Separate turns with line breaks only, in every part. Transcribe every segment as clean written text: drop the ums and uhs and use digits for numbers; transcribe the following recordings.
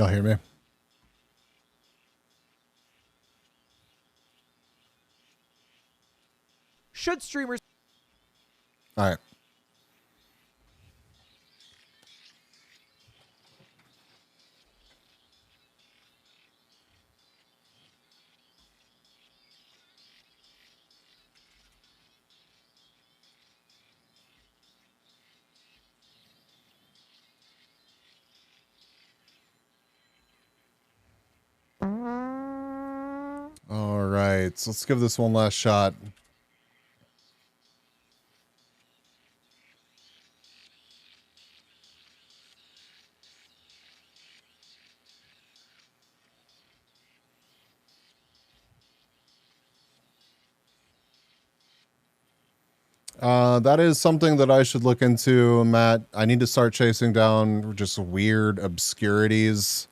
Y'all hear me?
Should streamers...
All right. All right, so let's give this one last shot. That is something that I should look into, Matt. I need to start chasing down just weird obscurities.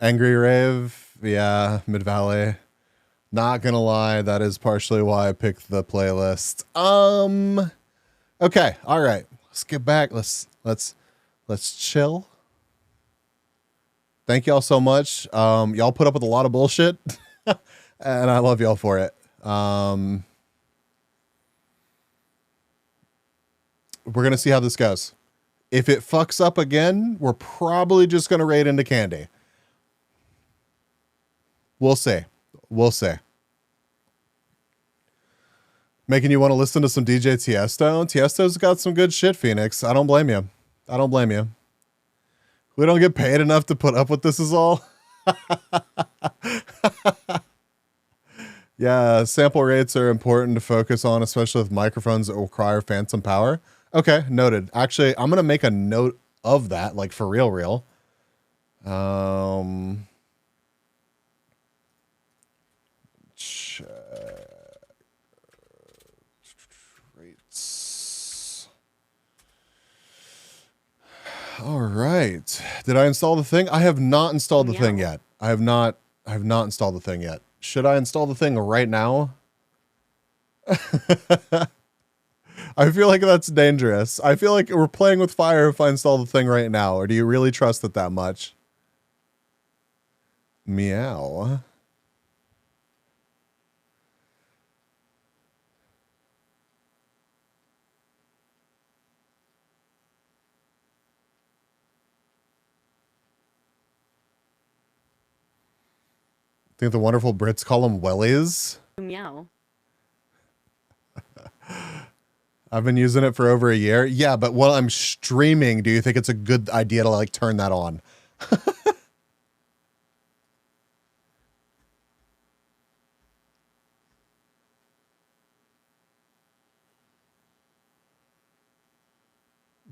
Angry Rave, yeah, Mid-Valley. Not gonna lie, that is partially why I picked the playlist. Okay, all right. Let's get back. Let's chill. Thank y'all so much. Y'all put up with a lot of bullshit, and I love y'all for it. We're gonna see how this goes. If it fucks up again, we're probably just gonna raid into Candy. We'll see. We'll see. Making you want to listen to some DJ Tiesto? Tiesto's got some good shit, Phoenix. I don't blame you. I don't blame you. We don't get paid enough to put up with this is all. Yeah, sample rates are important to focus on, especially with microphones that require phantom power. Okay, noted. Actually, I'm going to make a note of that, like for real. Rates. All right. Did I install the thing? I have not installed the thing yet. I have not installed the thing yet. Should I install the thing right now? I feel like that's dangerous. I feel like we're playing with fire if I install the thing right now. Or do you really trust it that much? Meow. I think the wonderful Brits call them wellies.
Meow.
I've been using it for over a year. Yeah, but while I'm streaming, do you think it's a good idea to like turn that on?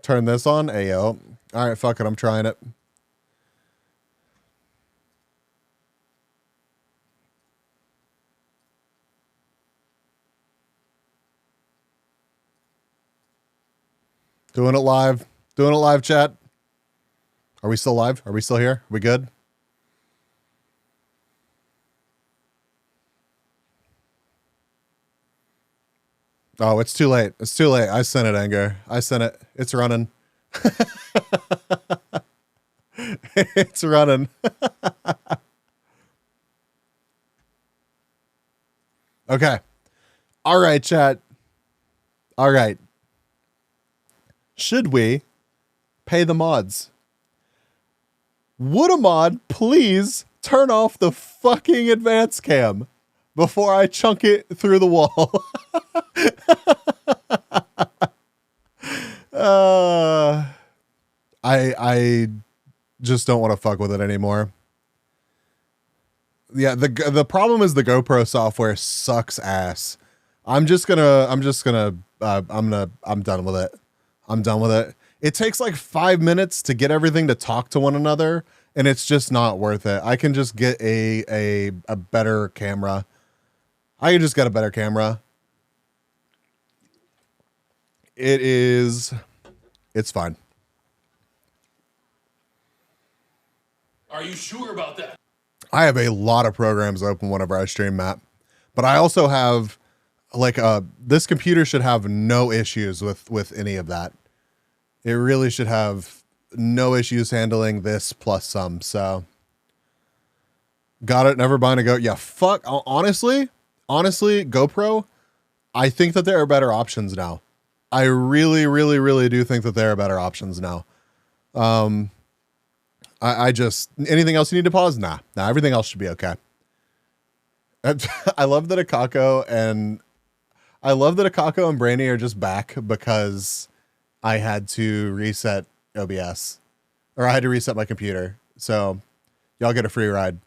Turn this on? Ayo. All right, fuck it. I'm trying it. Doing it live. Doing it live, chat. Are we still live? Are we still here? Are we good? Oh, it's too late. It's too late. I sent it, Anger. I sent it. It's running. It's running. Okay. All right, chat. All right. Should we pay the mods? Would a mod please turn off the fucking advance cam before I chunk it through the wall? I just don't want to fuck with it anymore. Yeah, the problem is the GoPro software sucks ass. I'm done with it. I'm done with it. It takes like 5 minutes to get everything to talk to one another, and it's just not worth it. I can just get a better camera. I can just get a better camera. It's fine.
Are you sure about that?
I have a lot of programs open whenever I stream, Matt. But I also have like this computer should have no issues with any of that. It really should have no issues handling this plus some. So Got it. Never buying a Go. Yeah, fuck. Honestly, GoPro, I think that there are better options now. I really, really, really do think that there are better options now. I just, anything else you need to pause? Nah, everything else should be okay. I love that Akako and Brainy are just back because I had to reset OBS, or I had to reset my computer. So y'all get a free ride.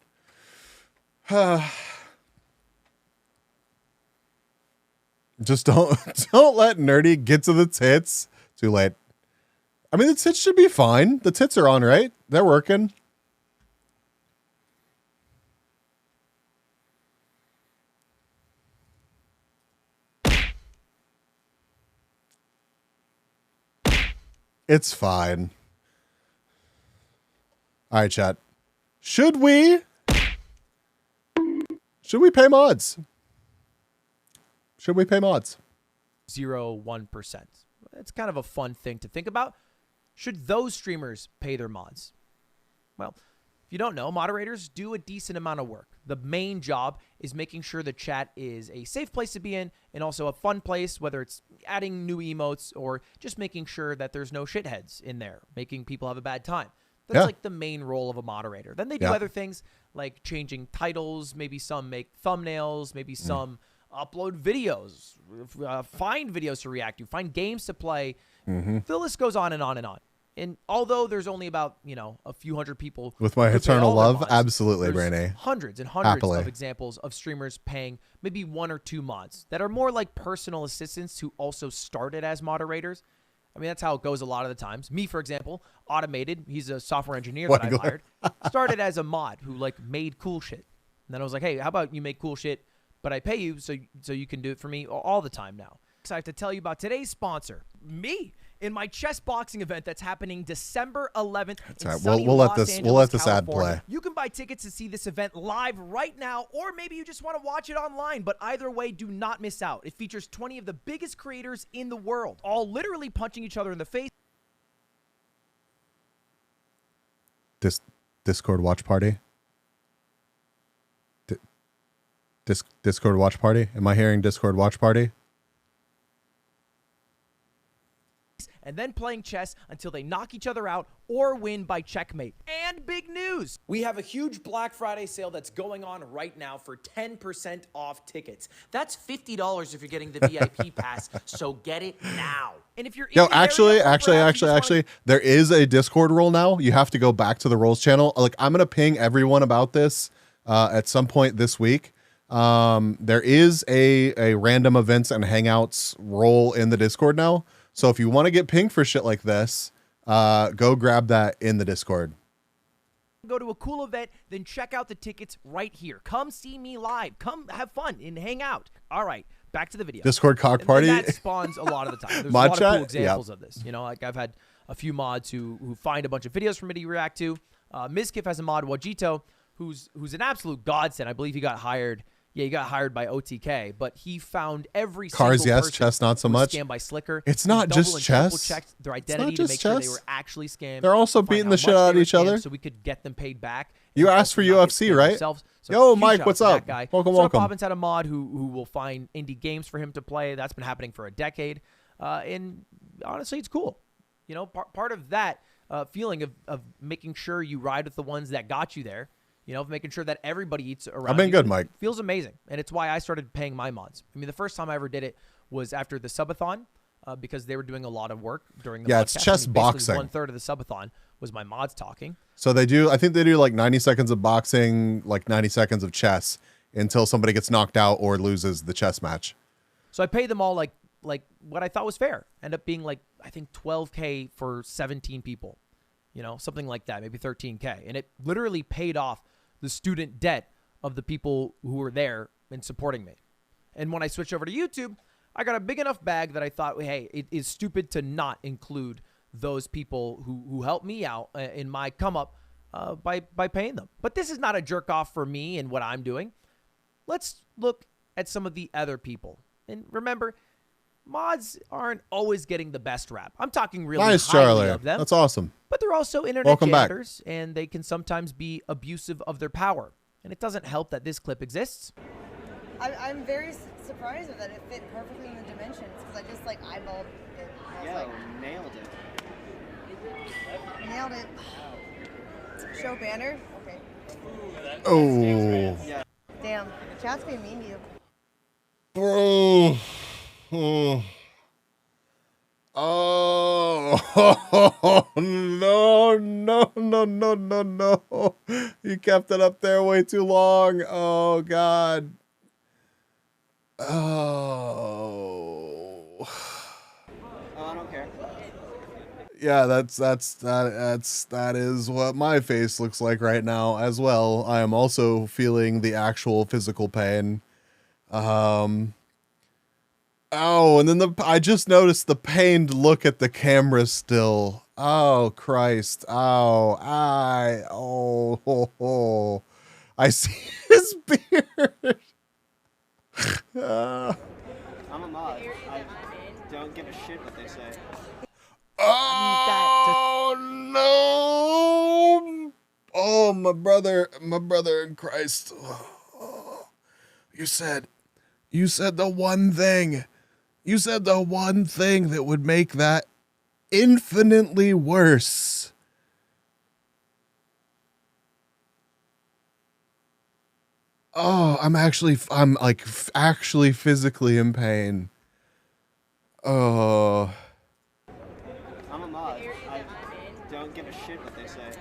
Just don't let nerdy get to the tits. Too late. I mean, the tits should be fine. The tits are on, right? They're working. It's fine. All right, chat. Should we pay mods? Should we pay mods?
0.01%. It's kind of a fun thing to think about. Should those streamers pay their mods? Well, if you don't know, moderators do a decent amount of work. The main job is making sure the chat is a safe place to be in and also a fun place, whether it's adding new emotes or just making sure that there's no shitheads in there, making people have a bad time. That's like the main role of a moderator. Then they do other things like changing titles. Maybe some make thumbnails. Maybe some upload videos, find videos to react to, find games to play. The list goes on and on and on. And although there's only about, a few hundred people
with my eternal love,
mods,
absolutely, Brainy.
Hundreds and hundreds of examples of streamers paying maybe 1 or 2 mods that are more like personal assistants who also started as moderators. I mean, that's how it goes a lot of the times. Me, for example, Automated, he's a software engineer that I've hired, started as a mod who made cool shit. And then I was like, hey, how about you make cool shit, but I pay you so you can do it for me all the time now. So I have to tell you about today's sponsor, me, in my chess boxing event that's happening December 11th in sunny Los Angeles,
we'll let this ad
California.
play.
You can buy tickets to see this event live right now, or maybe you just want to watch it online. But either way, do not miss out. It features 20 of the biggest creators in the world, all literally punching each other in the face.
Discord watch party. Discord watch party. Am I hearing Discord watch party?
And then playing chess until they knock each other out or win by checkmate. And big news! We have a huge Black Friday sale that's going on right now for 10% off tickets. That's $50 if you're getting the VIP pass, so get it now. And if you're
actually, there is a Discord role now. You have to go back to the roles channel. I'm gonna ping everyone about this at some point this week. There is a random events and hangouts role in the Discord now. So if you want to get pinged for shit like this, go grab that in the Discord.
Go to a cool event, then check out the tickets right here. Come see me live. Come have fun and hang out. All right, back to the video.
Discord cock party.
And that spawns a lot of the time. There's
Mod
a lot
chat?
of cool examples of this. I've had a few mods who find a bunch of videos for me to react to. Mizkif has a mod, Wajito, who's an absolute godsend. I believe he got hired. Yeah, he got hired by OTK, but he found every
Cars,
single
yes,
person
chess, not so much.
Scammed by Slicker.
It's not just chess.
Checked their identity to make sure they were actually scammed.
They're also beating the shit out of each other,
so we could get them paid back.
You asked for UFC, right?
So
yo, Mike, what's up? Welcome.
Poppins had a mod who will find indie games for him to play. That's been happening for a decade, and honestly, it's cool. Part of that feeling of making sure you ride with the ones that got you there. Making sure that everybody eats around.
I've been good, Mike.
Feels amazing. And it's why I started paying my mods. I mean, the first time I ever did it was after the subathon because they were doing a lot of work during the podcast.
It's chess boxing.
1/3 of the subathon was my mods talking.
So I think they do 90 seconds of boxing, 90 seconds of chess until somebody gets knocked out or loses the chess match.
So I paid them all like what I thought was fair. End up being I think $12K for 17 people. Something like that, maybe 13K. And it literally paid off the student debt of the people who were there and supporting me. And when I switched over to YouTube, I got a big enough bag that I thought, hey, it is stupid to not include those people who helped me out in my come up by paying them. But this is not a jerk off for me and what I'm doing. Let's look at some of the other people. And remember, mods aren't always getting the best rap. I'm talking really
nice,
highly
Charlie.
of them.
That's awesome.
But they're also internet janitors, and they can sometimes be abusive of their power. And it doesn't help that this clip exists.
I'm very surprised that it fit perfectly in the dimensions because I just like eyeballed it.
Yo, nailed it.
Nailed it. Show banner? Okay.
Oh.
Yeah.
Damn, the chat's being mean to you.
Bro. Oh, no. You kept it up there way too long. Oh, God. Oh.
Oh, I don't care.
Yeah, that is what my face looks like right now as well. I am also feeling the actual physical pain. Oh, and then I just noticed the pained look at the camera still. Oh, Christ. Oh, I see his beard.
I'm a mod. I don't give a shit what they say.
Oh, no. Oh, my brother in Christ. Oh, you said the one thing. You said the one thing that would make that infinitely worse. Oh, I'm like actually physically in pain. Oh.
I'm a mod. I don't give a shit what they say.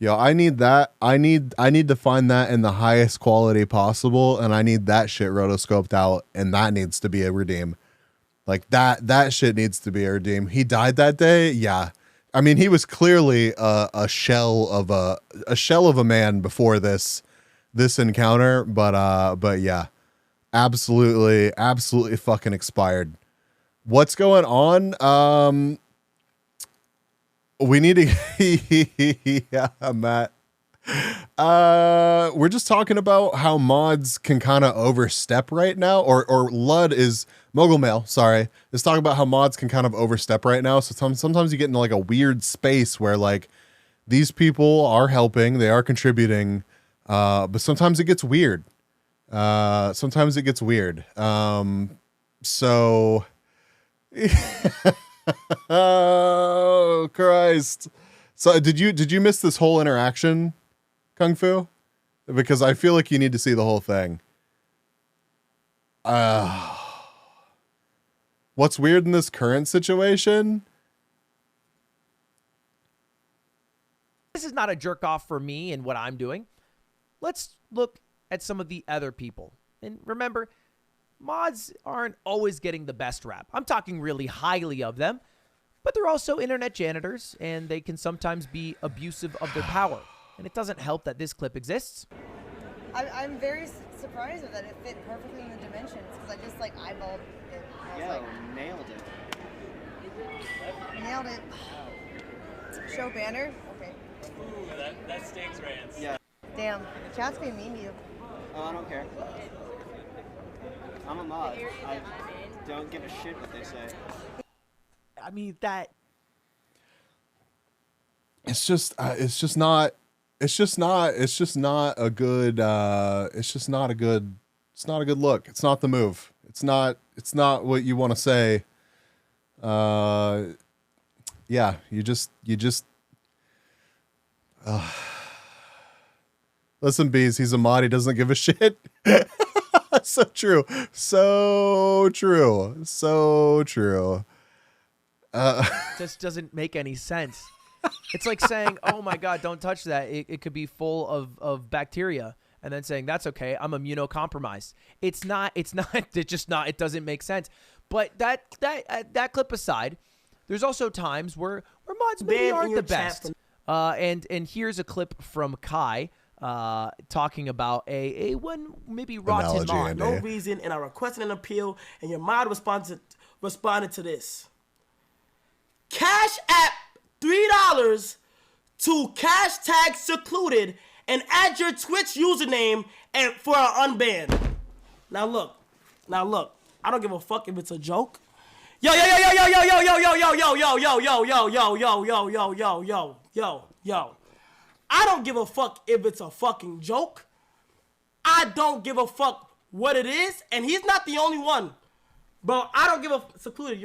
Yo, I need that. I need to find that in the highest quality possible, and I need that shit rotoscoped out, and that needs to be a redeem. Like that shit needs to be a redeem. He died that day. Yeah, I mean he was clearly a shell of a man before this encounter, but yeah, absolutely fucking expired. What's going on? We need to yeah, Matt. We're just talking about how mods can kind of overstep right now, or Lud is Mogul Mail, sorry, is talking about how mods can kind of overstep right now. So sometimes you get into like a weird space where like these people are helping, they are contributing, but sometimes it gets weird. So oh Christ. So did you miss this whole interaction, Kung Fu? Because I feel like you need to see the whole thing. What's weird in this current situation?
This is not a jerk off for me and what I'm doing. Let's look at some of the other people. And remember, mods aren't always getting the best rap. I'm talking really highly of them, but they're also internet janitors, and they can sometimes be abusive of their power. And it doesn't help that this clip exists.
I'm very surprised that it fit perfectly in the dimensions because I just like eyeballed it.
Yo, nailed it.
Nailed it. Show banner? Okay.
Ooh, that stinks, Rance.
Yeah.
Damn, the chat's being mean to you.
Oh, I don't care. I'm a mod. I don't give a shit what they say.
I mean, that...
It's just not a good look. It's not the move. It's not what you want to say. Yeah, you just listen, Bees, he's a mod, he doesn't give a shit. So true.
just doesn't make any sense. It's like saying, oh my God, don't touch that. It could be full of bacteria. And then saying, that's okay, I'm immunocompromised. It's just not, it doesn't make sense. But that clip aside, there's also times where mods maybe aren't the best. And here's a clip from Kai talking about a one maybe rotten mod.
No reason, and I requested an appeal, and your mod responded to this. Cash App $3 to hashtag secluded and add your Twitch username and for an unban. Now look. I don't give a fuck if it's a joke. Yo. I don't give a fuck if it's a fucking joke. I don't give a fuck what it is, and he's not the only one. Bro, I don't give a secluded.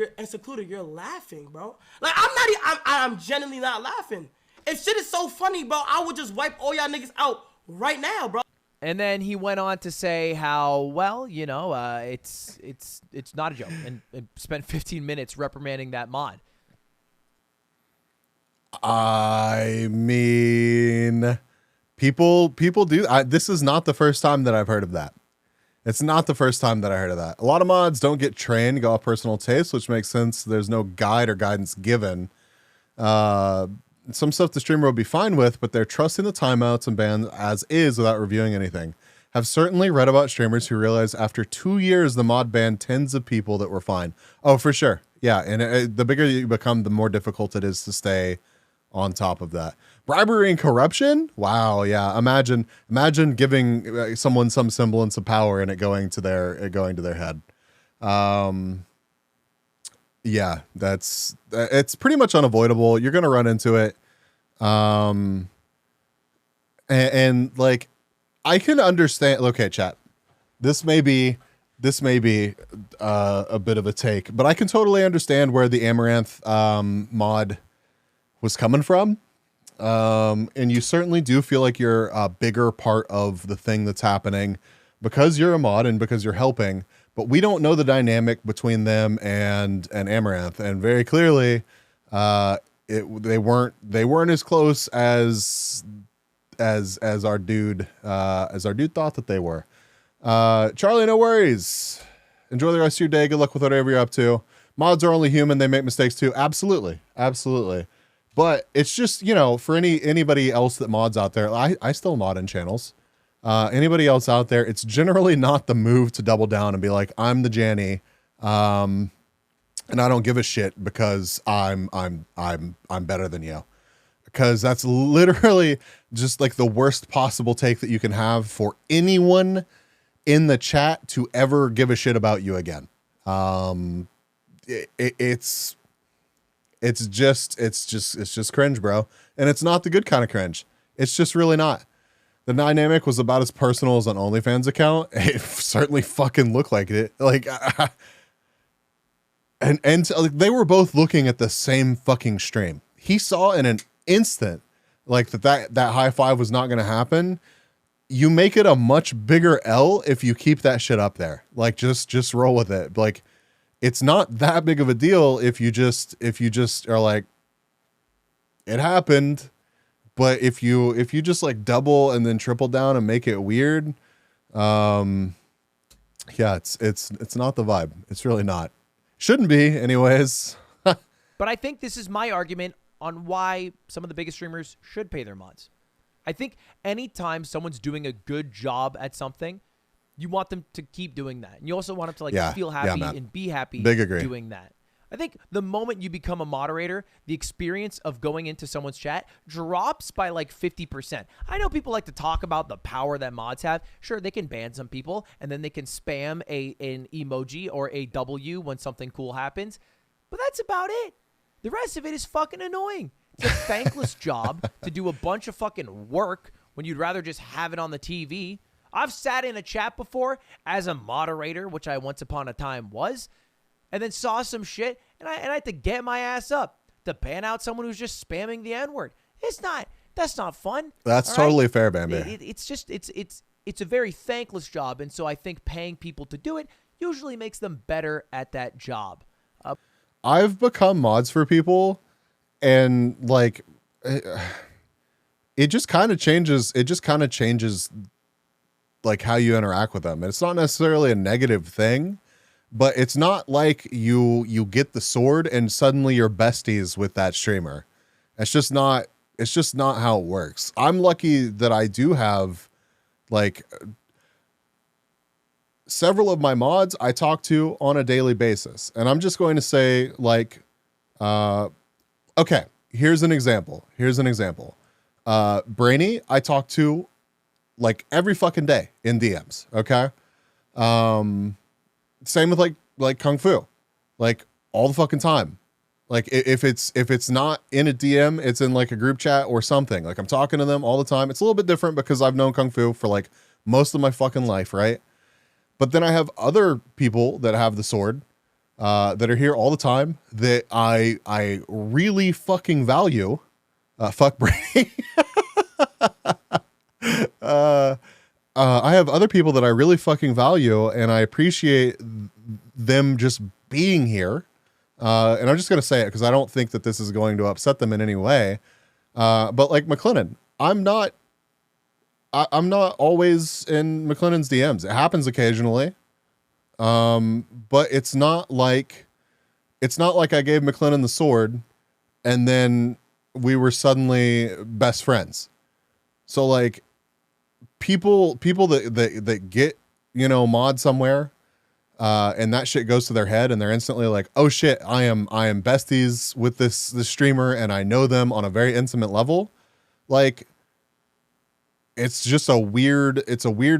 You're laughing, bro. Like I'm genuinely not laughing. If shit is so funny, bro, I would just wipe all y'all niggas out right now, bro.
And then he went on to say how, well, you know, it's not a joke, and spent 15 minutes reprimanding that mod.
I mean, people do. This is not the first time that I've heard of that. It's not the first time that I heard of that. A lot of mods don't get trained, go off personal taste, which makes sense. There's no guide or guidance given. Some stuff the streamer will be fine with, but they're trusting the timeouts and bans as is without reviewing anything. Have certainly read about streamers who realize after 2 years the mod banned tens of people that were fine. Oh, for sure. Yeah, and the bigger you become, the more difficult it is to stay on top of that. Bribery and corruption? Wow, yeah. Imagine giving someone some semblance of power and it going to their head. Yeah, it's pretty much unavoidable. You're going to run into it. And like, I can understand. Okay, chat. This may be a bit of a take, but I can totally understand where the Amaranth mod was coming from. And you certainly do feel like you're a bigger part of the thing that's happening because you're a mod and because you're helping. But we don't know the dynamic between them and Amaranth, and very clearly, they weren't as close as our dude thought that they were. Charlie, no worries. Enjoy the rest of your day. Good luck with whatever you're up to. Mods are only human; they make mistakes too. Absolutely. But it's just, you know, for anybody else that mods out there, I still mod in channels. Anybody else out there, it's generally not the move to double down and be like, I'm the Janny, and I don't give a shit because I'm better than you. Because that's literally just like the worst possible take that you can have for anyone in the chat to ever give a shit about you again. It's just cringe, bro. And it's not the good kind of cringe. It's just really not. The dynamic was about as personal as an OnlyFans account. It certainly fucking looked like it. Like, and they were both looking at the same fucking stream. He saw in an instant, like that high five was not going to happen. You make it a much bigger L if you keep that shit up there. Like, just roll with it. Like, it's not that big of a deal if you just are like, it happened. But if you just like double and then triple down and make it weird, yeah, it's not the vibe. It's really not. Shouldn't be, anyways.
But I think this is my argument on why some of the biggest streamers should pay their mods. I think anytime someone's doing a good job at something, you want them to keep doing that. And you also want them to like feel happy and be happy doing that. I think the moment you become a moderator, the experience of going into someone's chat drops by like 50%. I know people like to talk about the power that mods have. Sure, they can ban some people and then they can spam an emoji or a W when something cool happens. But that's about it. The rest of it is fucking annoying. It's a thankless job to do a bunch of fucking work when you'd rather just have it on the TV. I've sat in a chat before as a moderator, which I once upon a time was, and then saw some shit, and I had to get my ass up to ban out someone who's just spamming the N-word. That's not fun.
That's totally fair, Bambi.
It's a very thankless job, and so I think paying people to do it usually makes them better at that job.
I've become mods for people, and like, it just kind of changes. It just kind of changes like how you interact with them. And it's not necessarily a negative thing. But it's not like you get the sword and suddenly you're besties with that streamer. It's just not how it works. I'm lucky that I do have like several of my mods I talk to on a daily basis. And I'm just going to say like, okay, here's an example. Brainy, I talk to like every fucking day in DMs. Okay. Same with like Kung Fu, like all the fucking time. Like if it's not in a DM, it's in like a group chat or something. Like I'm talking to them all the time. It's a little bit different because I've known Kung Fu for like most of my fucking life, right? But then I have other people that have the sword that are here all the time that I really fucking value. Fuck Brady. I have other people that I really fucking value, and I appreciate them just being here. And I'm just gonna say it because I don't think that this is going to upset them in any way. But like McLennan, I'm not always in McLennan's DMs. It happens occasionally. But it's not like I gave McLennan the sword and then we were suddenly best friends. So like people that get, you know, mod somewhere, and that shit goes to their head and they're instantly like, oh shit, I am besties with this streamer and I know them on a very intimate level. Like, it's just a weird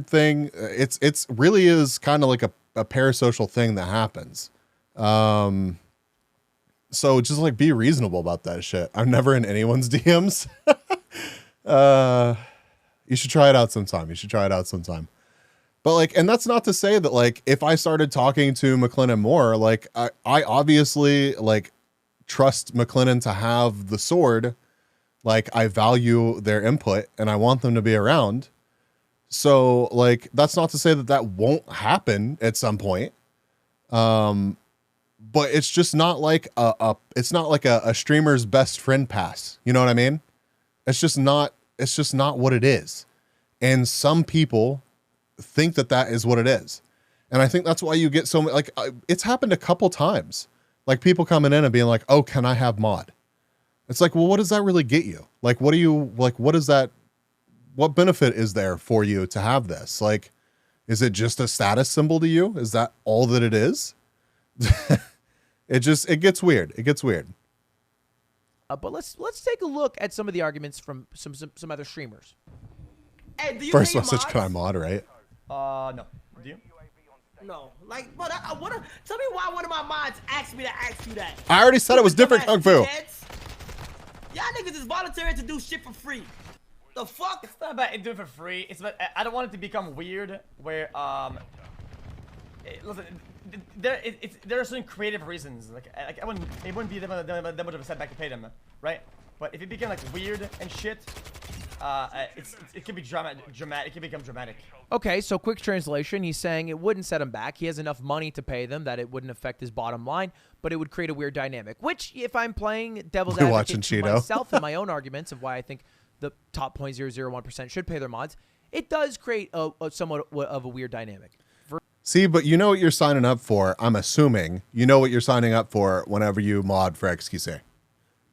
thing. It's really is kind of like a parasocial thing that happens. So just like be reasonable about that shit. I'm never in anyone's DMs. You should try it out sometime. But like, and that's not to say that like, if I started talking to McLennan more, like I obviously like trust McLennan to have the sword. Like I value their input and I want them to be around. So like, that's not to say that that won't happen at some point. But it's just not like a streamer's best friend pass. You know what I mean? It's just not what it is. And some people think that that is what it is. And I think that's why you get so many, like, it's happened a couple times. Like people coming in and being like, oh, can I have mod? It's like, well, what does that really get you? Like, what benefit is there for you to have this? Like, is it just a status symbol to you? Is that all that it is? It gets weird. It gets weird.
But let's take a look at some of the arguments from some other streamers.
Hey, do you
First
pay
message,
mods?
can I mod, right?
No. Do you?
No. Like, but I wanna tell me why one of my mods asked me to ask you that.
I already said it was different, Kung Fu.
Y'all niggas is voluntary to do shit for free. The fuck?
It's not about it doing it for free. It's about, I don't want it to become weird where listen, there are certain creative reasons. Like it wouldn't be that much of a setback to pay them, right? But if it became like weird and shit, it can be dramatic. It can become dramatic.
Okay, so quick translation. He's saying it wouldn't set him back. He has enough money to pay them that it wouldn't affect his bottom line, but it would create a weird dynamic. Which, if I'm playing devil's
We're watching
advocate to
Cheeto.
myself and my own arguments of why I think the top 0.001% should pay their mods, it does create a somewhat of a weird dynamic.
See, but you know what you're signing up for. I'm assuming you know what you're signing up for whenever you mod for XQC.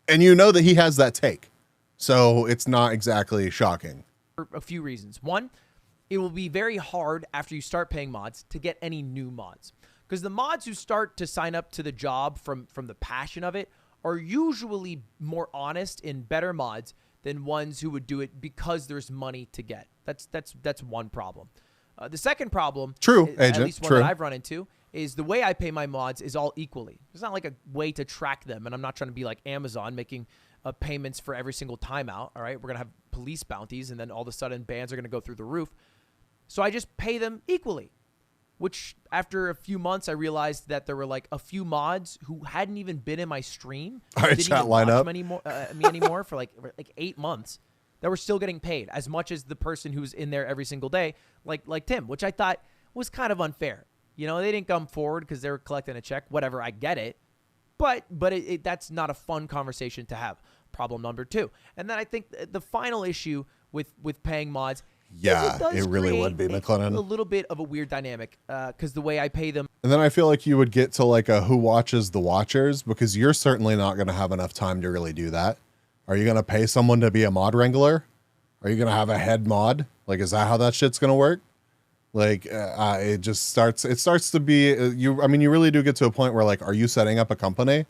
And you know that he has that take. So it's not exactly shocking.
For a few reasons. One, it will be very hard after you start paying mods to get any new mods. Because the mods who start to sign up to the job from the passion of it are usually more honest and better mods than ones who would do it because there's money to get. That's one problem. The second problem,
True,
at
Agent,
least one
true.
that I've run into, is the way I pay my mods is all equally. There's not like a way to track them, and I'm not trying to be like Amazon making payments for every single timeout. All right, we're gonna have police bounties, and then all of a sudden bans are gonna go through the roof. So I just pay them equally. Which after a few months, I realized that there were like a few mods who hadn't even been in my stream,
All right,
didn't
chat,
even
line
watch
up.
me anymore for like 8 months, that were still getting paid as much as the person who's in there every single day, like Tim, which I thought was kind of unfair. You know, they didn't come forward because they were collecting a check. Whatever, I get it, but that's not a fun conversation to have. Problem number 2, and then I think the final issue with paying mods.
Yeah,
does
it really
create
would be,
a
McLennan.
little bit of a weird dynamic because the way I pay them.
And then I feel like you would get to like a who watches the watchers, because you're certainly not going to have enough time to really do that. Are you going to pay someone to be a mod wrangler? Are you going to have a head mod? Like, is that how that shit's going to work? Like, it starts to be, you really do get to a point where like, are you setting up a company?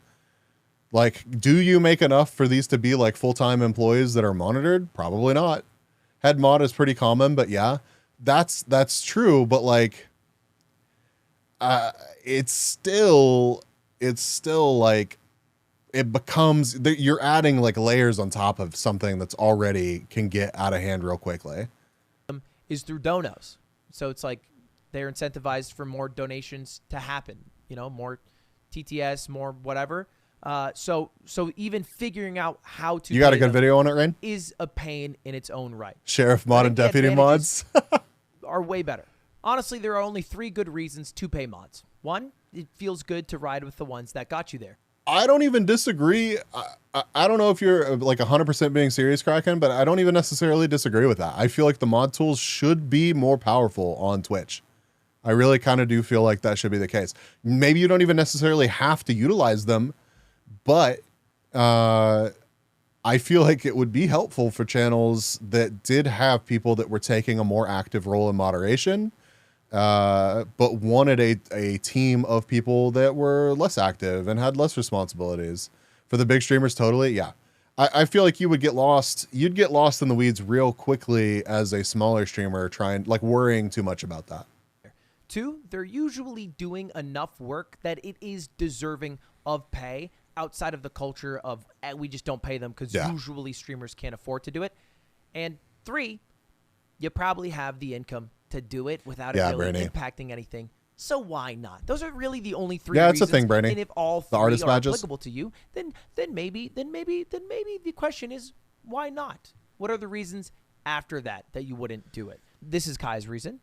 Like, do you make enough for these to be like full-time employees that are monitored? Probably not. Head mod is pretty common, but yeah, that's true. But like, it's still like, it becomes, you're adding like layers on top of something that's already can get out of hand real quickly.
is through donos. So it's like they're incentivized for more donations to happen, more TTS, more whatever. So even figuring out how to
You got a
pay
good
them
video on it, Rain?
is a pain in its own right.
Sheriff mod and
The
deputy mods.
advantages are way better. Honestly, there are only 3 good reasons to pay mods. 1, it feels good to ride with the ones that got you there.
I don't even disagree. I don't know if you're like 100% being serious, Kraken, but I don't even necessarily disagree with that. I feel like the mod tools should be more powerful on Twitch. I really kind of do feel like that should be the case. Maybe you don't even necessarily have to utilize them, but I feel like it would be helpful for channels that did have people that were taking a more active role in moderation, but wanted a team of people that were less active and had less responsibilities. For the big streamers, totally, yeah. I feel like you would get lost. You'd get lost in the weeds real quickly as a smaller streamer, worrying too much about that.
2, they're usually doing enough work that it is deserving of pay outside of the culture of we just don't pay them because usually streamers can't afford to do it. And 3, you probably have the income to do it without it really impacting anything. So why not? Those are really the only 3 reasons.
It's a thing, Brainy.
And if all 3
are
applicable to you, then maybe the question is why not? What are the reasons after that you wouldn't do it? This is Kai's reason.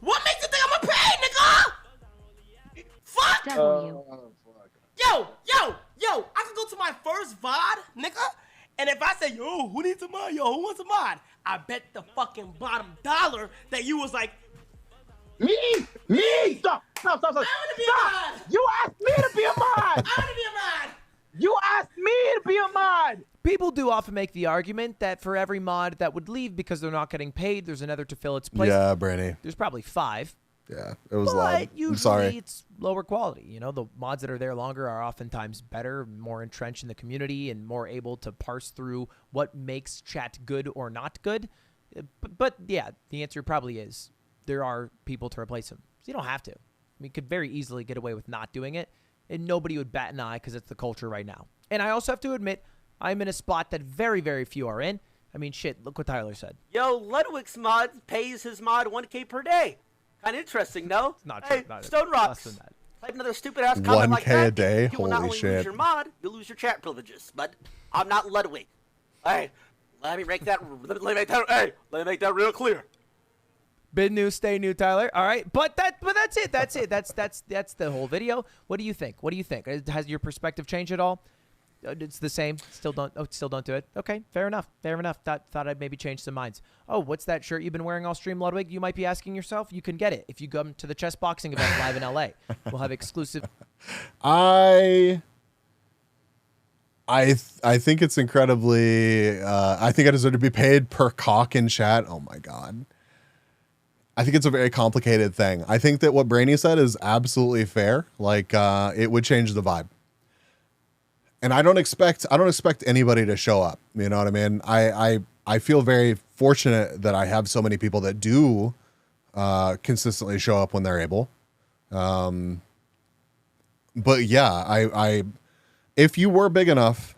What makes you think I'm gonna pay, nigga? Fuck! Yo! I can go to my first VOD, nigga, and if I say, yo, who needs a mod? Yo, who wants a mod? I bet the fucking bottom dollar that you was like,
Me! Stop!
I want to be a mod!
You asked me to be a mod!
I want to be a mod!
You asked me to be a mod!
People do often make the argument that for every mod that would leave because they're not getting paid, there's another to fill its place.
Yeah, Brainy.
There's probably 5.
Yeah, it was
but
loud.
Usually
I'm sorry.
It's lower quality. The mods that are there longer are oftentimes better, more entrenched in the community, and more able to parse through what makes chat good or not good. But yeah, the answer probably is there are people to replace them. So you don't have to. You could very easily get away with not doing it, and nobody would bat an eye because it's the culture right now. And I also have to admit, I'm in a spot that very, very few are in. I mean, shit, look what Tyler said.
Yo, Ludwig's mod pays his mod 1K per day. Kind of interesting, no?
It's not true.
Hey,
Not
Stone
less
Rocks.
than that.
Type another stupid ass comment like
1K
that.
a day?
You will not
Holy
only
shit.
lose your mod, you'll lose your chat privileges. But I'm not Ludwig. Hey, let me make that real clear.
Been new, stay new, Tyler. All right, but that's it. That's the whole video. What do you think? Has your perspective changed at all? It's the same. Still don't do it. Okay, fair enough. Thought I'd maybe change some minds. Oh, what's that shirt you've been wearing all stream, Ludwig? You might be asking yourself. You can get it if you come to the chess boxing event live in LA. We'll have exclusive.
I think it's incredibly. I think I deserve to be paid per cock in chat. Oh my god. I think it's a very complicated thing. I think that what Brainy said is absolutely fair. Like, it would change the vibe. And I don't expect anybody to show up. You know what I mean? I feel very fortunate that I have so many people that do consistently show up when they're able. But yeah, if you were big enough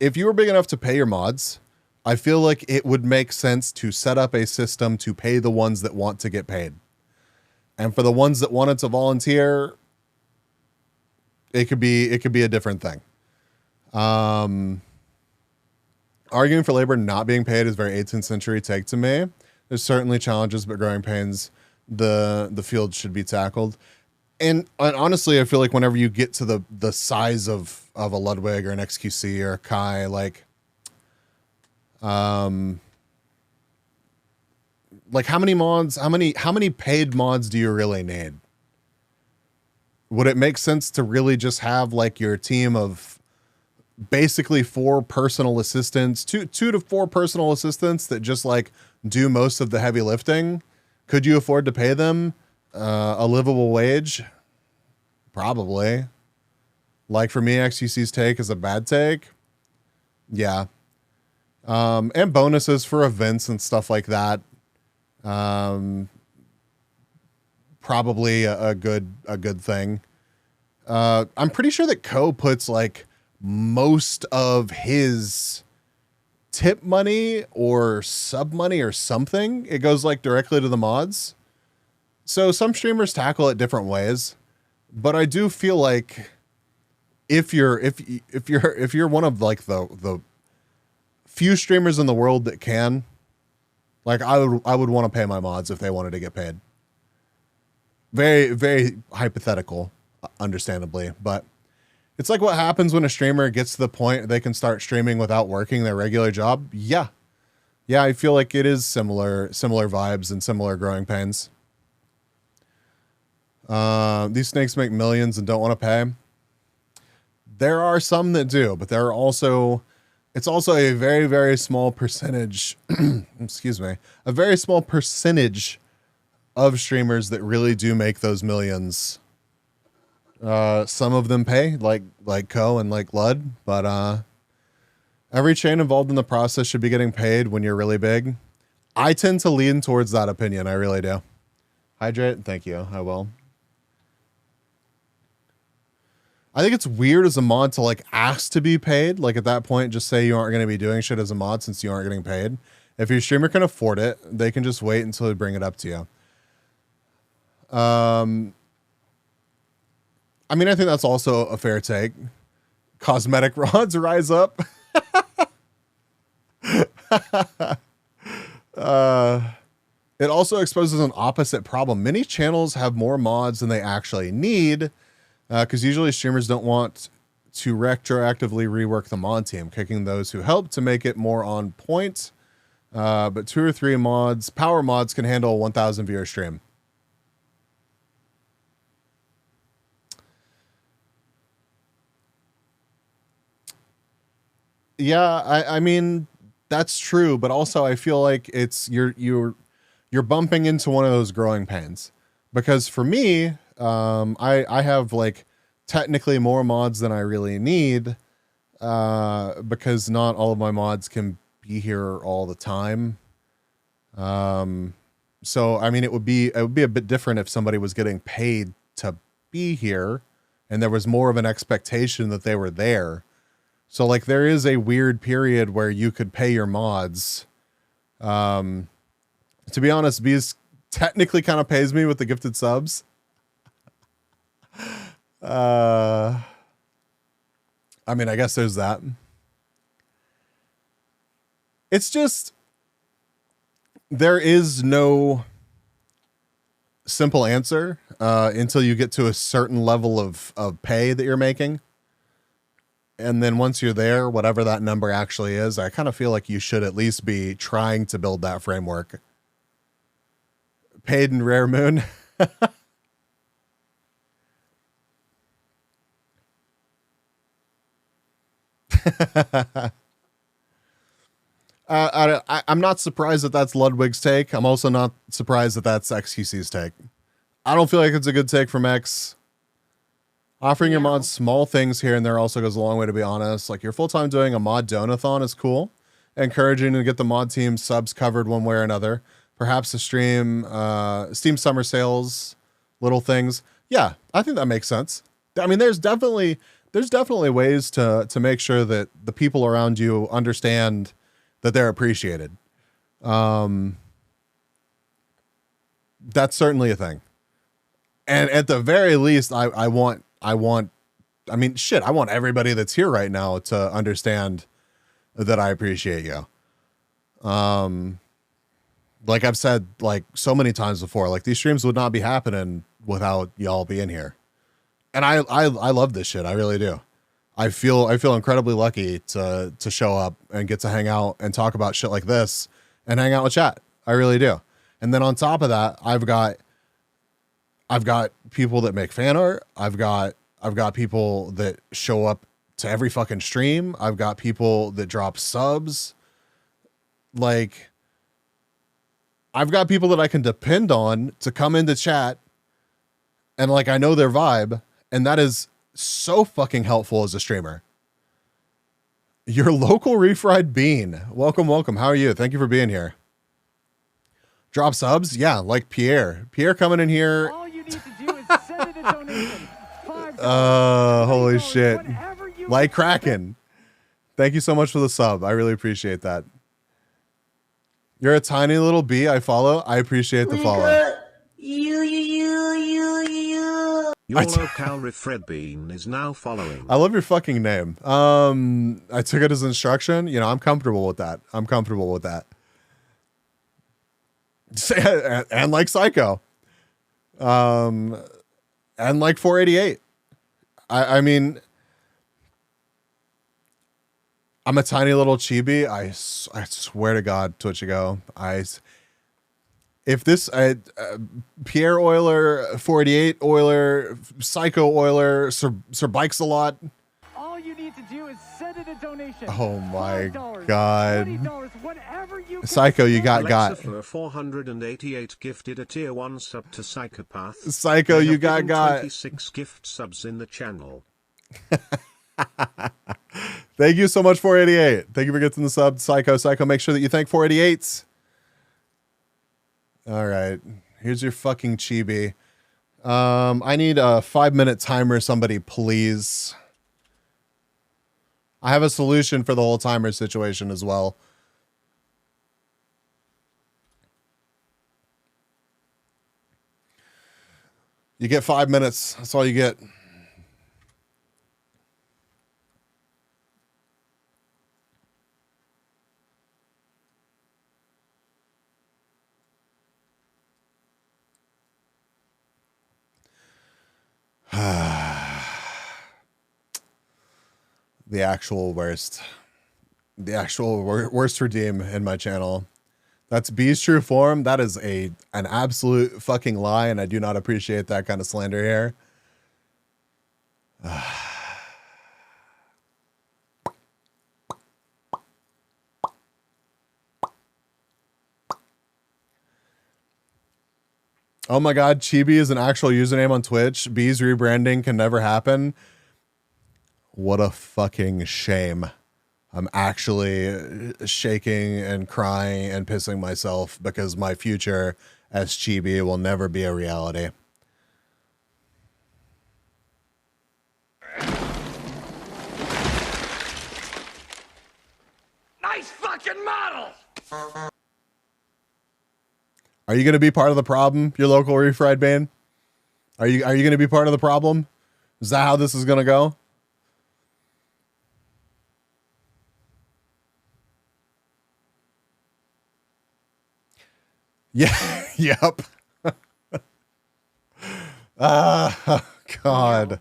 to pay your mods, I feel like it would make sense to set up a system to pay the ones that want to get paid. And for the ones that wanted to volunteer, it could be a different thing. Arguing for labor not being paid is very 18th century take to me. There's certainly challenges, but growing pains, the field should be tackled. And honestly, I feel like whenever you get to the size of a Ludwig or an XQC or a Kai, like how many mods, how many paid mods do you really need? Would it make sense to really just have like your team of basically 4 personal assistants, 2 to 4 personal assistants that just like do most of the heavy lifting? Could you afford to pay them a livable wage? Probably. Like for me, XQC's take is a bad take. Yeah. And bonuses for events and stuff like that. Probably a good thing. I'm pretty sure that Ko puts like most of his tip money or sub money or something. It goes like directly to the mods. So some streamers tackle it different ways, but I do feel like if you're one of like the few streamers in the world that can, like I would want to pay my mods if they wanted to get paid. Very, very hypothetical, understandably, but it's like what happens when a streamer gets to the point they can start streaming without working their regular job. Yeah. Yeah, I feel like it is similar vibes and similar growing pains. These snakes make millions and don't want to pay. There are some that do, but there are also, it's also a very, very small percentage, excuse me, a very small percentage of streamers that really do make those millions. Some of them pay, like Co and like Lud, but every chain involved in the process should be getting paid when you're really big. I tend to lean towards that opinion. I really do. Hydrate, thank you. I will. I think it's weird as a mod to like ask to be paid. Like at that point, just say you aren't going to be doing shit as a mod since you aren't getting paid. If your streamer can afford it, they can just wait until they bring it up to you. I mean, I think that's also a fair take. Cosmetic rods rise up. It also exposes an opposite problem. Many channels have more mods than they actually need, because usually streamers don't want to retroactively rework the mod team, kicking those who help to make it more on point. But 2 or 3 mods, power mods, can handle a 1,000 viewer stream. Yeah, I mean, that's true, but also I feel like it's you're bumping into one of those growing pains, because for me, I have like technically more mods than I really need, because not all of my mods can be here all the time. So I mean, it would be a bit different if somebody was getting paid to be here and there was more of an expectation that they were there. So like there is a weird period where you could pay your mods. To be honest, Bees technically kind of pays me with the gifted subs. I mean, I guess there's that. It's just, there is no simple answer until you get to a certain level of pay that you're making. And then once you're there, whatever that number actually is, I kind of feel like you should at least be trying to build that framework. Paid in Rare Moon. I'm not surprised that that's Ludwig's take. I'm also not surprised that that's XQC's take. I don't feel like it's a good take from X. Offering your mods small things here and there also goes a long way, to be honest. Like, you're full-time doing a mod donathon is cool. Encouraging to get the mod team subs covered one way or another. Perhaps a stream, Steam summer sales, little things. Yeah, I think that makes sense. I mean, there's definitely ways to make sure that the people around you understand that they're appreciated. That's certainly a thing. And at the very least, I want everybody that's here right now to understand that I appreciate you. Like I've said, like so many times before, like these streams would not be happening without y'all being here. And I love this shit. I really do. I feel incredibly lucky to show up and get to hang out and talk about shit like this and hang out with chat. I really do. And then on top of that, I've got people that make fan art. I've got people that show up to every fucking stream. I've got people that drop subs. Like, I've got people that I can depend on to come into chat, and like I know their vibe, and that is so fucking helpful as a streamer. Your local refried bean. Welcome. How are you? Thank you for being here. Drop subs? Yeah, like Pierre. Pierre coming in here.
All you need to do is send it a donation. $5,
Holy shit. Like Kraken. Thank you so much for the sub. I really appreciate that. You're a tiny little bee I follow. I appreciate the follow.
Your local Refred Bean is now following.
I love your fucking name. I took it as instruction. You know, I'm comfortable with that. I'm comfortable with that. And like Psycho. And like 488. I mean, I'm a tiny little chibi. I swear to God, Twitchigo. If this Pierre Euler, 488 Euler, Psycho Euler, Sir Bikes a lot.
All you need to do is send in a donation.
Oh my
$5,
God.
$20, whatever you can
Psycho, you got
Alexa Fleur 488 gifted a tier 1 sub to Psychopath.
Psycho,
They
you
have given
got
26 gift subs in the channel.
Thank you so much, 488. Thank you for getting the sub, Psycho. Psycho, make sure that you thank 488. All right, here's your fucking chibi. I need a 5-minute timer, somebody, please. I have a solution for the whole timer situation as well. You get 5 minutes. That's all you get. The actual worst. The actual worst redeem in my channel. That's B's true form. That is an absolute fucking lie, and I do not appreciate that kind of slander here. Oh my God, Chibi is an actual username on Twitch. B's rebranding can never happen. What a fucking shame. I'm actually shaking and crying and pissing myself because my future as Chibi will never be a reality.
Nice fucking model!
Are you going to be part of the problem, your local refried band? Are you going to be part of the problem? Is that how this is going to go? Yeah, yep. God.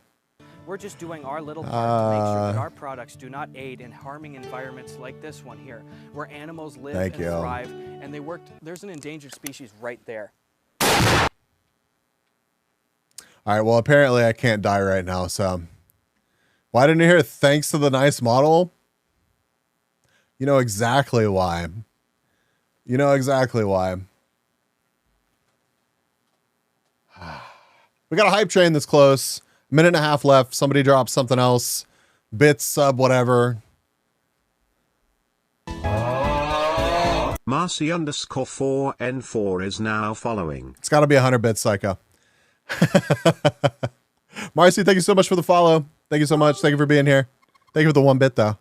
We're just doing our little part to make sure that our products do not aid in harming environments like this one here, where animals live and thrive, and they worked. There's an endangered species right there.
All right, well, apparently I can't die right now, so. Why didn't you hear thanks to the nice model? You know exactly why. You know exactly why. We got a hype train that's close. Minute and a half left. Somebody drops something else. Bits, sub, whatever.
Marcy_4N4 is now following.
It's got to be 100 bits, Psycho. Marcy, thank you so much for the follow. Thank you so much. Thank you for being here. Thank you for the 1 bit, though.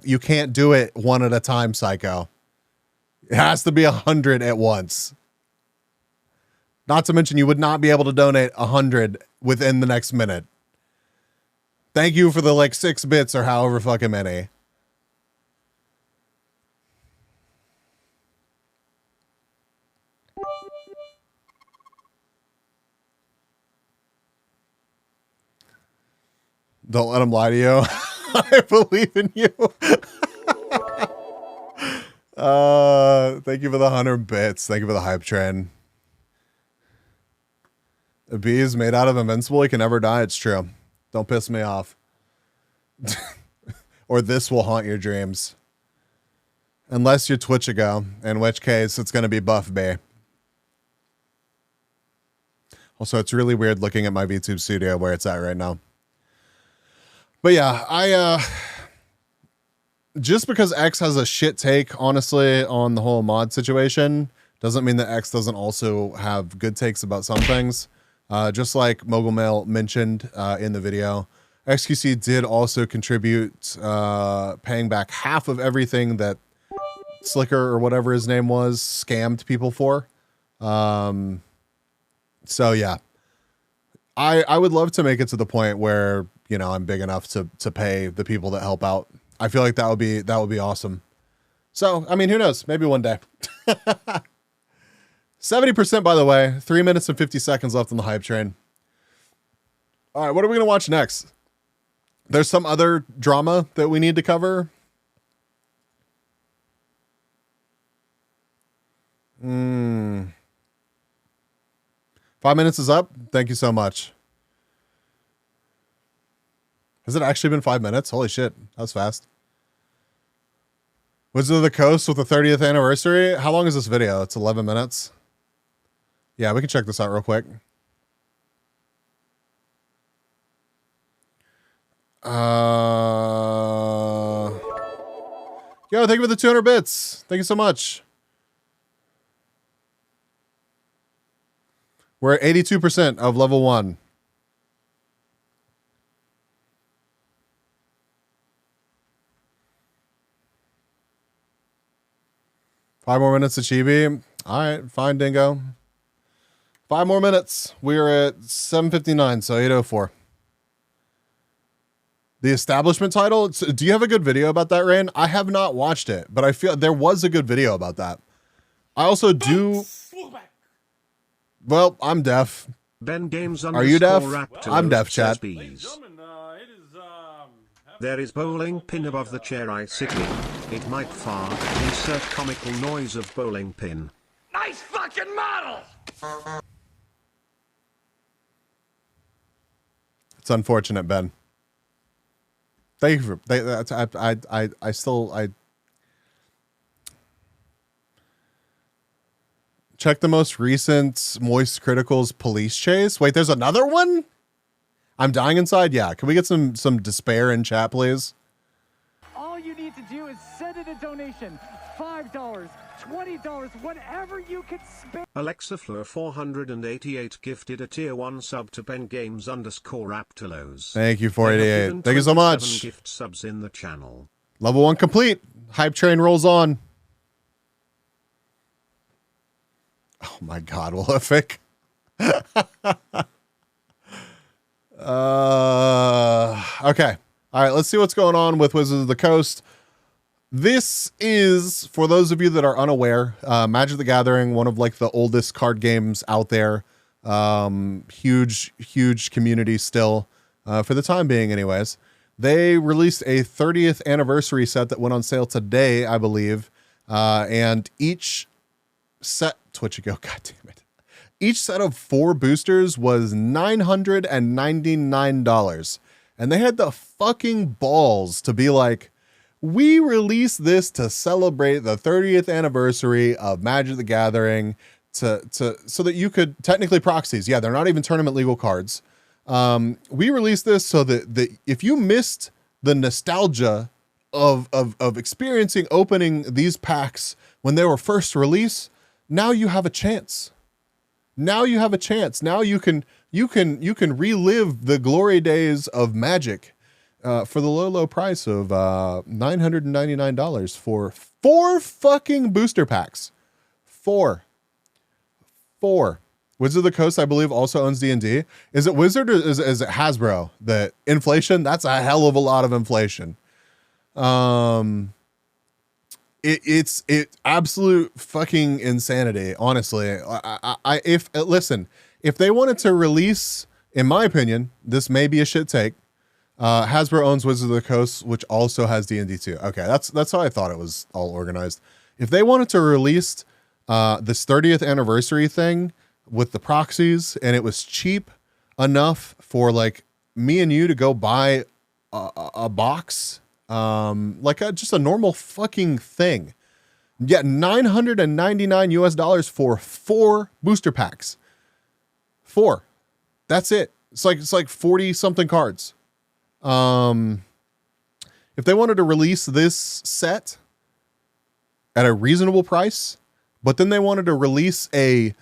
You can't do it one at a time, Psycho. It has to be 100 at once. Not to mention, you would not be able to donate 100 within the next minute. Thank you for the like 6 bits or however fucking many. Don't let him lie to you. I believe in you. Thank you for the 100 bits. Thank you for the hype train. A bee is made out of invincible. He can never die. It's true. Don't piss me off. Or this will haunt your dreams. Unless you're Twitchigo, in which case it's going to be Buff Bee. Also, it's really weird looking at my VTube studio where it's at right now. But yeah, just because X has a shit take, honestly, on the whole mod situation, doesn't mean that X doesn't also have good takes about some things. Just like Mogul Mail mentioned in the video, XQC did also contribute, paying back half of everything that Slicker or whatever his name was scammed people for. So yeah, I would love to make it to the point where, you know, I'm big enough to pay the people that help out. I feel like that would be awesome. So, I mean, who knows? Maybe one day. 70%, by the way. 3 minutes and 50 seconds left on the hype train. All right, what are we going to watch next? There's some other drama that we need to cover. 5 minutes is up. Thank you so much. Has it actually been 5 minutes? Holy shit. That was fast. Wizards of the Coast with the 30th anniversary. How long is this video? It's 11 minutes. Yeah, we can check this out real quick. Yo, thank you for the 200 bits. Thank you so much. We're at 82% of level 1. Five more minutes of Chibi. All right, fine, Dingo. 5 more minutes. We're at 7:59, so 8:04. The establishment title. Do you have a good video about that, Rain? I have not watched it, but I feel there was a good video about that. I also do. Well, I'm deaf.
Ben Games.
Are you deaf? I'm deaf, chat.
There is bowling pin above the chair I sit in. It might fart. Insert comical noise of bowling pin.
Nice fucking model!
It's unfortunate, Ben. Thank you for. I check the most recent Moist Criticals police chase. Wait, there's another one? I'm dying inside. Yeah, can we get some despair in chat, please?
All you need to do is send in a donation. $5, $20, whatever you can spare.
Alexa Fleur 488 gifted a tier 1 sub to Ben Games _Aptalos.
Thank you, 488. Thank you so much.
Gift subs in the channel.
Level 1 complete. Hype train rolls on. Oh my God, Wolfic. Okay. All right, let's see what's going on with Wizards of the Coast. This is, for those of you that are unaware, Magic the Gathering, one of like the oldest card games out there. Huge community still, for the time being anyways. They released a 30th anniversary set that went on sale today, I believe. And each set, Twitch, you go, God damn it. Each set of 4 boosters was $999. And they had the fucking balls to be like, we released this to celebrate the 30th anniversary of Magic the Gathering so that you could technically proxies. Yeah, they're not even tournament legal cards. We released this so that if you missed the nostalgia of experiencing opening these packs when they were first released, now you have a chance. Now you have a chance. Now you can relive the glory days of Magic for the low price of $999 for 4 fucking booster packs. 4. Wizard of the Coast, I believe, also owns D&D. Is it Wizard or is it Hasbro? The inflation? That's a hell of a lot of inflation. It's absolute fucking insanity, honestly. If they wanted to release, in my opinion, this may be a shit take. Hasbro owns Wizards of the Coast, which also has D&D too. Okay, that's how I thought it was all organized. If they wanted to release this 30th anniversary thing with the proxies, and it was cheap enough for like me and you to go buy a box, just a normal fucking thing. Yeah, $999 for 4 booster packs. 4. That's it. It's like 40 something cards. If they wanted to release this set at a reasonable price, but then they wanted to release a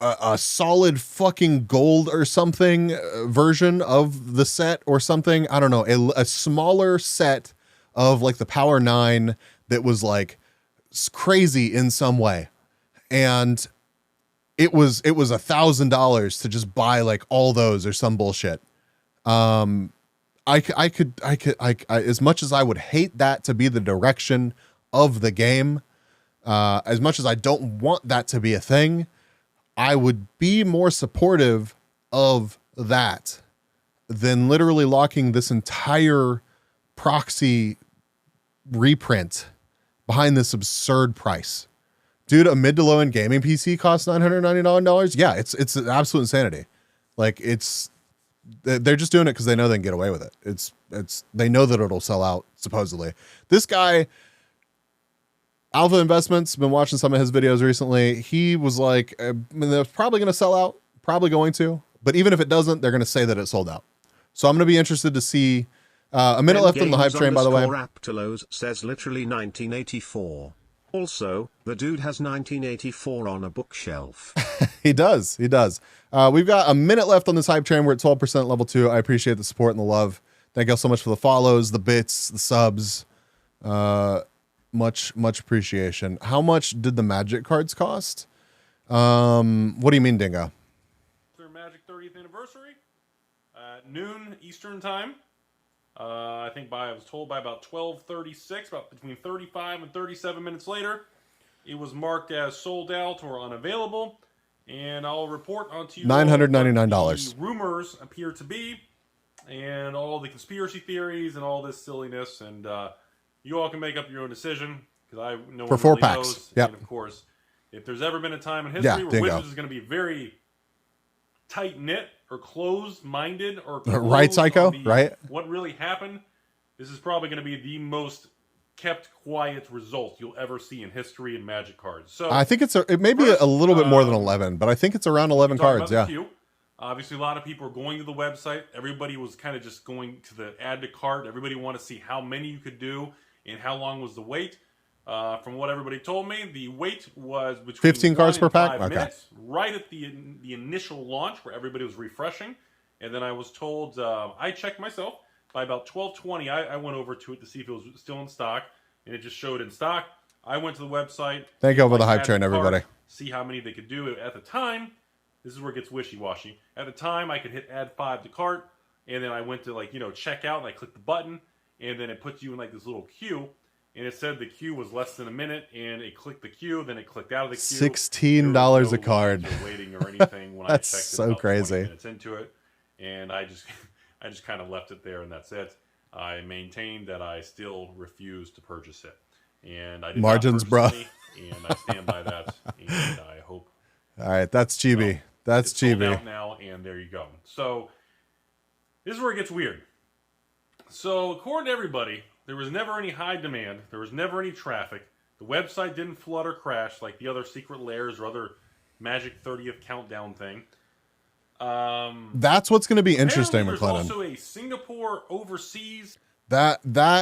a solid fucking gold or something version of the set or something. I don't know, a smaller set of like the Power 9 that was like crazy in some way. And it was $1,000 to just buy like all those or some bullshit. I could, as much as I would hate that to be the direction of the game, as much as I don't want that to be a thing, I would be more supportive of that than literally locking this entire proxy reprint behind this absurd price. Dude, a mid to low end gaming PC costs $999. Yeah, it's absolute insanity. Like they're just doing it because they know they can get away with it. It's they know that it'll sell out, supposedly. This guy, Alpha Investments, been watching some of his videos recently. He was like, they're probably going to sell out, probably going to, but even if it doesn't, they're going to say that it sold out. So I'm going to be interested to see. A minute left on the hype train, by the way.
Raptolos says literally 1984. Also, the dude has 1984 on a bookshelf.
He does. We've got a minute left on this hype train. We're at 12% level 2. I appreciate the support and the love. Thank you all so much for the follows, the bits, the subs. Much appreciation. How much did the Magic cards cost? What do you mean, Dingo?
Their Magic 30th anniversary, noon Eastern time. I think I was told by about 12:36, about between 35 and 37 minutes later, it was marked as sold out or unavailable, and I'll report onto you
$999.
what the rumors appear to be, and all the conspiracy theories and all this silliness, and you all can make up your own decision because no
for
one
4
really
packs.
knows.
Yep.
And of course, if there's ever been a time in history where Wizards is going to be very tight knit or closed-minded or
right, Psycho, right?
What really happened? This is probably going to be the most kept quiet result you'll ever see in history in Magic cards. So
I think it may be a little bit more than 11, but I think it's around 11 cards. Yeah.
Obviously, a lot of people are going to the website. Everybody was kind of just going to the add to cart. Everybody wanted to see how many you could do and how long was the wait. From what everybody told me, the wait was between
15 cards per pack.
5 minutes, right at the initial launch where everybody was refreshing. And then I was told, I checked myself, by about 12:20, I went over to it to see if it was still in stock, and it just showed in stock. I went to the website.
Thank you for the hype train, everybody.
See how many they could do. At the time, this is where it gets wishy-washy. At the time, I could hit add 5 to cart, and then I went to check out, and I clicked the button, and then it puts you in this little queue. And it said the queue was less than a minute, and it clicked the queue, then it clicked out of the queue.
$16 a card.
Waiting or anything when
That's
I checked
so
it about
crazy.
20 minutes into it, and I just kind of left it there, and that's it. I maintained that I still refuse to purchase it, and I did
margins,
not
bro.
purchase any, and I stand by that. And I hope.
All right, that's chibi. That's
it's sold
chibi.
out now, and there you go. So this is where it gets weird. So according to everybody, there was never any high demand. There was never any traffic. The website didn't flood or crash like the other secret layers or other Magic 30th countdown thing.
That's what's going to be interesting,
there's
McLennan.
also a Singapore overseas.
That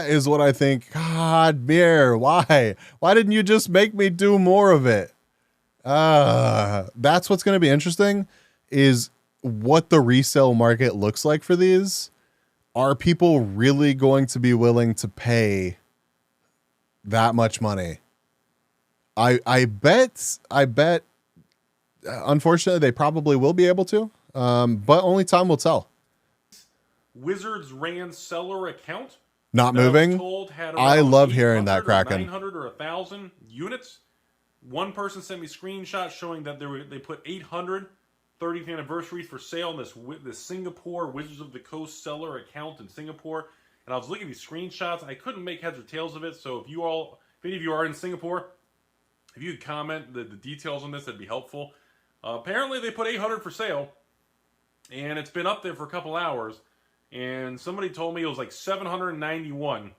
is what I think. God, beer. Why didn't you just make me do more of it? That's what's going to be interesting, is what the resale market looks like for these. Are people really going to be willing to pay that much money? I bet unfortunately they probably will be able to, but only time will tell.
Wizards ran seller account.
Not moving. I love hearing that, Kraken.
900 or 1,000 units. One person sent me screenshots showing that they put 800 30th anniversaries for sale in this Singapore Wizards of the Coast seller account in Singapore. And I was looking at these screenshots. I couldn't make heads or tails of it. So if any of you are in Singapore, if you could comment the details on this, that'd be helpful. Apparently they put 800 for sale, and it's been up there for a couple hours. And somebody told me it was like 791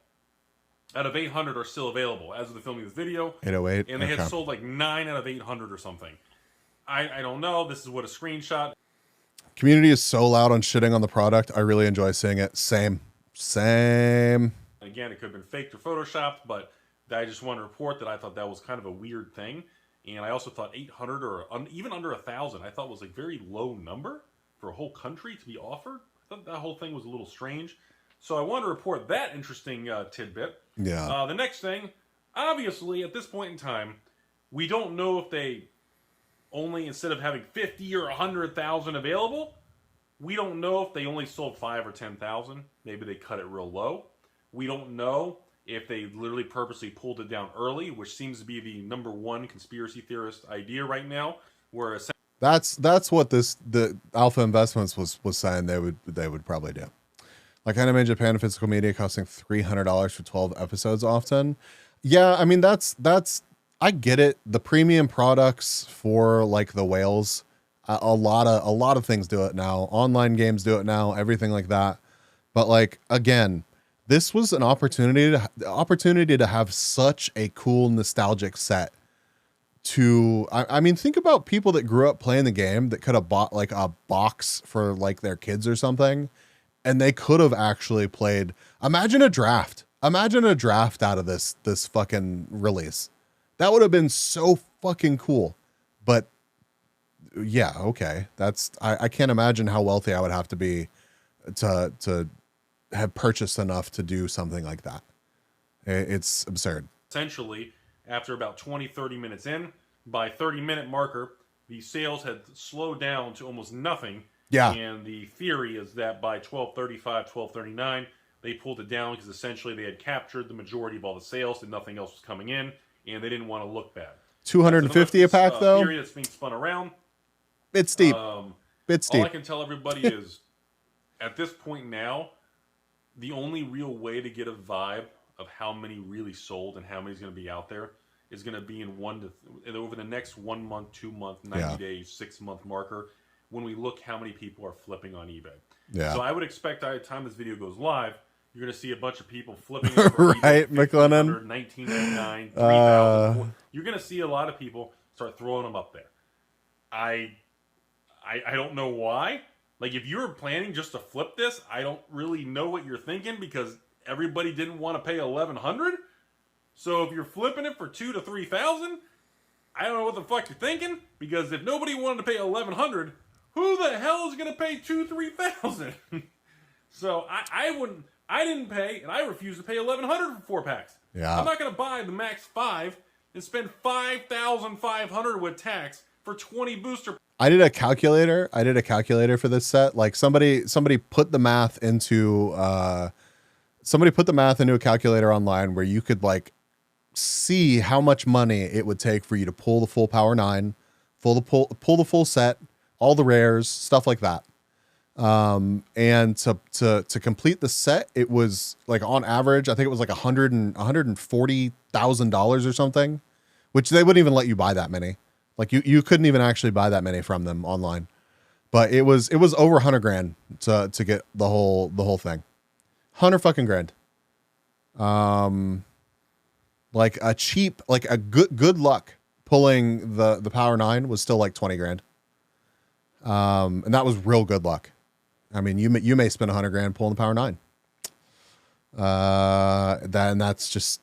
out of 800 are still available as of the filming of this video.
808.
And they had sold like 9 out of 800 or something. I don't know. This is what a screenshot.
Community is so loud on shitting on the product. I really enjoy seeing it. Same.
Again, it could have been faked or photoshopped, but I just want to report that I thought that was kind of a weird thing. And I also thought 800 or even under 1,000, I thought was a very low number for a whole country to be offered. I thought that whole thing was a little strange. So I want to report that interesting tidbit.
Yeah.
The next thing, obviously, at this point in time, we don't know if they only, instead of having 50 or 100,000 available, we don't know if they only sold 5 or 10,000. Maybe they cut it real low. We don't know if they literally purposely pulled it down early, which seems to be the #1 conspiracy theorist idea right now. Where
That's what the Alpha Investments was saying they would probably do. Like Anime Japan Physical Media costing $300 for 12 episodes often. Yeah, I mean that's I get it. The premium products for like the whales, a lot of things do it now. Online games do it now, everything like that. But like again, this was an opportunity to have such a cool nostalgic set. I mean, think about people that grew up playing the game that could have bought like a box for like their kids or something, and they could have actually played. Imagine a draft out of this fucking release. That would have been so fucking cool. But yeah, okay. I can't imagine how wealthy I would have to be to have purchased enough to do something like that. It's absurd.
essentially, after about 20-30 minutes in, by 30-minute marker, the sales had slowed down to almost nothing.
Yeah.
And the theory is that by 12:35, 12:39, they pulled it down because essentially they had captured the majority of all the sales and nothing else was coming in, and they didn't want to look bad.
250 a pack, though?
Theory that's being spun around.
It's steep. It's steep.
All I can tell everybody is, at this point now, the only real way to get a vibe of how many really sold and how many's going to be out there is going to be in over the next 1 month, 2 month, 90 days, 6 month marker, when we look how many people are flipping on eBay.
Yeah.
So I would expect by the time this video goes live, you're going to see a bunch of people flipping over
right,
eBay,
McLennan.
1999, 3,000. You're going to see a lot of people start throwing them up there. I don't know why. Like, if you're planning just to flip this, I don't really know what you're thinking, because everybody didn't want to pay $1,100. So if you're flipping it for $2,000 to $3,000, I don't know what the fuck you're thinking, because if nobody wanted to pay $1,100, who the hell is going to pay $2,000 to $3,000? So I didn't pay, and I refuse to pay $1,100 for 4 packs.
Yeah.
I'm not going to buy the max 5 and spend $5,500 with tax for 20 booster.
I did a calculator for this set. Like somebody put the math into a calculator online where you could like see how much money it would take for you to pull the full Power 9, pull the full set, all the rares, stuff like that. And to complete the set, it was like on average, I think it was like $140,000 or something, which they wouldn't even let you buy that many. Like you couldn't even actually buy that many from them online, but it was over $100,000 to get the whole thing. $100,000. Like a cheap, like a good luck pulling the Power 9 was still like $20,000. And that was real good luck. I mean, you may spend $100,000 pulling the Power 9. That's just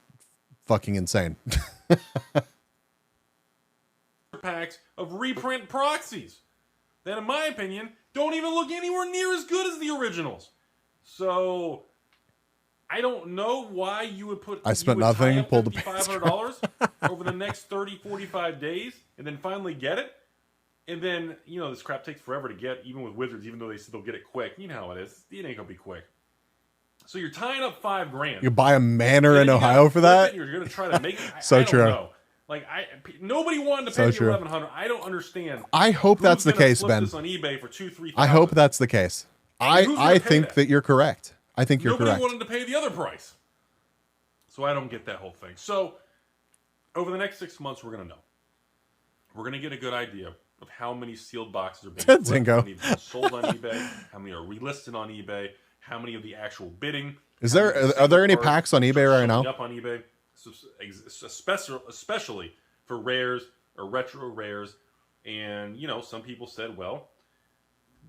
fucking insane.
Packs of reprint proxies that, in my opinion, don't even look anywhere near as good as the originals. So I don't know why you would put.
I spent nothing, pulled the
$500 over the next 30, 45 days, and then finally get it. And then, you know, this crap takes forever to get, even with Wizards, even though they said they'll get it quick. You know how it is. It ain't gonna be quick. So you're tying up $5,000.
You buy a manor in Ohio for that?
You're gonna try to make it.
So
I don't
true.
know. Like nobody wanted to pay the $1,100. I don't understand.
I hope that's the case, Ben.
This on eBay for $2,000-$3,000.
I hope that's the case. I think that you're correct. I think you're correct.
Nobody wanted to pay the other price. So I don't get that whole thing. So over the next 6 months, we're gonna know. We're gonna get a good idea of how many sealed boxes are being flipped, how many have been sold on eBay, how many are relisted on eBay, how many of the actual bidding.
Are there any packs on eBay right now?
Up on eBay. Especially for rares or retro rares. And, you know, some people said, well,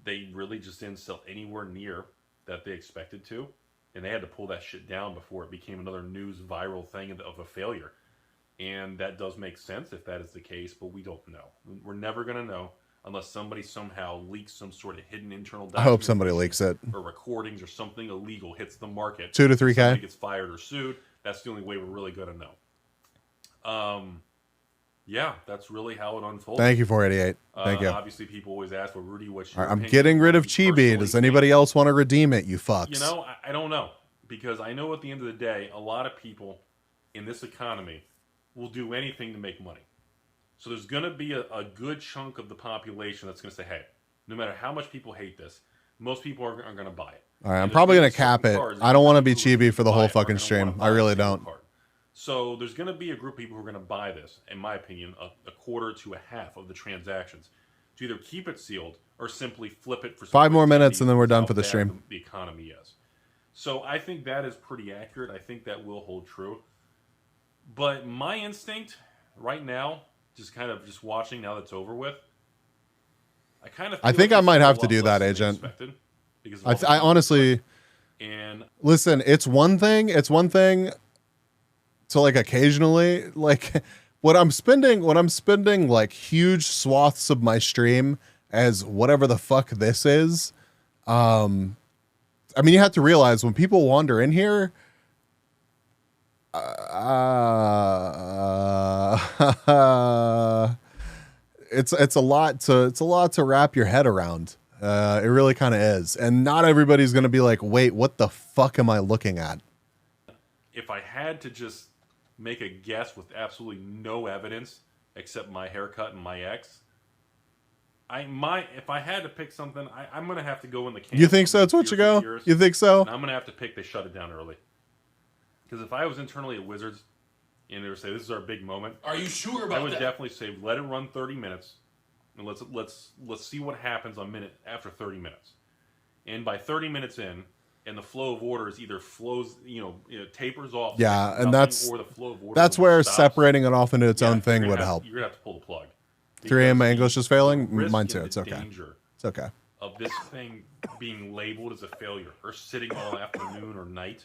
they really just didn't sell anywhere near that they expected to. And they had to pull that shit down before it became another news viral thing of a failure. And that does make sense if that is the case, but we don't know. We're never going to know unless somebody somehow leaks some sort of hidden internal document.
I hope somebody leaks it.
Or recordings or something illegal hits the market.
2 to 3K.
Somebody gets fired or sued. That's the only way we're really going to know. Yeah, that's really how it unfolds.
Thank you, 488. Thank you.
Obviously, people always ask, well, Rudy, what's your
I'm
opinion?
getting rid of Chibi. Does anybody else want to redeem it, you fucks?
You know, I don't know. Because I know at the end of the day, a lot of people in this economy will do anything to make money. So there's going to be a good chunk of the population that's going to say, hey, no matter how much people hate this, most people are going to buy it.
All right, I'm probably going to cap it. I don't want to be Chibi for the whole fucking stream. I really don't.
So there's going to be a group of people who are going to buy this, in my opinion, a quarter to a half of the transactions to either keep it sealed or simply flip it for
5 more minutes and then we're done for the stream.
The economy is. So I think that is pretty accurate. I think that will hold true. But my instinct right now, just watching now that's over with, I think
I might have to do that, Agent. I honestly,
and
listen, it's one thing to like occasionally, like when I'm spending like huge swaths of my stream as whatever the fuck this is. I mean, you have to realize when people wander in here, it's a lot to wrap your head around. It really kind of is, and not everybody's gonna be like, wait, what the fuck am I looking at?
If I had to just make a guess with absolutely no evidence except my haircut and my ex, if I had to pick something, I'm gonna have to go in the camp.
You think so? That's what you go? You think so?
I'm gonna have to pick they shut it down early. Because if I was internally at Wizards and they were saying this is our big moment,
are you sure about that?
I would definitely say let it run 30 minutes and let's see what happens after 30 minutes. And by 30 minutes in, and the flow of orders either flows, tapers off.
Yeah, and that's
where
where separating it off into its own thing would help.
You're gonna have to pull the plug.
3 a.m. my English is failing. Mine too. It's okay. It's okay.
Of this thing being labeled as a failure or sitting all afternoon or night,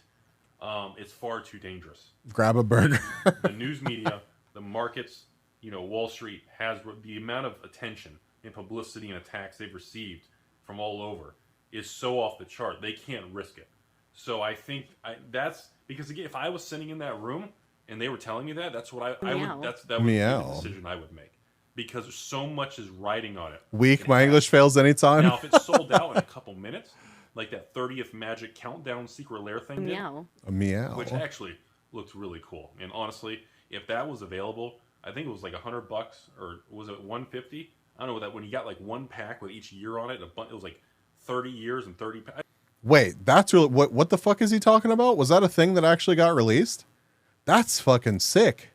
it's far too dangerous.
Grab a burger.
The news media, the markets, Wall Street has the amount of attention and publicity and attacks they've received from all over is so off the chart. They can't risk it. So I think that's because again, if I was sitting in that room and they were telling me that would be the decision I would make. Because so much is riding on it.
Weak. My English fails anytime.
Now, if it's sold out in a couple minutes, like that 30th Magic Countdown Secret Lair thing did,
a meow,
which actually looked really cool. And honestly, if that was available, I think it was like $100 or was it 150? I don't know that when you got like one pack with each year on it, it was like 30 years and 30 packs.
Wait, that's really what the fuck is he talking about? Was that a thing that actually got released? That's fucking sick.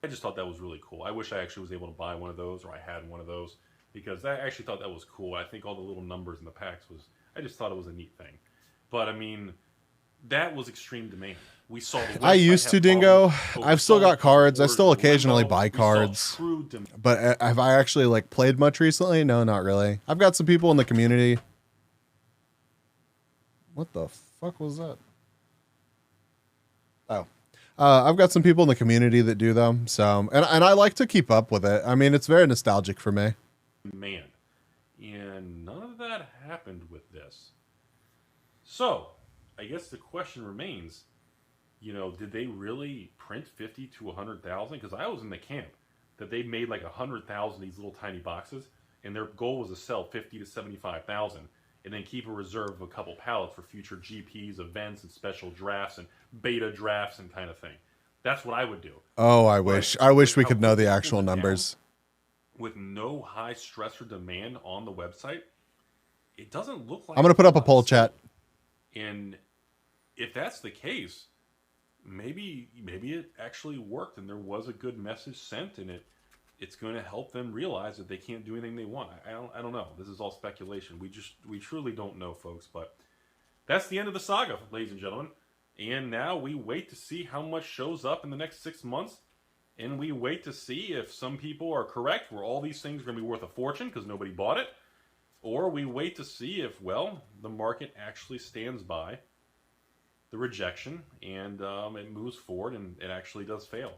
I just thought that was really cool. I wish I actually was able to buy one of those or I had one of those because I actually thought that was cool. I think all the little numbers in the packs I just thought it was a neat thing. But I mean, that was extreme demand. We saw the
I used to, Dingo. I've still got cards. I still occasionally buy cards. But have I actually like played much recently? No, not really. I've got some people in the community. What the fuck was that? Oh. I've got some people in the community that do them, so and I like to keep up with it. I mean, it's very nostalgic for me.
Man, and none of that happened with this. So, I guess the question remains, did they really print 50 to 100,000? Because I was in the camp that they made like 100,000 of these little tiny boxes, and their goal was to sell 50 to 75,000. And then keep a reserve of a couple pallets for future GPs, events, and special drafts, and beta drafts, and kind of thing. That's what I would do.
Oh, I wish we could know the actual numbers.
With no high stress or demand on the website, it doesn't look like...
I'm going to put up a poll chat.
And if that's the case, maybe it actually worked, and there was a good message sent, and it's going to help them realize that they can't do anything they want. I don't know. This is all speculation. We truly don't know, folks. But that's the end of the saga, ladies and gentlemen. And now we wait to see how much shows up in the next 6 months. And we wait to see if some people are correct, where all these things are going to be worth a fortune because nobody bought it. Or we wait to see if, the market actually stands by the rejection and it moves forward and it actually does fail.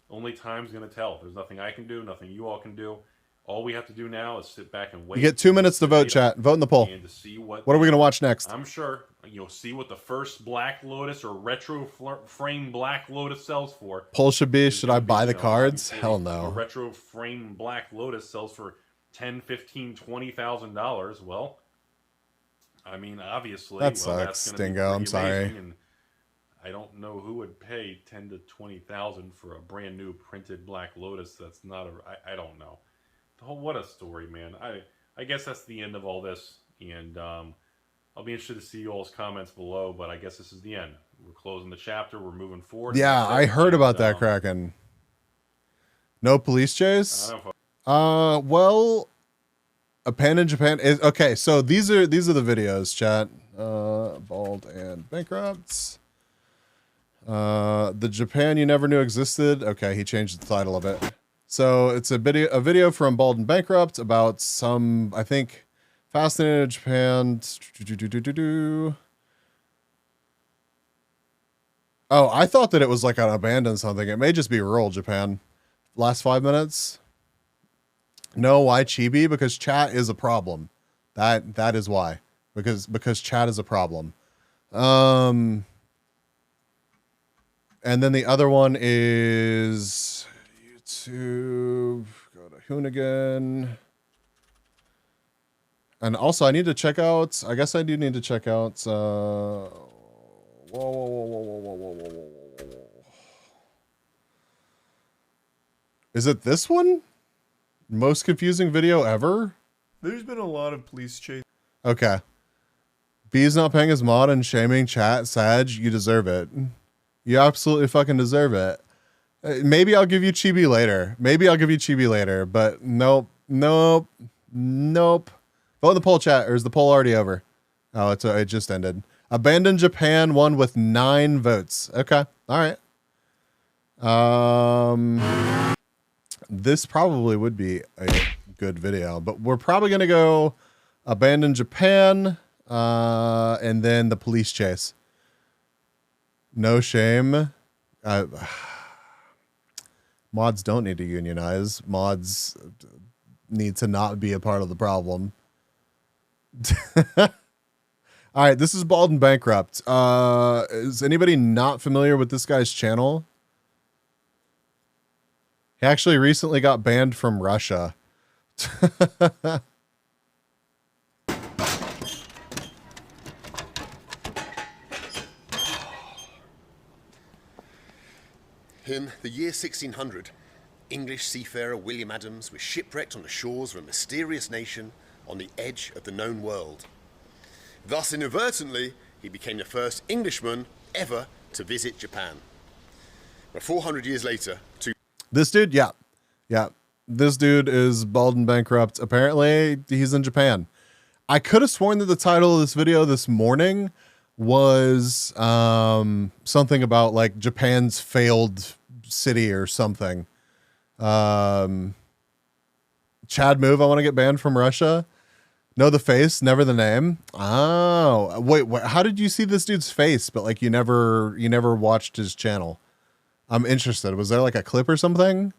Only time's going to tell. There's nothing I can do, nothing you all can do. All we have to do now is sit back and wait.
You get 2 minutes to vote, chat. Vote in the poll.
And to see what
are we going to watch next?
I'm sure you'll see what the first Black Lotus or retro frame Black Lotus sells for.
Poll should be, should I buy the cards? Hell
A
no.
retro frame Black Lotus sells for $10,000, $15,000, $20,000. Well, I mean, obviously,
That
that's
sucks,
gonna be
Dingo. I'm
pretty
sorry.
amazing, and I don't know who would pay $10,000 to $20,000 for a brand new printed Black Lotus. That's not a. I don't know. What a story, man. I guess that's the end of all this, and I'll be interested to see you all's comments below. But I guess this is the end. We're closing the chapter. We're moving forward.
Yeah, I heard about that, Kraken. No police chase. Well, a pan in Japan is okay. So these are the videos, chat. Bald and Bankrupts. The Japan you never knew existed. Okay, he changed the title of it. So it's a video from Bald and Bankrupt about some, I think, fascinating Japan. Oh, I thought that it was like an abandoned something. It may just be rural Japan. Last 5 minutes. No, why Chibi? Because chat is a problem. That is why. Because chat is a problem. And then the other one is YouTube. Go to Hoonigan. And also I need to check out, I guess I do need to check out Is it this one? Most confusing video ever?
There's been a lot of police chase.
Okay. B's not paying his mod and shaming chat. Sag, you deserve it. You absolutely fucking deserve it. Maybe I'll give you Chibi later. But nope. Vote in the poll, chat. Or is the poll already over? Oh, it just ended. Abandoned Japan won with 9 votes. Okay. All right. This probably would be a good video, but we're probably going to go Abandoned Japan, and then the police chase. No shame. Mods don't need to unionize. Mods need to not be a part of the problem. All right, this is Bald and Bankrupt. Is anybody not familiar with this guy's channel? He actually recently got banned from Russia.
In the year 1600, English seafarer William Adams was shipwrecked on the shores of a mysterious nation on the edge of the known world. Thus, inadvertently, he became the first Englishman ever to visit Japan. But 400 years later,
this dude, yeah. This dude is Bald and Bankrupt. Apparently, he's in Japan. I could have sworn that the title of this video this morning was something about like Japan's failed city or something. Chad move, I want to get banned from Russia. Know the face, never the name. Oh, wait, how did you see this dude's face? But like you never watched his channel. I'm interested. Was there like a clip or something?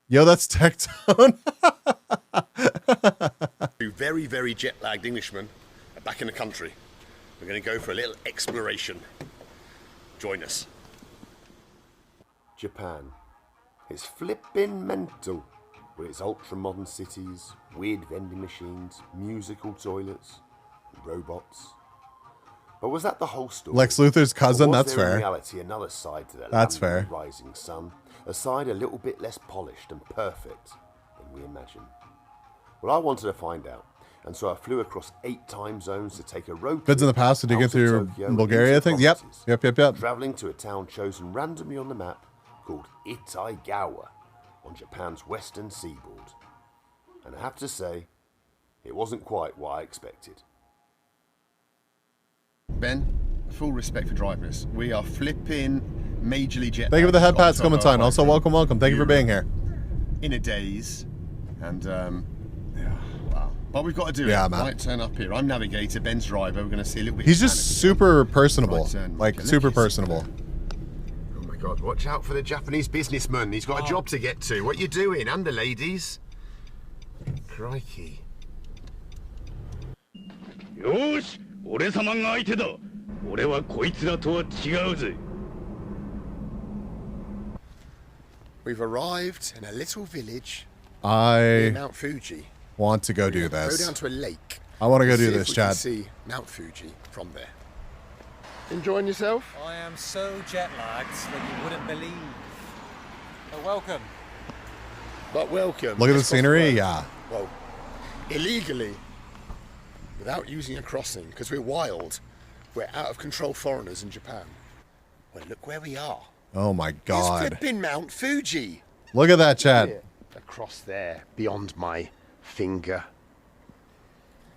Yo, that's Tectone.
Two very, very jet-lagged Englishmen are back in the country. We're going to go for a little exploration. Join us. Japan. It's flippin' mental. With its ultra-modern cities, weird vending machines, musical toilets, robots. But was that the whole story?
Lex Luthor's cousin,
Or was
that's
there
fair.
In reality, another side to that
That's
land of
fair.
the rising sun, a side a little bit less polished and perfect than we imagine. Well, I wanted to find out, and so I flew across 8 time zones to take a road
Bids in the
trip
past, did you
out
get
of
through
Tokyo and
Bulgaria
into
things? Yep.
provinces, traveling to a town chosen randomly on the map called Itaigawa on Japan's western seaboard. And I have to say, it wasn't quite what I expected.
Ben, full respect for driving us. We are flipping majorly jet.
Thank you for the head pats, Clementine. Also, welcome. Thank you for being here.
In a daze, and yeah, wow. But we've got to do
Yeah,
it.
man.
Right turn up here. I'm navigator. Ben's driver. We're going to see a little bit.
He's just super personable.
Right turn.
Like
Okay,
super
look, it's-
personable.
Oh my
God, watch out for the Japanese businessman. He's got a job to get to. What you doing? And the ladies. Crikey.
よーし、俺様が相手だ。俺はこいつらとは違うぜ。
We've arrived in a little village near
I
Mount Fuji.
want to go do
Go
this.
down to a lake.
I want to go
and
do
see if
this,
we can
Chad.
see Mount Fuji from there. Enjoying yourself?
I am so jet lagged that you wouldn't believe. But welcome.
But welcome.
Look at the
Let's cross
scenery,
road.
yeah.
Well, illegally, without using a crossing, because we're wild, we're out of control foreigners in Japan. Well, look where we are.
Oh my
It's
God.
flipping Mount Fuji.
Look at that, Chad.
Across there, beyond my finger.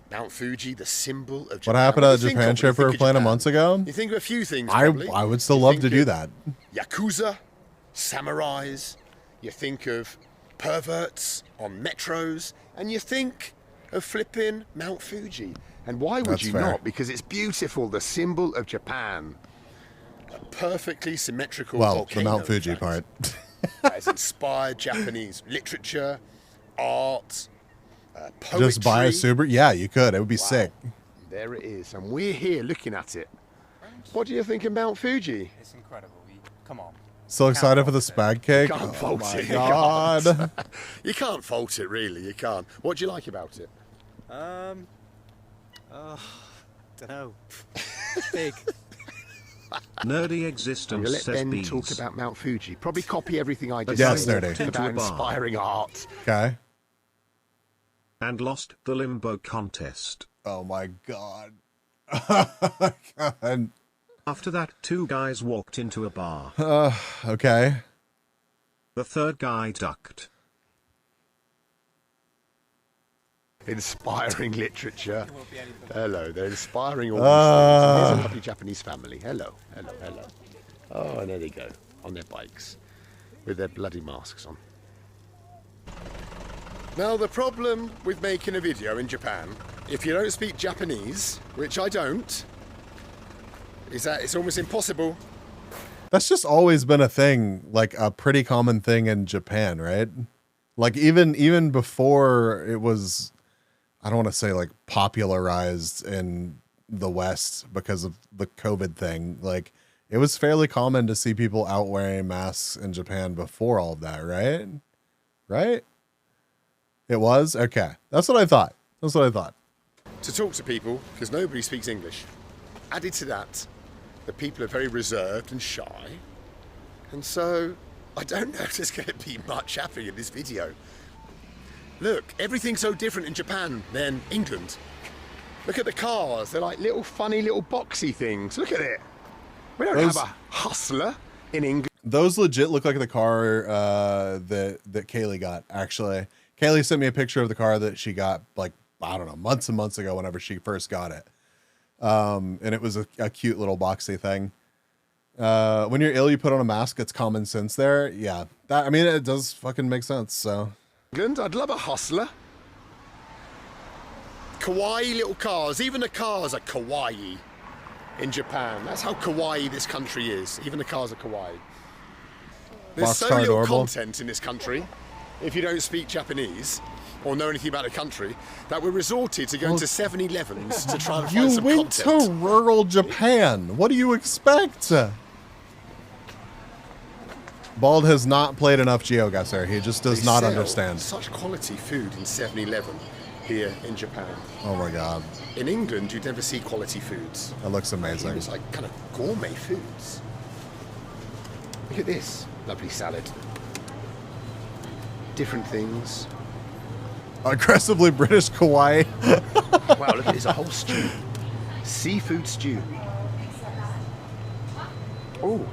Mount Fuji, the symbol of Japan.
What happened
do
to
you
the
think
Japan
of when you
trip we were
think of
planning
Japan?
months ago?
You think of a few things,
I
probably.
would still
You
love
think
to do
of
that.
Yakuza, samurais, you think of perverts on metros, and you think of flipping Mount Fuji. And why would
That's
you
fair.
not? Because it's beautiful, the symbol of Japan. A perfectly symmetrical
Well, the
volcano.
Mount Fuji part.
That has inspired Japanese literature, art, poetry.
Just buy a Subaru? Yeah, you could. It would be sick.
There it is, and we're here looking at it. What do you think of Mount Fuji?
It's incredible. Come on.
So excited for the spag cake.
You can't
Oh
fault
my
it. You
God.
can't. You can't fault it, really. You can't. What do you like about it?
Don't know. Big.
Nerdy
I'm
existence
gonna let
says
Ben
bees.
talk about Mount Fuji. Probably copy everything I just
Yes,
said
nerdy.
about
Into a bar.
inspiring art.
Okay.
And lost the limbo contest.
Oh my God. Oh my God.
After that, two guys walked into a bar.
Okay.
The third guy ducked.
Inspiring literature. Hello, they're inspiring all these things. Here's a lovely Japanese family. Hello, hello, hello. Oh, and there they go, on their bikes, with their bloody masks on. Now, the problem with making a video in Japan, if you don't speak Japanese, which I don't, is that it's almost impossible.
That's just always been a thing, like a pretty common thing in Japan, right? Like even before it was, I don't want to say like popularized in the West because of the COVID thing. Like it was fairly common to see people out wearing masks in Japan before all of that, right? Right? It was? Okay. That's what I thought. That's what I thought.
To talk to people, because nobody speaks English. Added to that, the people are very reserved and shy. And so, I don't know if there's going to be much happening in this video. Look, everything's so different in Japan than England. Look at the cars. They're like little funny little boxy things. Look at it. We don't have a hustler in England.
Those legit look like the car that Kaylee got, actually. Kaylee sent me a picture of the car that she got, like, I don't know, months and months ago whenever she first got it. And it was a cute little boxy thing. When you're ill, you put on a mask. It's common sense there. Yeah. I mean, it does fucking make sense, so.
England, I'd love a hustler. Kawaii little cars. Even the cars are kawaii in Japan. That's how kawaii this country is. Even the cars are kawaii. There's so
Boxcar
little
adorable.
content in this country, if you don't speak Japanese or know anything about the country, that we're resorted to going to 7-Elevens to try to find
You
some
went
content.
to rural Japan. What do you expect? Bald has not played enough GeoGuessr. He just does
They
not
sell
understand.
such quality food in 7-Eleven here in Japan.
Oh my God.
In England, you'd never see quality foods.
That looks amazing.
It's like kind of gourmet foods. Look at this lovely salad. Different things.
Aggressively British Kawaii.
Wow, look at this, a whole stew. Seafood stew. Oh.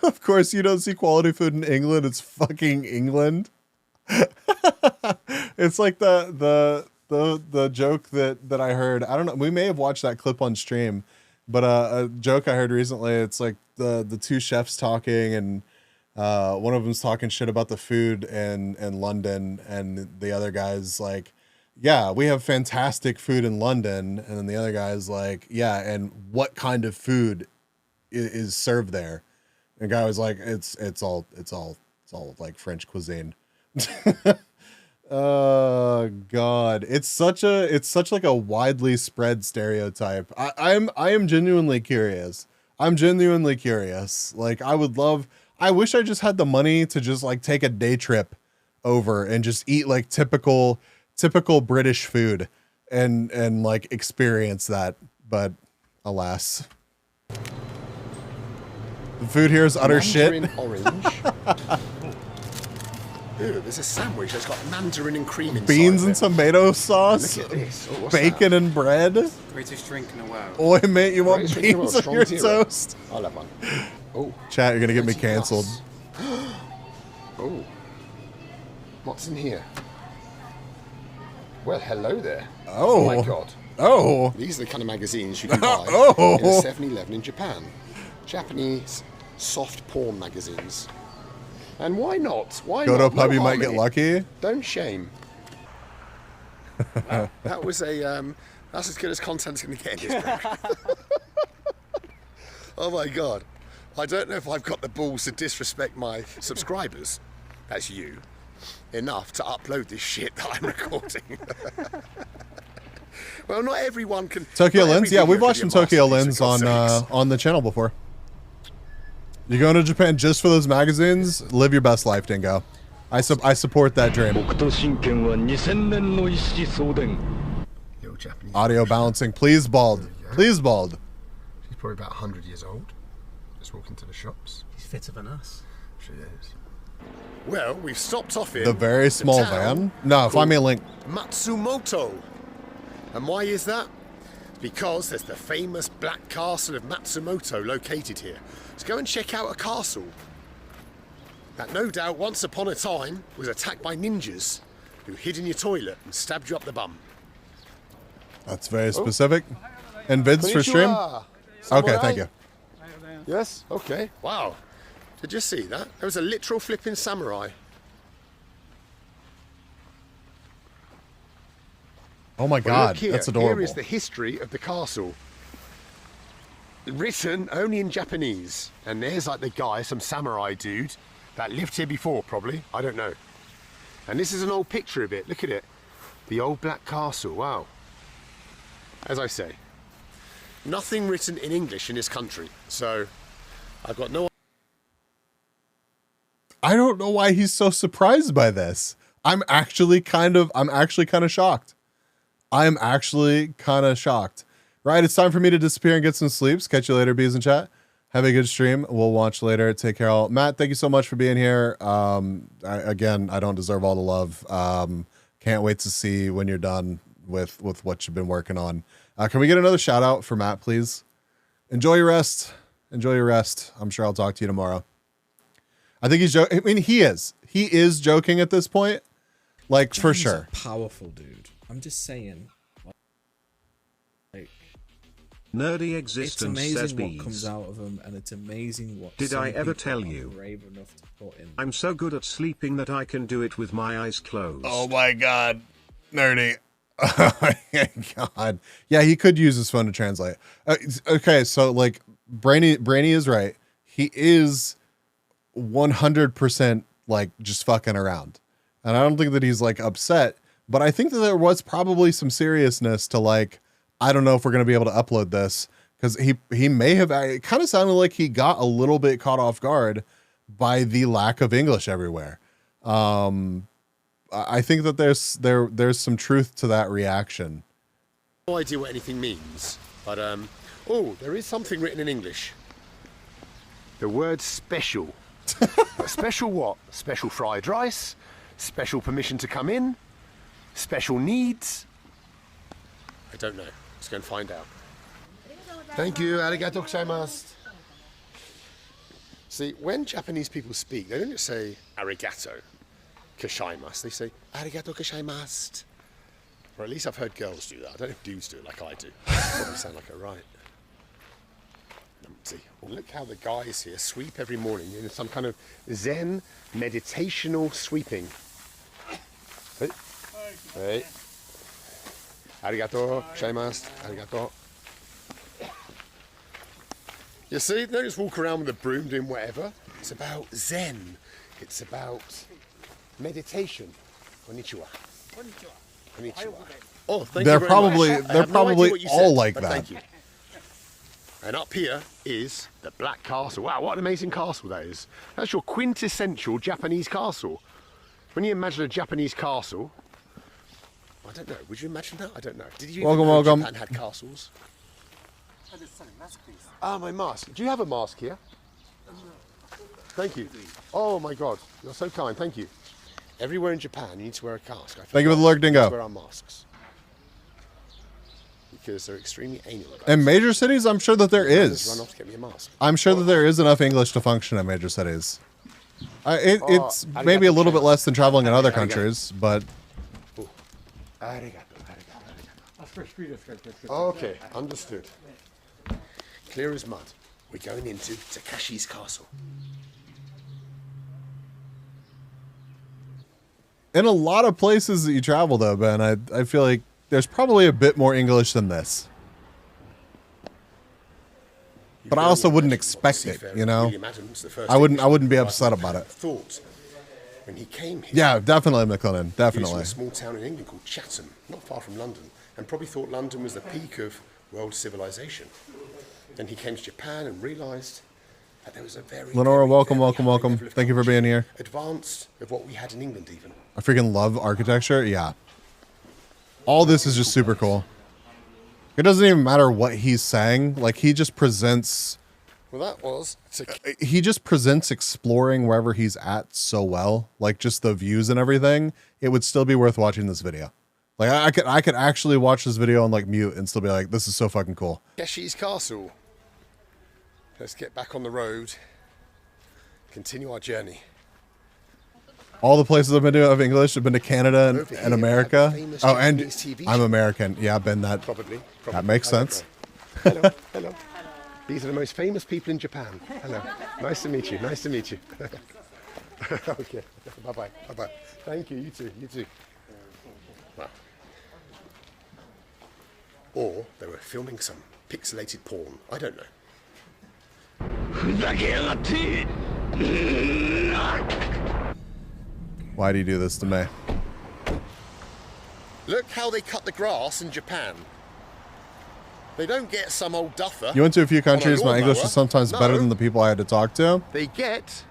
Of course, you don't see quality food in England. It's fucking England. It's like the joke that I heard. I don't know. We may have watched that clip on stream, but a joke I heard recently. It's like the two chefs talking, and one of them's talking shit about the food in London, and the other guy's like, "Yeah, we have fantastic food in London," and then the other guy's like, "Yeah, and what kind of food is served there. And the guy was like, it's all like French cuisine. Oh God, it's such like a widely spread stereotype. I am genuinely curious. I'm genuinely curious. Like I wish I just had the money to just like take a day trip over and just eat like typical British food and like experience that. But alas, the food here is utter shit.
Orange. Ooh, there's a sandwich that's got mandarin and cream inside.
Beans and tomato sauce.
Look at this. Oh, what's
bacon
that?
and bread.
Greatest drink in the world.
Oi, mate, you want
Greatest drink in the
beans
world,
on your
strong zero.
toast?
I'll have one. Oh.
Chat, you're gonna get me
20+.
cancelled.
Oh. What's in here? Well, hello there.
Oh.
My God.
Oh.
These are the kind of magazines you can buy
Oh.
in a 7-Eleven in Japan. Japanese soft porn magazines. And why not? Why
Go
not?
to a pub,
No
you might
harm
get
in it.
lucky.
Don't shame. Wow, that was a that's as good as content's going to get in this book. Oh my God. I don't know if I've got the balls to disrespect my subscribers, that's you, enough to upload this shit that I'm recording. Well, not everyone can.
Tokyo
not every
Lens, yeah,
video
we've
can
watched
be a
some Tokyo
masterpiece,
Lens
for God's sakes.
on the channel before. You going to Japan just for those magazines? Live your best life, Dingo. I support that dream. Audio balancing, please, Bald. Please, Bald.
She's probably about 100 years old. Just walking to the shops.
She's fitter than us.
She is. Well, we've stopped off in
The very small
the town
van. No, find me a link.
Matsumoto. And why is that? Because there's the famous Black Castle of Matsumoto located here. Let's go and check out a castle that no doubt once upon a time was attacked by ninjas who hid in your toilet and stabbed you up the bum.
That's very specific. And vids for stream?
Konnichiwa.
Okay,
Samurai.
thank you.
Yes? Okay. Wow. Did you see that? There was a literal flipping samurai.
Oh my
Well,
God,
look here.
that's adorable.
Here is the history of the castle. Written only in Japanese. And there's like the guy, some samurai dude, that lived here before, probably. I don't know. And this is an old picture of it. Look at it. The old black castle. Wow. As I say, nothing written in English in this country. So I've got no.
I don't know why he's so surprised by this. I'm actually kind of shocked. I'm actually kind of shocked. Right, it's time for me to disappear and get some sleeps. Catch you later, bees in chat. Have a good stream. We'll watch later. Take care, all. Matt, thank you so much for being here. Again, I don't deserve all the love. Can't wait to see when you're done with what you've been working on. Can we get another shout out for Matt, please? Enjoy your rest. Enjoy your rest. I'm sure I'll talk to you tomorrow. I think he's joking. I mean, he is joking at this point. Like, for sure.
Powerful dude. I'm just saying. Like,
Nerdy
it's
existence says
amazing what
bees.
comes out of him, and it's amazing what.
Did
some
I ever
people
tell
are
you?
brave enough to put in.
I'm so good at sleeping that I can do it with my eyes closed.
Oh my God, nerdy. Oh my God. Yeah, he could use his phone to translate. Okay, so like Brainy is right. He is 100% like just fucking around. And I don't think that he's like upset, but I think that there was probably some seriousness to like, I don't know if we're going to be able to upload this, because he may have, it kind of sounded like he got a little bit caught off guard by the lack of English everywhere. I think that there's some truth to that reaction.
No idea what anything means, but oh, there is something written in English. The word special. Special what? Special fried rice? Special permission to come in? Special needs? I don't know. Let's go and find out. Thank you. Arigato gozaimasu. See, when Japanese people speak, they don't just say arigato gozaimasu. They say arigato gozaimasu. Or at least I've heard girls do that. I don't know if dudes do it like I do. Probably sound like a right. See, well, look how the guys here sweep every morning in some kind of Zen meditational sweeping. Hey. Hey. Arigato gozaimasu. Arigato. You see, they don't just walk around with a broom doing whatever. It's about Zen. It's about meditation. Konnichiwa. Konnichiwa. Oh, thank
They're
you very
probably
much. I
they're
have no idea
probably
what you
all
said,
like
but
that.
Thank you. And up here is the Black Castle. Wow, what an amazing castle that is. That's your quintessential Japanese castle. When you imagine a Japanese castle, I don't know, would you imagine that? I don't know. Did you even know Japan had castles? Ah, my mask. Do you have a mask here? Thank you. Oh my God, you're so kind, thank you. Everywhere in Japan, you need to wear a mask.
Thank you for the lurk, Dingo.
We need to wear our masks. Because they're extremely anal.
In major cities, I'm sure that there
Run
is.
off to get me a mask.
I'm sure that there is enough English to function in major cities. It's maybe a little bit less than traveling in other countries, but...
Okay, understood. Clear as mud. We're going into Takashi's castle.
In a lot of places that you travel, though, Ben, I feel like there's probably a bit more English than this. But I also wouldn't expect it, you know? I wouldn't be upset about it.
Thought when he came here.
Yeah, definitely, McLennan.
He was
Definitely.
from a small town in England called Chatham, not far from London, and probably thought London was the peak of world civilization. Then he came to Japan and realised that there was a very,
Lenora,
very,
welcome,
very
welcome,
high
welcome.
level of
Thank you for
culture,
being here.
advanced of what we had in England even.
I freaking love architecture. Yeah. All this is just super cool. It doesn't even matter what he's saying. Like, he just presents...
Well, that was...
He just presents exploring wherever he's at so well. Like, just the views and everything. It would still be worth watching this video. Like, I could actually watch this video on, like, mute and still be like, this is so fucking cool.
Takashi's castle. Let's get back on the road. Continue our journey.
All the places I've been to of English, I've been to Canada and America. Oh, and I'm American. Yeah, I've been that.
Probably.
That makes sense.
Hello, hello. These are the most famous people in Japan. Hello. Nice to meet you. Nice to meet you. Okay. Bye-bye. Bye-bye. Thank you. You too. You too. Wow. Or they were filming some pixelated porn. I don't know.
Why do you do this to me?
Look how they cut the grass in Japan. They don't get some old duffer.
You went to a few countries.
on a
My English
lawnmower.
is sometimes better than the people I had to talk to.
They get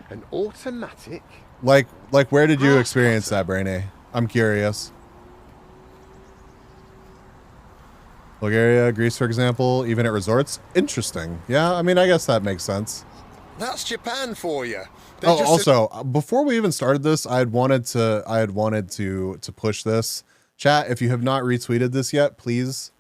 an automatic.
Like where did you experience that, Brainy? I'm curious. Bulgaria, Greece, for example, even at resorts. Interesting. Yeah, I mean, I guess that makes sense.
That's Japan for you.
Oh, also, before we even started this, I had wanted to push this. Chat, if you have not retweeted this yet, please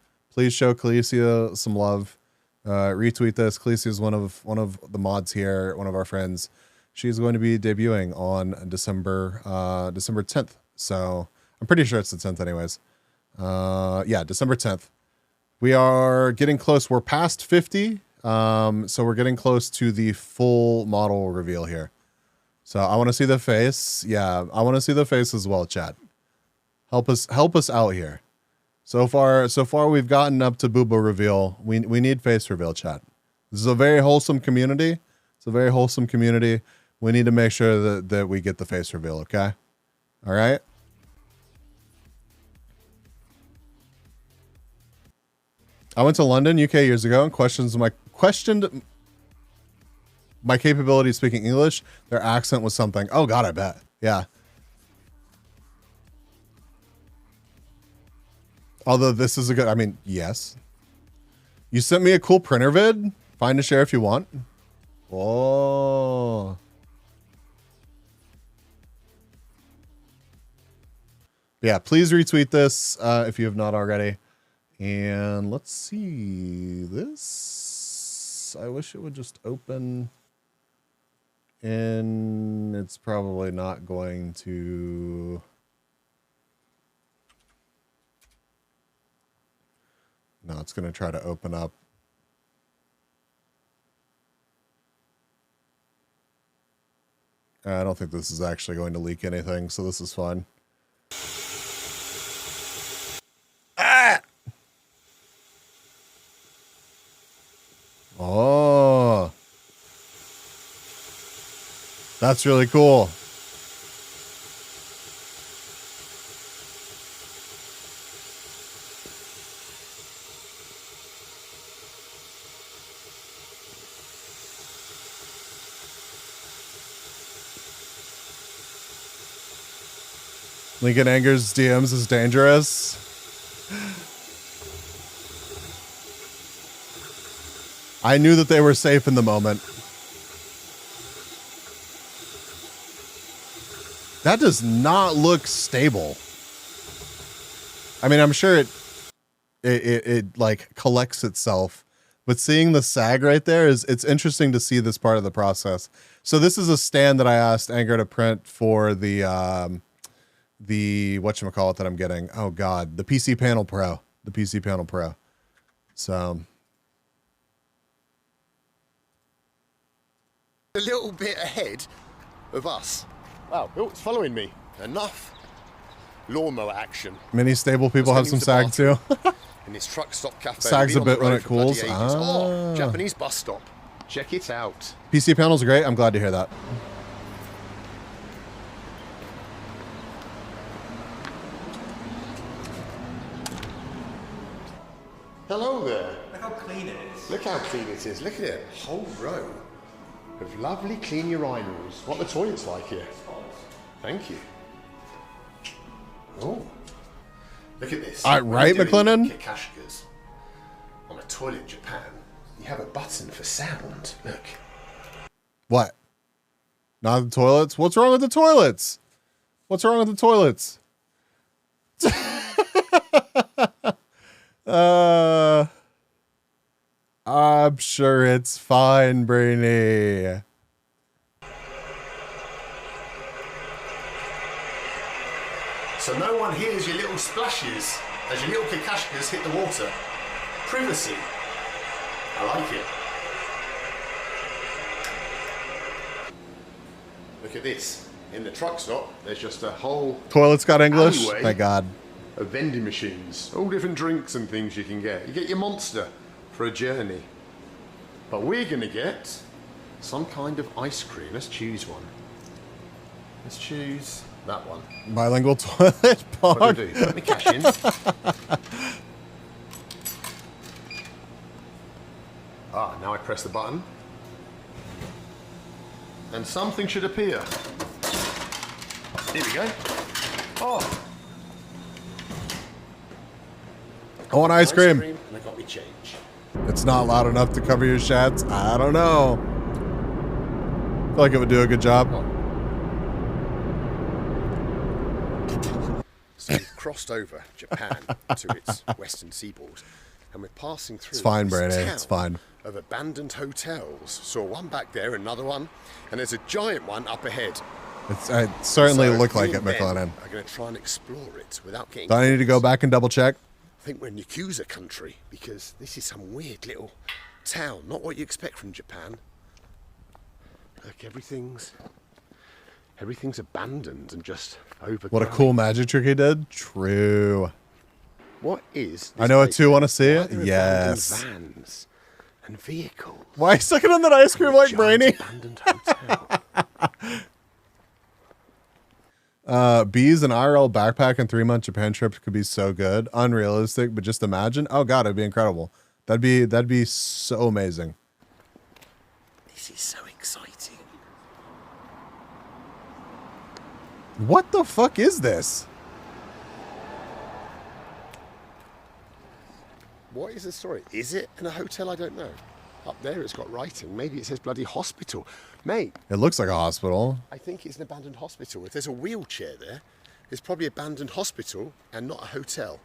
show Calicia some love. Retweet this. Calicia is one of the mods here, one of our friends. She's going to be debuting on December 10th. So I'm pretty sure it's the 10th anyways. Yeah, December 10th. We are getting close. We're past 50. So we're getting close to the full model reveal here. So I want to see the face. Yeah, I want to see the face as well, chat. Help us out here. So far we've gotten up to Booba reveal. We need face reveal, chat. This is a very wholesome community. It's a very wholesome community. We need to make sure that we get the face reveal, okay? All right? I went to London, UK years ago and questioned my capability of speaking English. Their accent was something. Oh God, I bet. Yeah. Although this is a good, I mean, yes. You sent me a cool printer vid. Fine to share if you want. Oh. Yeah, please retweet this if you have not already. And let's see this. I wish it would just open. And it's probably not going to. No, it's going to try to open up. I don't think this is actually going to leak anything, so this is fine. Ah! Oh. That's really cool. Lincoln Anger's DMs is dangerous. I knew that they were safe in the moment. That does not look stable. I mean, I'm sure it like collects itself, but seeing the sag right there it's interesting to see this part of the process. So this is a stand that I asked Anger to print for the whatchamacallit that I'm getting. Oh God, the PC Panel Pro. The PC Panel Pro. So
a little bit ahead of us. Wow, oh, it's following me. Enough lawnmower action.
many stable people have some sag too.
In this truck stop cafe.
Sags a
been on
bit
the
when
road
it
for bloody
cools.
ages.
Ah.
Oh, Japanese bus stop. Check it out.
PC Panels are great. I'm glad to hear that.
Hello there.
Look how clean it is.
Look how clean it is. Look at it. A whole row of lovely clean urinals. What are the toilets like here? Thank you. Oh. Look at this.
All right,
When you're doing
McLennan?
Kikashkas on a toilet in Japan, you have a button for sound. Look.
What? Not the toilets? What's wrong with the toilets? What's wrong with the toilets? I'm sure it's fine, Brainy.
So no one hears your little splashes as your little Kikashkas hit the water. Privacy. I like it. Look at this. In the truck stop, there's just a whole
Toilets got English?
alleyway
Thank God.
of vending machines. All different drinks and things you can get. You get your Monster for a journey. But we're going to get some kind of ice cream. Let's choose one. Let's choose that one.
Bilingual toilet
What
pog.
do I do? Put my cash in. Ah, now I press the button. And something should appear. Here we go. Oh.
I want ice cream.
And I got me change.
It's not loud enough to cover your shats. I don't know. I feel like it would do a good job.
So we've crossed over Japan to its western seaboard, and we're passing through.
It's fine,
this
Brady.
town
It's fine.
Of abandoned hotels. Saw one back there, another one, and there's a giant one up ahead.
It certainly
So
looked like
me
it,
and Ben
McLennan.
are going to try and explore it without getting.
Do I need to go back and double check?
I think we're in Yakuza country because this is some weird little town, not what you expect from Japan. Look, everything's abandoned and just overgrown.
What a cool magic trick he did. True.
What is?
I know it
place?
too. Want to see
Why are
it?
there
Yes.
abandoned vans and vehicles.
Why are you sucking on that ice cream like Brainy? Bees, an IRL backpack and 3-month Japan trip could be so good. Unrealistic, but just imagine. Oh God, it'd be incredible. That'd be so amazing.
This is so exciting.
What the fuck is this?
What is the story? Is it in a hotel? I don't know. Up there it's got writing. Maybe it says bloody hospital. Mate,
It looks like a hospital.
I think it's an abandoned hospital. If there's a wheelchair there, it's probably an abandoned hospital and not a hotel,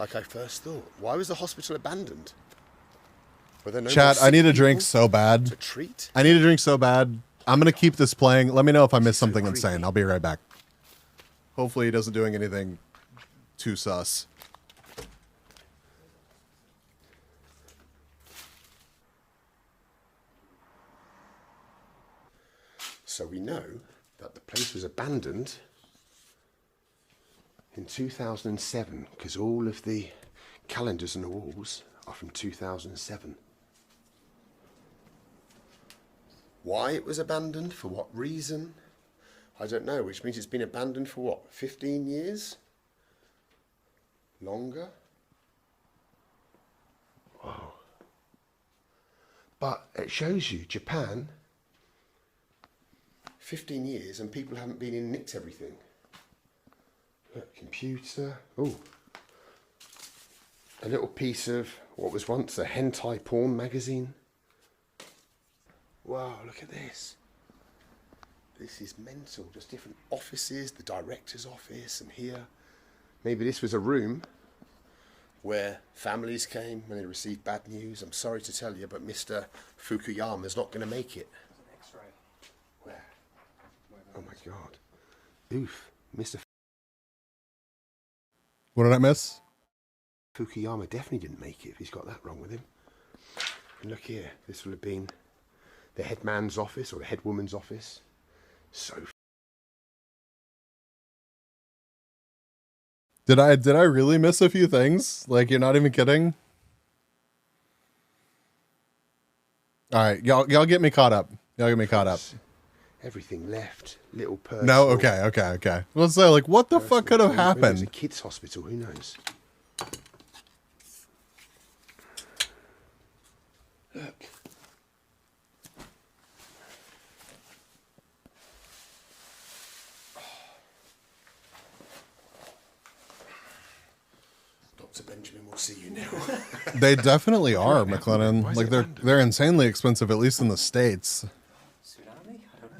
like I first thought. Why was the hospital abandoned? Were there no
Chat,
more
I need
sick
a drink
people
so bad.
to treat?
I need a drink so bad. I'm gonna keep this playing. Let me know if I missed something insane. I'll be right back. Hopefully he doesn't doing anything too sus.
So we know that the place was abandoned in 2007 because all of the calendars on the walls are from 2007. Why it was abandoned, for what reason, I don't know, which means it's been abandoned for what, 15 years? Longer? Wow. But it shows you, Japan, 15 years and people haven't been in and nicked everything. Look, computer, oh. A little piece of what was once a hentai porn magazine. Wow, look at this. This is mental. Just different offices, the director's office, and here. Maybe this was a room where families came when they received bad news. I'm sorry to tell you, but Mr. Fukuyama's not going to make it.
X-ray.
Where? Oh my God. Oof. Mr.
What did I miss?
Fukuyama definitely didn't make it if he's got that wrong with him. And look here. This will have been the head man's office or the head woman's office. So.
Did I really miss a few things? Like, you're not even kidding? All right, y'all get me caught up. Y'all get me caught up.
Everything left. Little person.
No, okay. Let's say, like, what the fuck could have
Maybe it was a
happened?
kids' hospital, who knows? Look. Dr. Benjamin will see you now.
They definitely are, McLennan. Like, they're insanely expensive, at least in the States.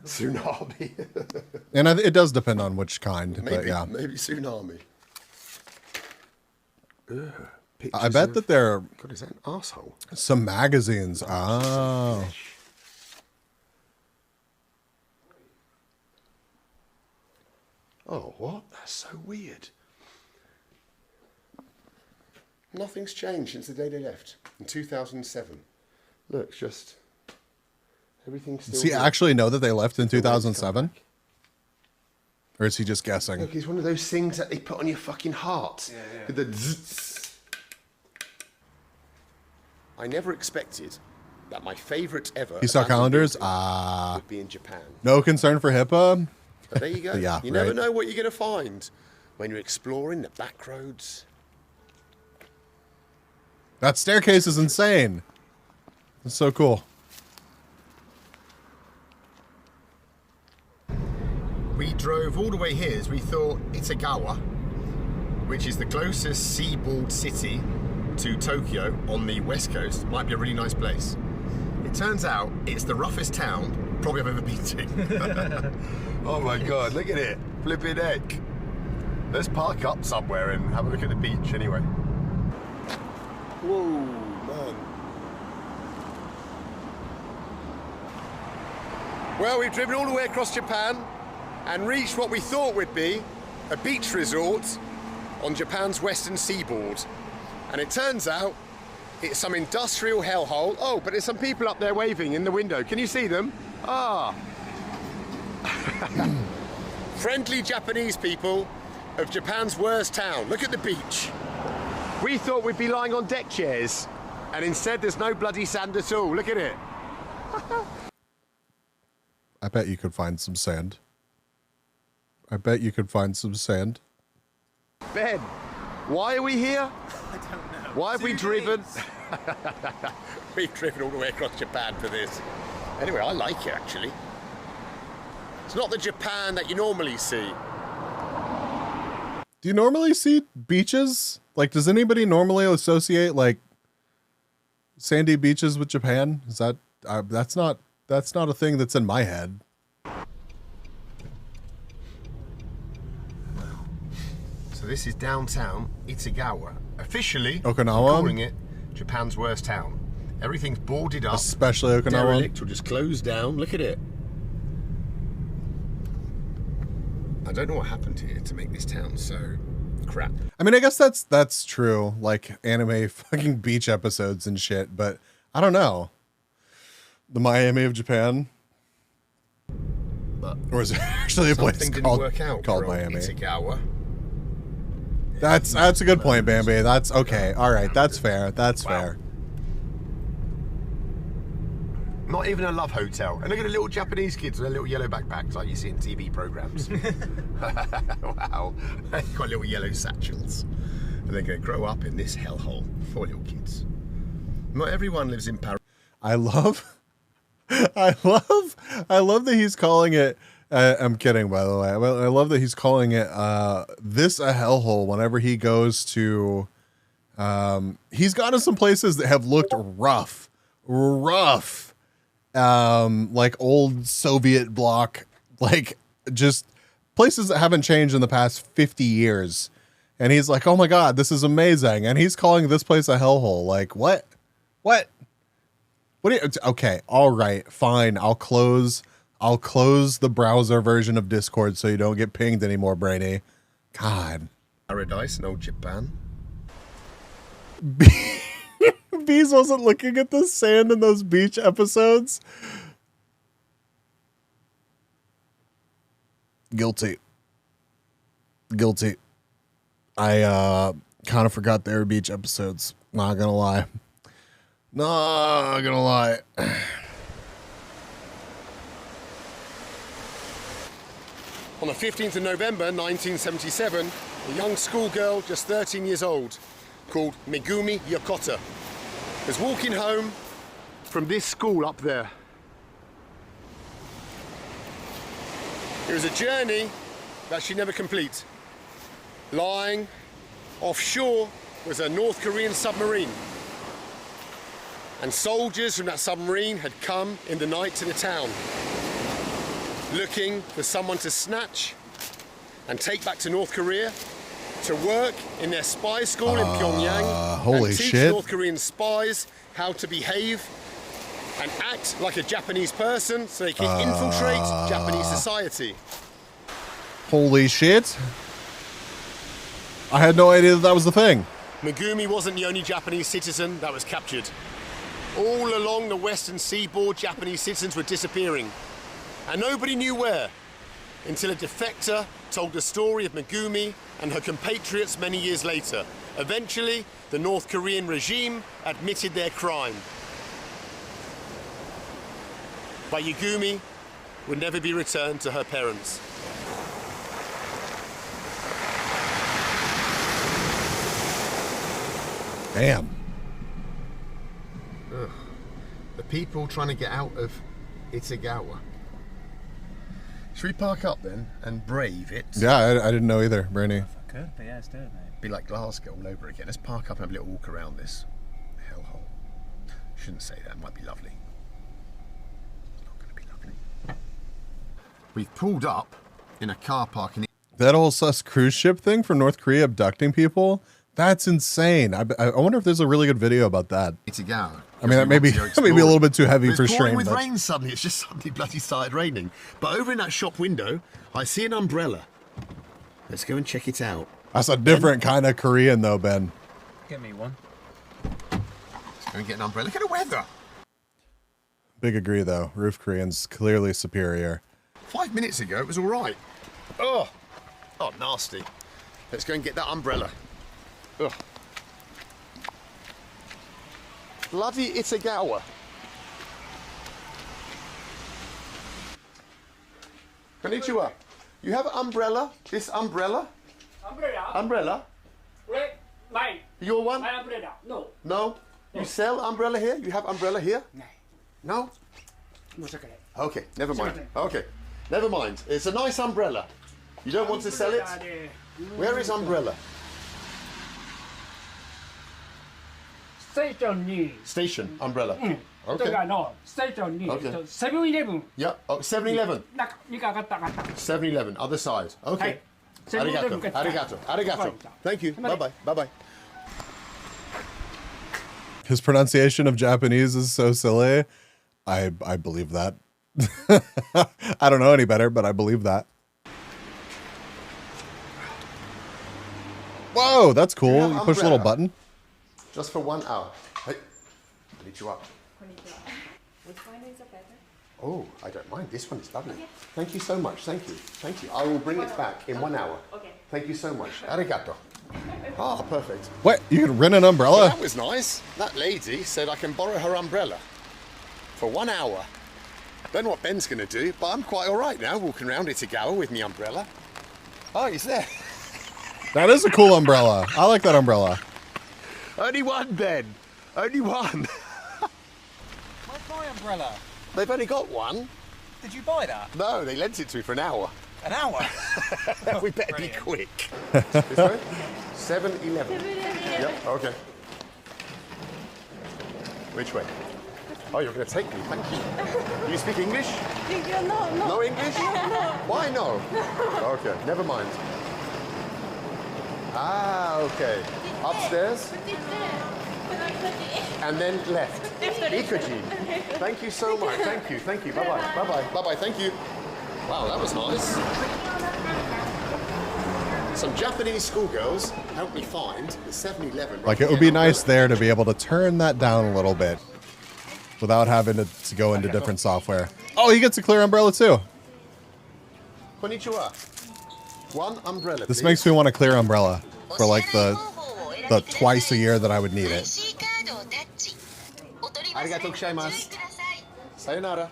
Tsunami.
And it does depend on which kind,
Maybe,
but yeah.
maybe tsunami. Ugh,
I bet that there are
God, is that an asshole?
some magazines. Oh.
Oh, what? That's so weird. Nothing's changed since the day they left in 2007. Look, it's just everything's still.
Does he
here.
actually know that they left in 2007? Or is he just guessing?
Look, it's one of those things that they put on your fucking heart. With the zzz. I never expected that my favourite ever.
He saw
abandoned
calendars?
building would be in Japan.
No concern for HIPAA?
But there you go.
Yeah,
you never
right.
know what you're going to find when you're exploring the back roads.
That staircase is insane. It's so cool.
We drove all the way here as we thought Itagawa, which is the closest seaboard city to Tokyo on the west coast, might be a really nice place. It turns out it's the roughest town probably I've ever been to. Oh my God, look at it. Flipping heck. Let's park up somewhere and have a look at the beach anyway. Whoa, man. Well, we've driven all the way across Japan and reached what we thought would be a beach resort on Japan's western seaboard. And it turns out it's some industrial hellhole. Oh, but there's some people up there waving in the window. Can you see them? Ah. Friendly Japanese people of Japan's worst town. Look at the beach. We thought we'd be lying on deck chairs, and instead there's no bloody sand at all. Look at it.
I bet you could find some sand. I bet you could find some sand.
Ben, why are we here?
I don't know.
Why have we driven? We've driven all the way across Japan for this. Anyway, I like it actually. It's not the Japan that you normally see.
Do you normally see beaches? Like, does anybody normally associate like sandy beaches with Japan? Is that that's not a thing that's in my head.
So this is downtown Itagawa. Officially,
Okinawa?
we're calling it Japan's worst town. Everything's boarded up.
Especially Okinawa.
Derelict or just closed down. Look at it. I don't know what happened here to make this town so crap.
I mean, I guess that's true. Like anime fucking beach episodes and shit, but I don't know. The Miami of Japan.
But
or is it actually a place
something didn't
called
work out
Miami?
Itagawa.
That's a good point, Bambi. That's okay. All right, that's fair. That's fair.
Not even a love hotel. And look at the little Japanese kids with their little yellow backpacks like you see in TV programs. Wow. They've got little yellow satchels. And they're going to grow up in this hellhole. Poor little kids. Not everyone lives in Paris.
I love that he's calling it. I'm kidding, by the way. I love that he's calling it this a hellhole whenever he goes to. He's gone to some places that have looked rough, like old Soviet bloc, like just places that haven't changed in the past 50 years. And he's like, "Oh my God, this is amazing!" And he's calling this place a hellhole. Like, what? What do you, okay, all right, fine. I'll close the browser version of Discord so you don't get pinged anymore, Brainy. God.
Paradise in old Japan.
Bees wasn't looking at the sand in those beach episodes. Guilty. I kind of forgot they were beach episodes. Not gonna lie. On
the 15th of November 1977, a young schoolgirl, just 13 years old, called Megumi Yokota, was walking home from this school up there. It was a journey that she'd never complete. Lying offshore was a North Korean submarine. And soldiers from that submarine had come in the night to the town, looking for someone to snatch and take back to North Korea to work in their spy school in Pyongyang
holy
and teach
shit.
North Korean spies how to behave and act like a Japanese person so they can infiltrate Japanese society.
Holy shit. I had no idea that was the thing.
Megumi wasn't the only Japanese citizen that was captured. All along the western seaboard, Japanese citizens were disappearing. And nobody knew where, until a defector told the story of Megumi and her compatriots many years later. Eventually, the North Korean regime admitted their crime. But Megumi would never be returned to her parents.
Damn.
Ugh. The people trying to get out of Itagawa. Should we park up then and brave it?
Yeah, I didn't know either, Brainy.
Could be, yeah, let's do it, mate.
Be like Glasgow all over again. Let's park up and have a little walk around this hellhole. Shouldn't say that, it might be lovely. It's not going to be lovely. We've pulled up in a car park in
That whole sus cruise ship thing from North Korea abducting people? That's insane. I wonder if there's a really good video about that.
Itagawa.
I mean, that may be a little bit too heavy for
It's pouring
stream.
with
But
rain suddenly. It's just suddenly bloody started raining. But over in that shop window, I see an umbrella. Let's go and check it out.
that's a different kind of Korean, though, Ben.
Get me one.
Let's go and get an umbrella. Look at the weather.
Big agree, though. Roof Korean's clearly superior.
5 minutes ago, it was all right. Oh, nasty. Let's go and get that umbrella. Ugh. Bloody Itagawa. Konnichiwa. You have an umbrella? This umbrella? Umbrella?
Mine.
Your one?
My umbrella. No.
No? You sell umbrella here? You have umbrella here? No?
No.
Okay, never mind. Okay, never mind. It's a nice umbrella. You don't want to sell it? Where is umbrella? Station umbrella. Okay.
Station
Okay.
7-Eleven.
Yeah. Oh, 7-Eleven. 7-Eleven. Other side. Okay. Arigato. Arigato. Arigato. Thank you. Bye-bye. Bye-bye.
His pronunciation of Japanese is so silly. I believe that. I don't know any better, but I believe that. Whoa, that's cool. You push a little button.
Just for 1 hour. Hey. Konnichiwa.
Which one is better?
Oh, I don't mind. This one is lovely. Thank you so much. Thank you. Thank you. I will bring it back in 1 hour.
Okay.
Thank you so much. Arigato. Ah, perfect.
What? You can rent an umbrella?
Well, that was nice. That lady said I can borrow her umbrella. for 1 hour. Don't know what Ben's going to do, but I'm quite all right now, walking around Itagawa with my umbrella. Oh, he's there.
That is a cool umbrella. I like that umbrella.
Only one, Ben. Only one.
Where's my umbrella?
They've only got one.
Did you buy that?
No, they lent it to me for an hour.
An hour?
We better
Brilliant.
be quick. This way? 7-Eleven. Yep, okay. Which way? Oh, you're going to take me, thank you. You speak English? No English? Why no? Okay, never mind. Ah, okay. Upstairs? And then left. Ikuji. Thank you so much. Thank you. Thank you. Bye-bye. Bye-bye. Bye-bye. Thank you. Wow, that was nice. Some Japanese schoolgirls helped me find the 7-Eleven.
Like, it would be nice there to be able to turn that down a little bit without having to go into different software. Oh, he gets a clear umbrella too.
Konnichiwa. One umbrella,
This
please.
makes me want a clear umbrella for like the twice a year that I would need it.
Arigatou gozaimasu. Sayonara.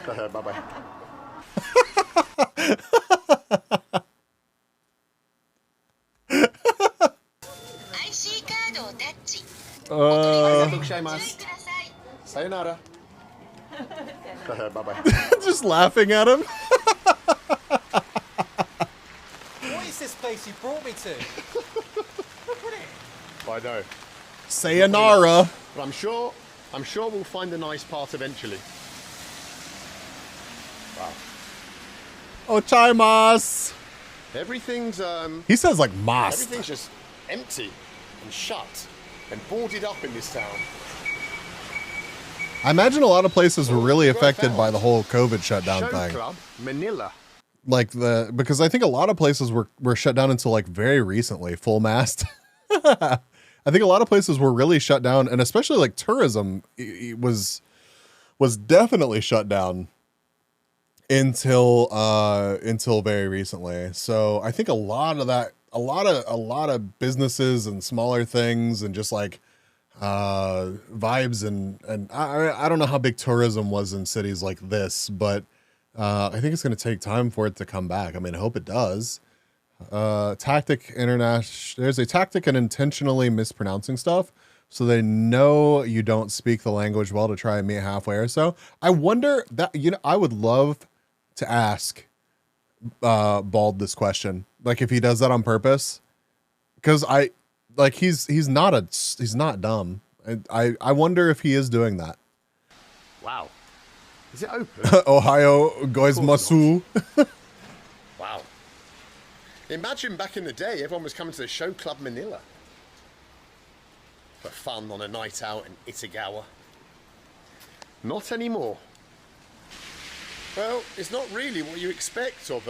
Bye-bye. Arigatou gozaimasu. Sayonara. Bye-bye.
Just laughing at him.
What is this place you brought me to? Look at it.
I know.
Sayonara.
But I'm sure we'll find the nice part eventually. Wow.
Ochaimasu.
Everything's
He says like mas.
everything's just empty and shut and boarded up in this town.
I imagine a lot of places were really affected by the whole COVID shutdown
Show
thing.
Club, Manila.
Like because I think a lot of places were shut down until like very recently, full mast. I think a lot of places were really shut down, and especially like tourism was definitely shut down until very recently. So I think a lot of businesses and smaller things and just like vibes and I don't know how big tourism was in cities like this, but I think it's going to take time for it to come back. I mean, I hope it does. Tactic International. There's a tactic in intentionally mispronouncing stuff, so they know you don't speak the language well to try and meet halfway or so. I wonder that, I would love to ask Bald this question, like if he does that on purpose, because he's not dumb. I wonder if he is doing that.
Wow. Is it open?
Ohio gozaimasu.
Wow. Imagine back in the day, everyone was coming to the Show Club Manila for fun on a night out in Itagawa. Not anymore. Well, it's not really what you expect of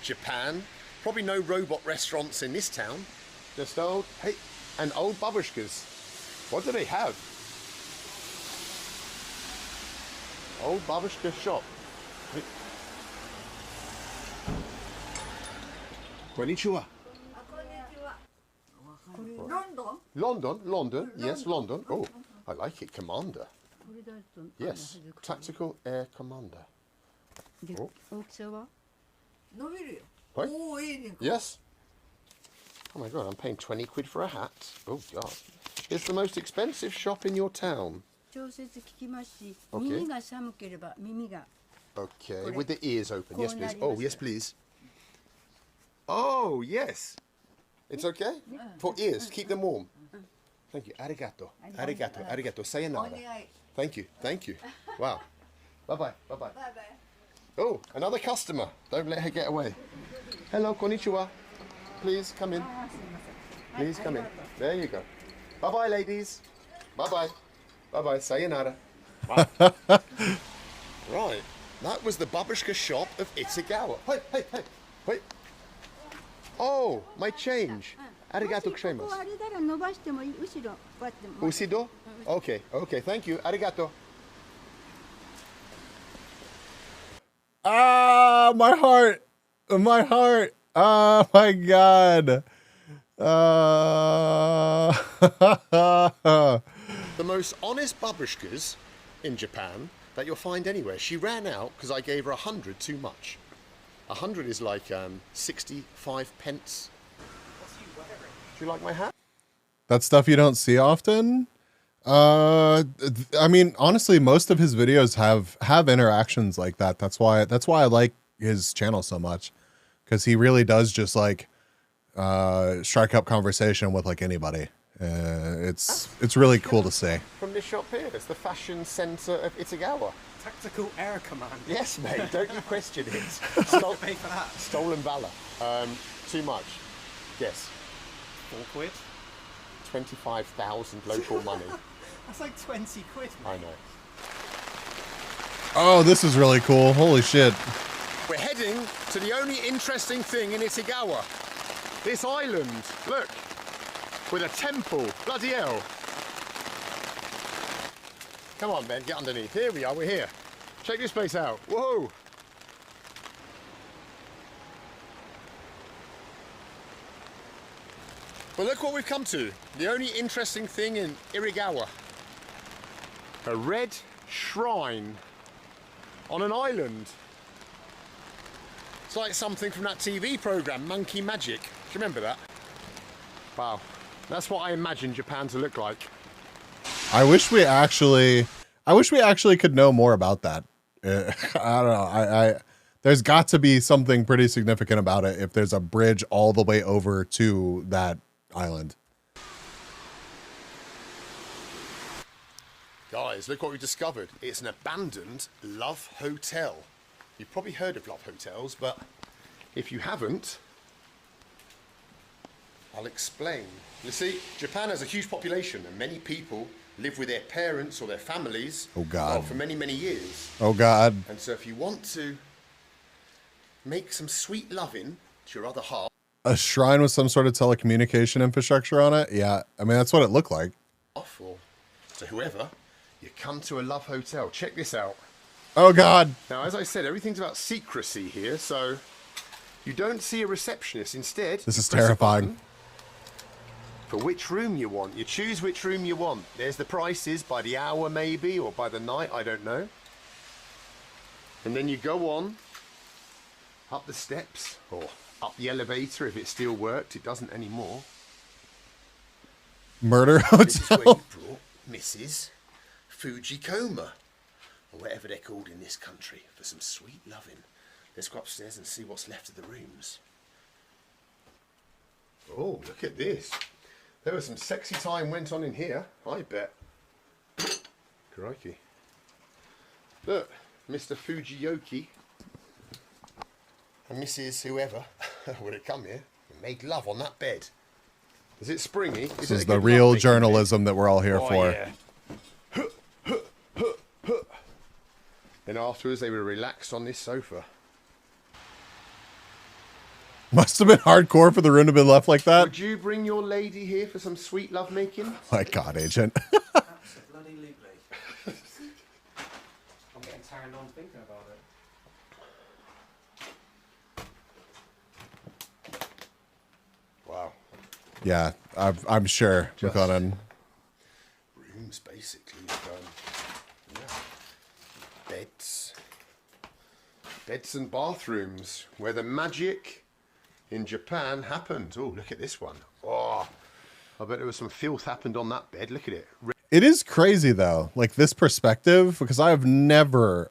Japan. Probably no robot restaurants in this town. Just old babushkas. What do they have? Old babushka shop. Konnichiwa. London. Yes, London. Oh, I like it, Commander. Yes, Tactical Air Commander. Oh. What? Yes. Oh my god, I'm paying 20 quid for a hat. Oh god. It's the most expensive shop in your town. Okay. Okay, with the ears open. Yes, please. Oh, yes, please. Oh, yes. It's okay? For ears, keep them warm. Thank you. Arigato. Arigato. Arigato. Sayonara. Thank you. Thank you. Wow. Bye-bye. Bye-bye. Oh, another customer. Don't let her get away. Hello, konnichiwa. Please come in. Please come in. There you go. Bye-bye, ladies. Bye-bye. Bye-bye. Sayonara. Wow. Right. That was the babushka shop of Itagawa. Wait. Oh, my change. Arigato gozaimasu. Usido? Okay, thank you. Arigato.
Ah, my heart. Oh my god.
the most honest babushkas in Japan that you'll find anywhere. She ran out because I gave her 100 too much. 100 is like 65 pence. Do you like my hat?
That's stuff you don't see often. I mean, honestly, most of his videos have interactions like that. That's why I like his channel so much, because he really does just like strike up conversation with like anybody. It's really cool to see.
From this shop here, it's the fashion centre of Itagawa.
Tactical Air Command.
Yes, mate. Don't you question it.
Pay for that.
Stolen valor. Too much. Yes.
£4.
25,000 local money.
That's like 20 quid, mate.
I know.
Oh, this is really cool. Holy shit.
We're heading to the only interesting thing in Itagawa. This island. Look. With a temple. Bloody hell. Come on, Ben. Get underneath. Here we are. We're here. Check this place out. Whoa. Well, look what we've come to. The only interesting thing in Iragawa. A red shrine on an island. It's like something from that TV program, Monkey Magic. Do you remember that? Wow. That's what I imagine Japan to look like.
I wish we actually could know more about that. I don't know. There's got to be something pretty significant about it if there's a bridge all the way over to that island.
Guys, look what we discovered. It's an abandoned love hotel. You've probably heard of love hotels, but if you haven't, I'll explain. You see, Japan has a huge population and many people live with their parents or their families for many, many years.
Oh, God.
And so if you want to make some sweet loving to your other half.
A shrine with some sort of telecommunication infrastructure on it? Yeah, I mean, that's what it looked like.
Or to whoever, you come to a love hotel. Check this out.
Oh, God.
Now, as I said, everything's about secrecy here, so you don't see a receptionist. Instead,
this is terrifying.
For which room you want. You choose which room you want. There's the prices by the hour maybe, or by the night, I don't know. And then you go on, up the steps, or up the elevator if it still worked. It doesn't anymore.
Murder
This is where
hotel?
you brought Mrs. Fujikoma, or whatever they're called in this country, for some sweet loving. Let's go upstairs and see what's left of the rooms. Oh, look at this. There was some sexy time went on in here, I bet. Crikey. Look, Mr. Fujiyoki and Mrs. whoever would have come here and made love on that bed. Is it springy?
This is the real journalism that we're all here for.
Yeah. Then afterwards they were relaxed on this sofa.
Must have been hardcore for the room to be left like that.
Would you bring your lady here for some sweet love making?
My God, Agent.
Absolutely. I'm getting turned on thinking about it.
Wow.
Yeah, I'm sure. Look on in.
Rooms basically. Beds and bathrooms where the magic in Japan happened. Oh, look at this one. Oh, I bet there was some filth happened on that bed. Look at it.
It is crazy though, like this perspective, because I've never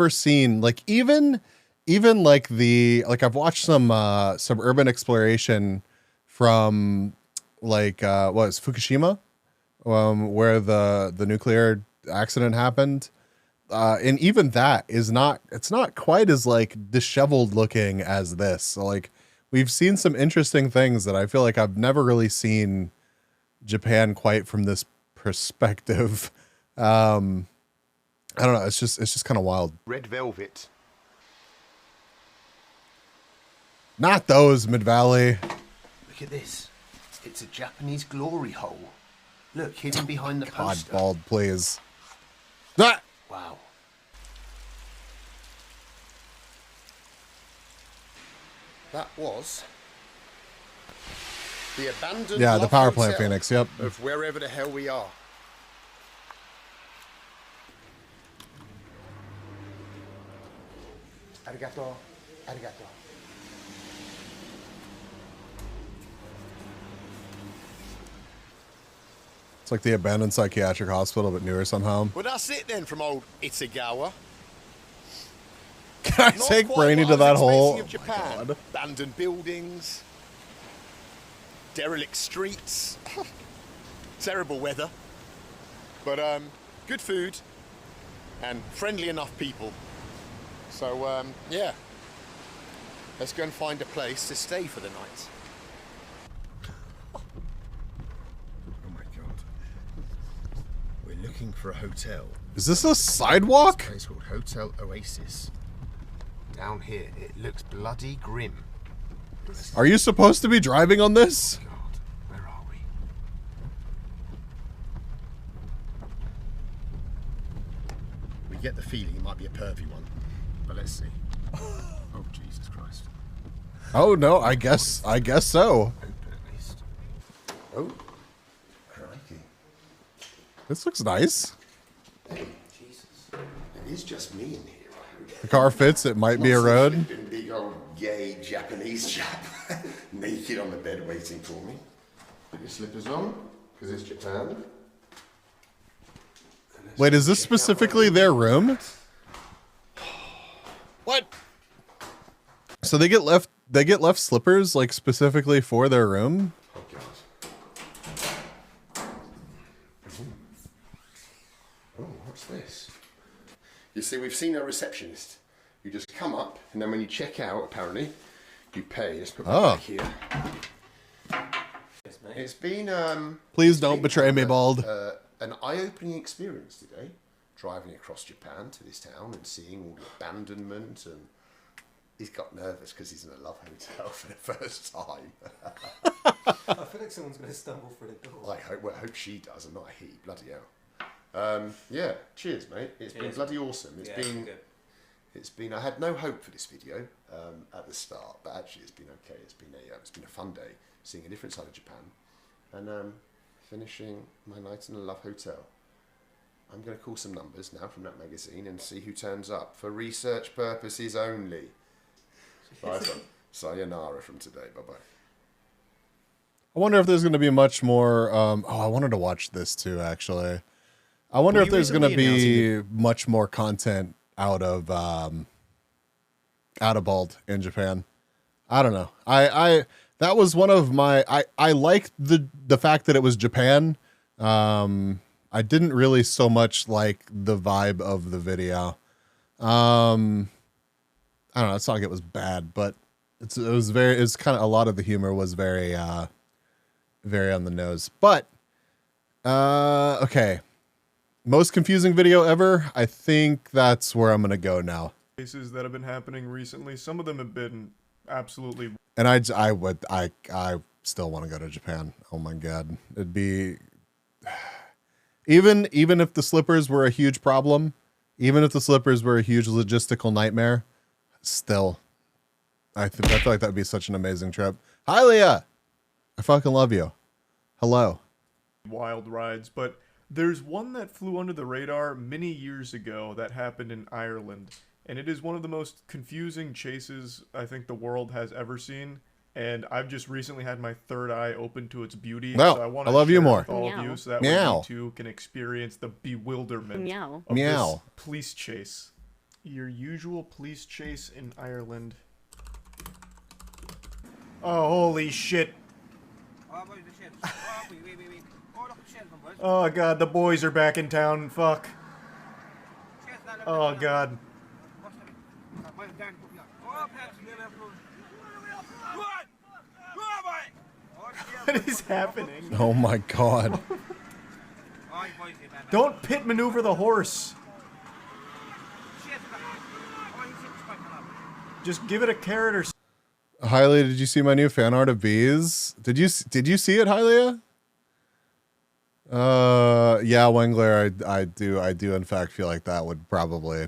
seen like even like I've watched some urban exploration from like what is Fukushima, where the nuclear accident happened. And even that is it's not quite as like disheveled looking as this. So like we've seen some interesting things that I feel like I've never really seen Japan quite from this perspective. I don't know. It's just kind of wild.
Red velvet.
Not those, Mid-Valley.
Look at this. It's a Japanese glory hole. Look, hidden behind the
God,
poster.
bald, please. Ah!
Wow. That was the abandoned
the
love
power plant,
hotel
Phoenix, yep.
of wherever the hell we are. Arigato. Arigato.
It's like the abandoned psychiatric hospital, but newer somehow.
Well, that's it then from old Itagawa.
Can I take Brainy to that hole?
Of Japan. Abandoned buildings, derelict streets, terrible weather, but good food and friendly enough people. So yeah, let's go and find a place to stay for the night. Oh my god, we're looking for a hotel.
Is this a sidewalk?
This place called Hotel Oasis. Down here, it looks bloody grim.
Are you supposed to be driving on this?
God, where are we? We get the feeling it might be a pervy one, but let's see. Oh Jesus Christ!
Oh no, I guess so.
Open at least. Oh, crikey!
This looks nice.
Hey, Jesus! It is just me in here.
The car fits. It might be a road.
Big old gay Japanese chap naked on the bed waiting for me. Put your slippers on, because it's Japan.
Wait, is this specifically their room? What? So they get left slippers like specifically for their room?
Oh God. Oh, what's this? You see, we've seen a receptionist. You just come up, and then when you check out, apparently, you pay. Let's put that back here. It's been
Please don't betray me, Bald.
An eye-opening experience today, driving across Japan to this town and seeing all the abandonment, and he's got nervous because he's in a love hotel for the first time.
I feel like someone's going to stumble through the door.
I hope she does, and not he. Bloody hell. Yeah, cheers, mate. It's been bloody awesome. It's been. I had no hope for this video at the start, but actually, it's been okay. It's been a fun day, seeing a different side of Japan, and finishing my night in a love hotel. I'm going to call some numbers now from that magazine and see who turns up for research purposes only. Bye, sayonara from today. Bye bye.
I wonder if there's going to be much more. I wanted to watch this too, actually. I wonder if there's going to be much more content out of Bald in Japan. I don't know. That was one of my. I liked the fact that it was Japan. I didn't really so much like the vibe of the video. I don't know. It's not like it was bad, but it was kind of, a lot of the humor was very on the nose. But okay. Most confusing video ever. I think that's where I'm gonna go now.
Cases that have been happening recently. Some of them have been absolutely.
And I still want to go to Japan. Oh my god, it'd be even if the slippers were a huge problem, even if the slippers were a huge logistical nightmare, still, I feel like that'd be such an amazing trip. Hi, Leah. I fucking love you. Hello.
Wild rides, but there's one that flew under the radar many years ago that happened in Ireland, and it is one of the most confusing chases I think the world has ever seen. And I've just recently had my third eye open to its beauty.
No,
so I want
I
to
love
share
you more.
with all of you so that
Meow.
way you too can experience the bewilderment
Meow.
of
Meow.
this police chase. Your usual police chase in Ireland. Oh, holy shit. Oh god, the boys are back in town. Fuck. Oh god. What is happening?
Oh my god.
Don't pit maneuver the horse. Just give it a carrot or something.
Hylia, did you see my new fan art of bees? Did you see it, Hylia? Yeah, Wengler, I do in fact feel like that would probably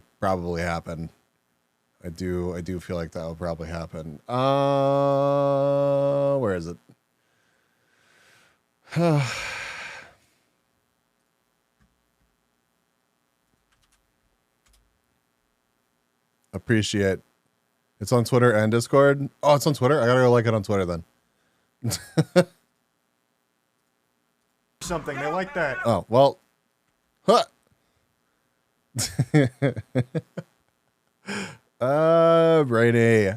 happen. I do feel like that would probably happen. Where is it? Appreciate It's on Twitter and Discord. Oh, it's on Twitter. I gotta go like it on Twitter then.
Something they like that.
Oh well. Huh. Brainy.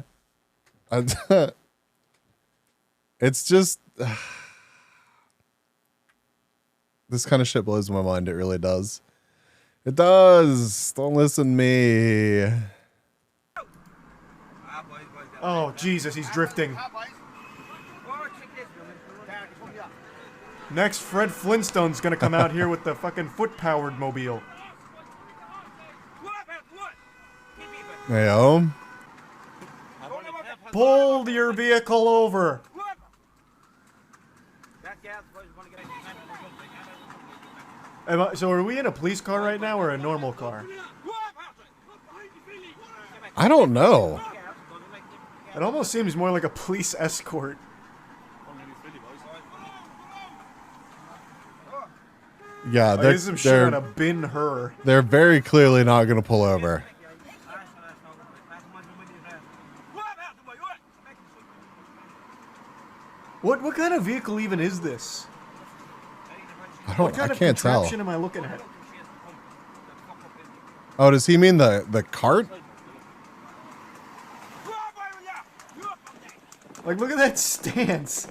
It's just this kind of shit blows my mind. It really does. It does. Don't listen to me.
Oh Jesus, he's drifting. Next, Fred Flintstone's gonna come out here with the fucking foot-powered mobile.
Heyo.
Pull your vehicle over. So are we in a police car right now or a normal car?
I don't know.
It almost seems more like a police escort.
Yeah,
Like, there's some shit on a bin her.
They're very clearly not going to pull over.
What kind of vehicle even is this? What kind
I
of
can't tell.
contraption am I looking at?
Oh, does he mean the cart?
Like, look at that stance.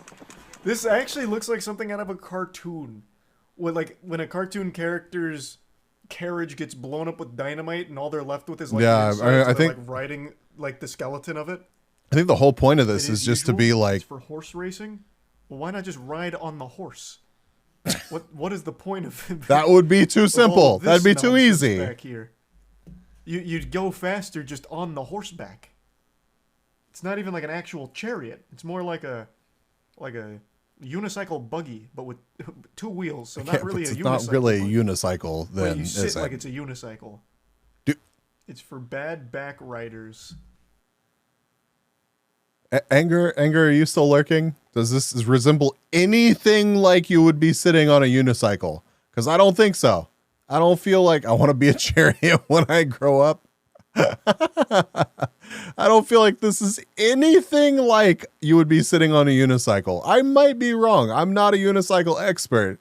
This actually looks like something out of a cartoon. When a cartoon character's carriage gets blown up with dynamite and all they're left with is like
I think
like riding like the skeleton of it.
I think the whole point of this is just to be like
it's for horse racing. Well, why not just ride on the horse? What is the point of it?
That would be too simple. That'd be too
nonsense
easy.
Back here, you'd go faster just on the horseback. It's not even like an actual chariot. It's more like a unicycle buggy, but with 2 wheels. So not really a unicycle.
It's not really a unicycle.
But
Then
you sit
is
like
it?
it's a unicycle. It's for bad back riders.
Anger, are you still lurking? Does this resemble anything like you would be sitting on a unicycle? Because I don't think so. I don't feel like I want to be a chariot when I grow up. I don't feel like this is anything like you would be sitting on a unicycle. I might be wrong. I'm not a unicycle expert.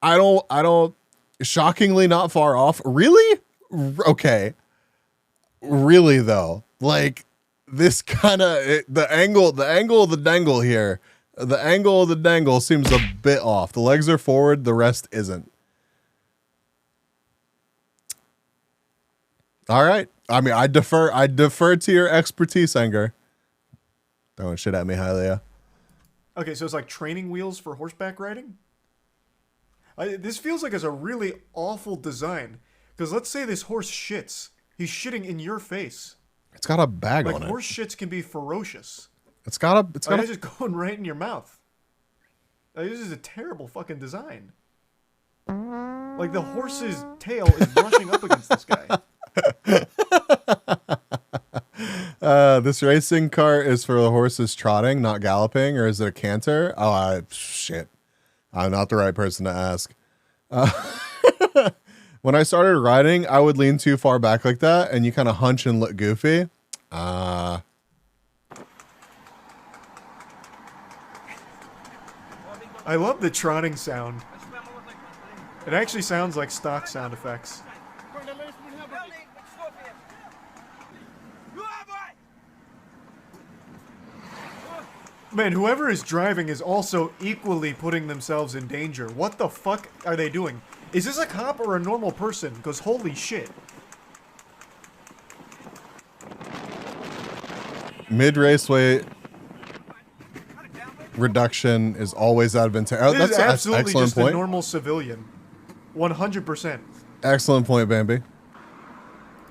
I don't, shockingly not far off. Really? Okay. Really though. Like, this kind of the angle of the dangle here. The angle of the dangle seems a bit off. The legs are forward, the rest isn't. All right. I mean, I defer to your expertise, Anger. Throwing shit at me, Hylia.
Okay, so it's like training wheels for horseback riding? This feels like it's a really awful design. Because let's say this horse shits. He's shitting in your face.
It's got a bag on it.
Like, horse shits can be ferocious.
It's got a
just going right in your mouth. This is a terrible fucking design. Like, the horse's tail is brushing up against this guy.
This racing cart is for the horses trotting, not galloping, or is it a canter? Oh, shit. I'm not the right person to ask. When I started riding, I would lean too far back like that, and you kind of hunch and look goofy. I
love the trotting sound. It actually sounds like stock sound effects. Man, whoever is driving is also equally putting themselves in danger. What the fuck are they doing? Is this a cop or a normal person? Because holy shit.
Mid-raceway reduction is always advantageous. Oh,
This is
that's
absolutely
excellent
just
point.
a normal civilian. 100%.
Excellent point, Bambi.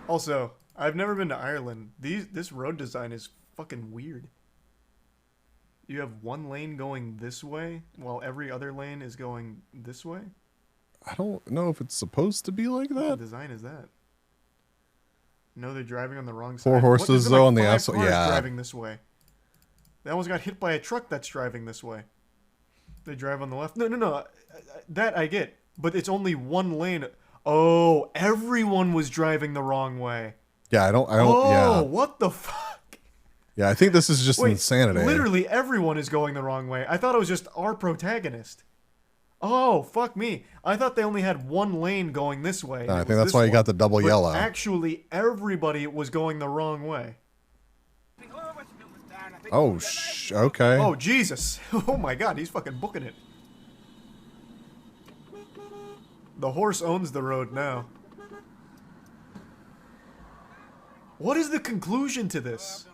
Also, I've never been to Ireland. This road design is fucking weird. You have one lane going this way, while every other lane is going this way?
I don't know if it's supposed to be like
What
that.
design is that? No, they're driving on the wrong side.
Four horses,
What, is it
though,
like
on the
5
asphalt-
cars
yeah.
driving this way. They almost got hit by a truck that's driving this way. They drive on the left. No. That I get. But it's only one lane. Oh, everyone was driving the wrong way.
Yeah, I don't,
Oh,
yeah.
what the fuck?
Yeah, I think this is just
Wait,
insanity.
Literally everyone is going the wrong way. I thought it was just our protagonist. Oh, fuck me. I thought they only had one lane going this way.
I think that's why you got the double
But
yellow.
actually, everybody was going the wrong way.
Oh, okay.
Oh, Jesus. Oh my god, he's fucking booking it. The horse owns the road now. What is the conclusion to this?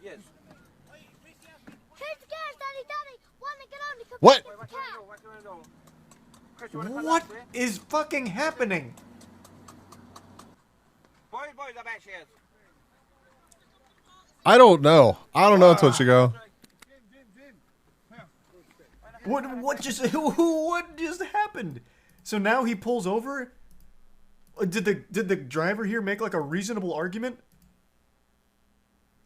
Yes.
What?
What is fucking happening?
I don't know. I don't know, Twitchigo.
What just happened? So now he pulls over? Did the driver here make like a reasonable argument?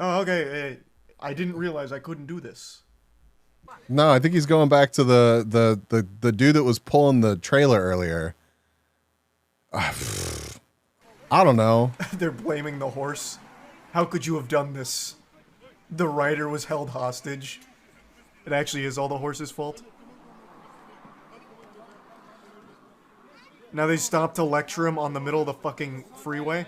Oh, okay. I didn't realize I couldn't do this.
No, I think he's going back to the dude that was pulling the trailer earlier. I don't know.
They're blaming the horse. How could you have done this? The rider was held hostage. It actually is all the horse's fault. Now they stop to lecture him on the middle of the fucking freeway.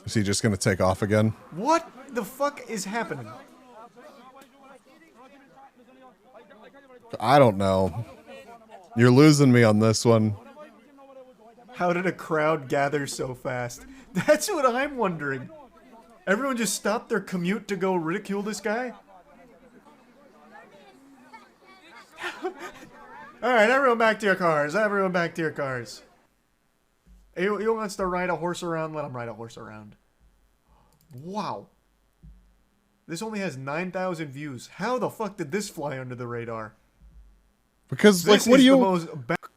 Is he just gonna take off again?
What the fuck is happening?
I don't know. You're losing me on this one.
How did a crowd gather so fast? That's what I'm wondering. Everyone just stopped their commute to go ridicule this guy? Alright, everyone back to your cars. Everyone back to your cars. He wants to ride a horse around? Let him ride a horse around. Wow. This only has 9,000 views. How the fuck did this fly under the radar?
Because, like, what do you...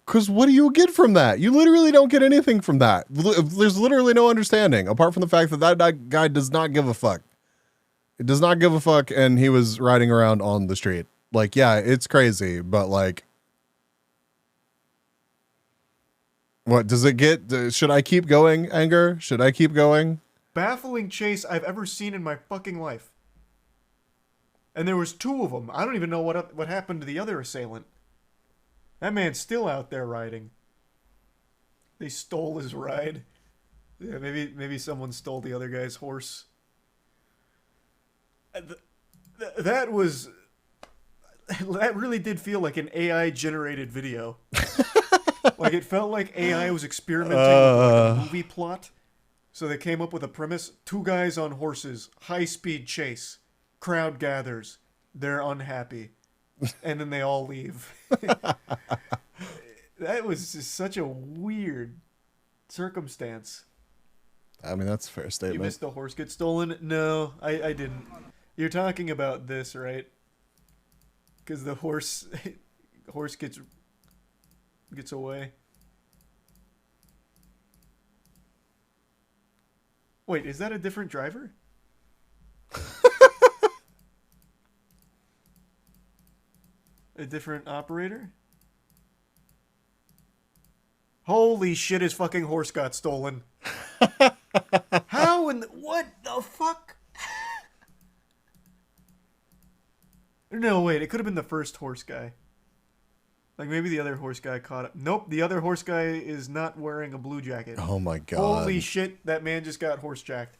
Because what do you get from that? You literally don't get anything from that. There's literally no understanding, apart from the fact that that guy does not give a fuck. It does not give a fuck, and he was riding around on the street. Like, yeah, it's crazy, but, like... What, does it get... Should I keep going, Anger? Should I keep going?
Baffling chase I've ever seen in my fucking life. And there was two of them. I don't even know what happened to the other assailant. That man's still out there riding. They stole his ride. Yeah, maybe someone stole the other guy's horse. That was... That really did feel like an AI-generated video. Like, it felt like AI was experimenting with like a movie plot. So they came up with a premise. Two guys on horses. High-speed chase. Crowd gathers. They're unhappy. And then they all leave. That was just such a weird circumstance.
I mean, that's a fair statement.
You missed the horse get stolen? No, I didn't. You're talking about this, right? Because the horse gets away. Wait, is that a different driver? A different operator? Holy shit, his fucking horse got stolen. How in the... What the fuck? No, wait, it could have been the first horse guy. Like, maybe the other horse guy caught it. Nope, the other horse guy is not wearing a blue jacket.
Oh my god.
Holy shit, that man just got horse jacked.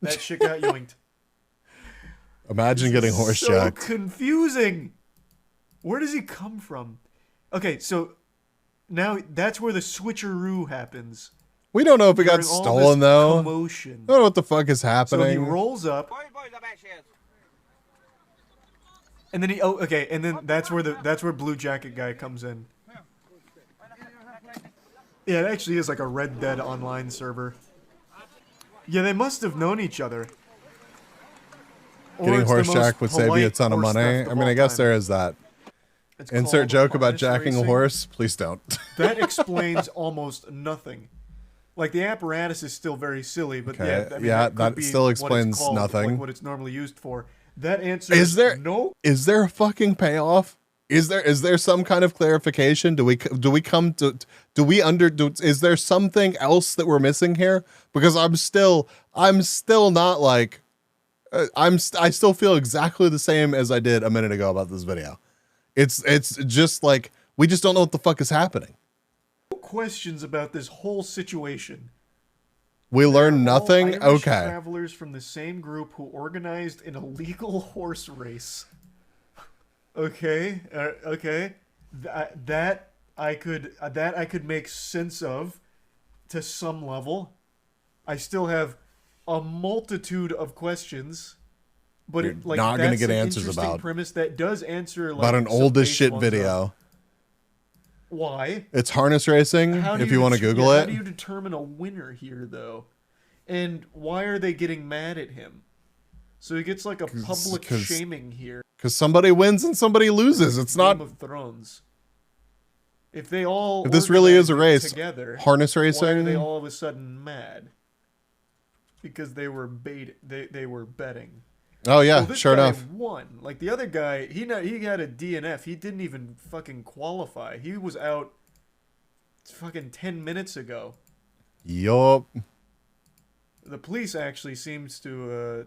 That shit got yoinked.
Imagine getting horse jacked.
So confusing. Where does he come from? Okay, so now that's where the switcheroo happens.
We don't know if it got stolen, though.
Commotion.
I don't know what the fuck is happening.
So he rolls up. And then he and then that's where Blue Jacket guy comes in. Yeah, it actually is like a Red Dead online server. Yeah, they must have known each other.
Getting horse jacked would save you a ton of money. I mean, I guess there is that. Insert joke about jacking a horse. Please don't.
That explains almost nothing. Like, the apparatus is still very silly, but
okay.
yeah, I mean,
that still explains nothing.
Like what it's normally used for. That answer
is there
no.
Is there a fucking payoff? Is there some kind of clarification? Is there something else that we're missing here? Because I'm still not like, I still feel exactly the same as I did a minute ago about this video. It's just like, we just don't know what the fuck is happening.
Questions about this whole situation.
We learned nothing.
Irish
Okay.
Travelers from the same group who organized an illegal horse race. Okay, okay, that I could make sense of to some level. I still have a multitude of questions, but
You're
it, like,
not gonna
that's
get
an
answers
interesting
about
premise that does answer like
about an
some
old as
base
shit
ones of
video.
why
It's harness racing. If you want to Google
How
it.
do you determine a winner here, though? And why are they getting mad at him? So he gets like a public shaming here.
Because somebody wins and somebody loses. It's not.
Game of Thrones. If they all
If this really is a
organized
race,
together,
harness
why are
racing.
they all of a sudden mad? Because they were they were betting.
Oh yeah,
Well, this
sure
guy
enough.
won. Like the other guy, he had a DNF. He didn't even fucking qualify. He was out fucking 10 minutes ago.
Yup.
The police actually seems to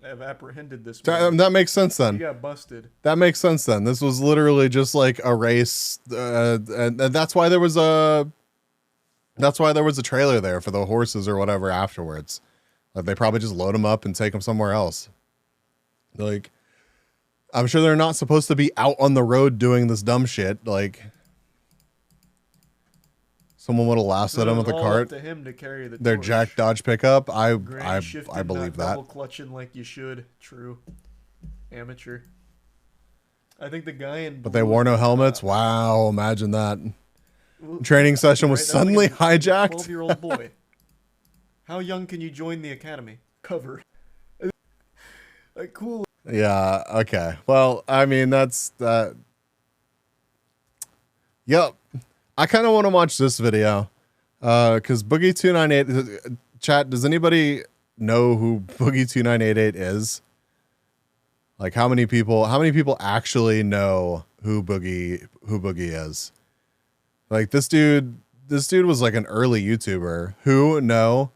have apprehended this
That,
man.
that makes sense then.
He got busted.
That makes sense then. This was literally just like a race, and that's why there was a. That's why there was a trailer there for the horses or whatever afterwards. Like they probably just load them up and take them somewhere else. Like, I'm sure they're not supposed to be out on the road doing this dumb shit. Like, someone would have laughed at
So
them
it
with
was
a
all
cart.
up to him to carry the
Their
torch.
Jack Dodge pickup. I
Shifting,
believe
not
that.
double clutching like you should. True. Amateur. I think the guy in
But they
blue
wore no
is,
helmets. Wow, imagine that.
well,
Training session was
right, that's
suddenly
like a
hijacked.
12-year-old boy. How young can you join the academy? Cover. Like, cool.
Yeah, okay. Well, I mean, that's that. Yep. I kind of want to watch this video. Because Boogie298, chat, does anybody know who Boogie2988 is? Like how many people actually know who Boogie is? Like this dude was like an early YouTuber. Who? No.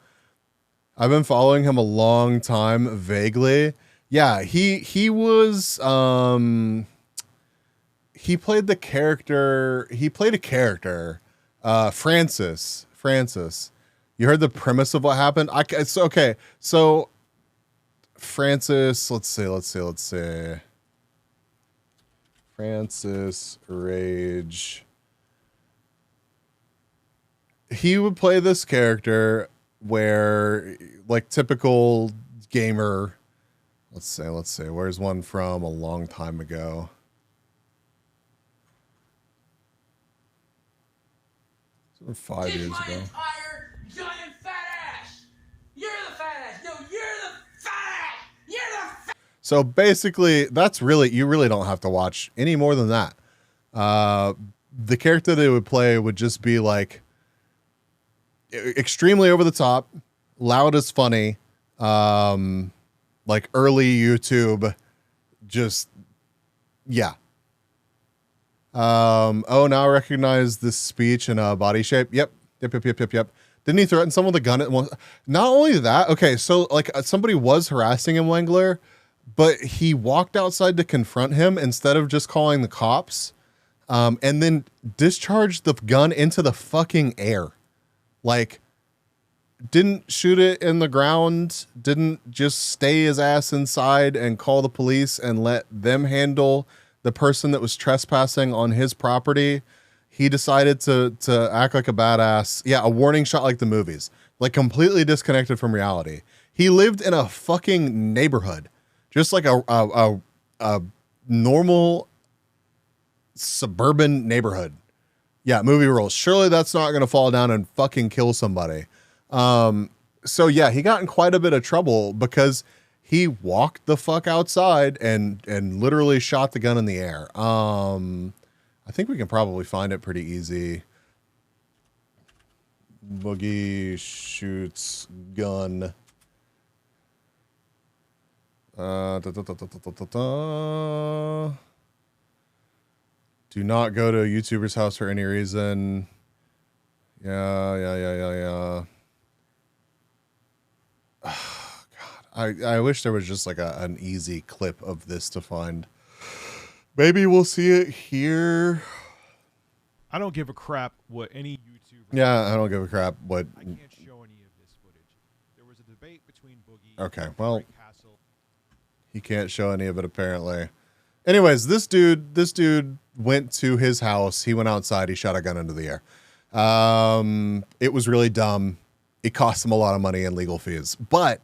I've been following him a long time, vaguely. Yeah, he was he played a character, Francis. You heard the premise of what happened? So Francis, let's see. Francis Rage. He would play this character where, like, typical gamer. Let's see. Where's one from a long time ago? From 5 years ago.
Giant fat ass! You're the fat ass! No, you're the fat ass! You're the fat.
So basically, you really don't have to watch any more than that. The character they would play would just be like extremely over the top, loud as funny, like early YouTube, just yeah. Oh, now I recognize this speech and body shape. Yep. Didn't he threaten someone with a gun at one? Not only that, okay, so like somebody was harassing him, Wengler, but he walked outside to confront him instead of just calling the cops, and then discharged the gun into the fucking air. Like, didn't shoot it in the ground, didn't just stay his ass inside and call the police and let them handle the person that was trespassing on his property. He decided to act like a badass. Yeah, a warning shot like the movies. Like completely disconnected from reality. He lived in a fucking neighborhood. Just like a normal suburban neighborhood. Yeah, movie rules. Surely that's not going to fall down and fucking kill somebody. So yeah, he got in quite a bit of trouble because he walked the fuck outside and literally shot the gun in the air. I think we can probably find it pretty easy. Boogie shoots gun. Do not go to a YouTuber's house for any reason. Yeah. Oh, God, I wish there was just like an easy clip of this to find. Maybe we'll see it here.
I don't give a crap what any YouTuber.
Yeah, I don't give a crap what.
I can't show any of this footage. There was a debate between Boogie.
Okay,
and
well,
Frank Castle.
he can't show any of it apparently. Anyways, this dude went to his house. He went outside. He shot a gun into the air. It was really dumb. It cost him a lot of money in legal fees. But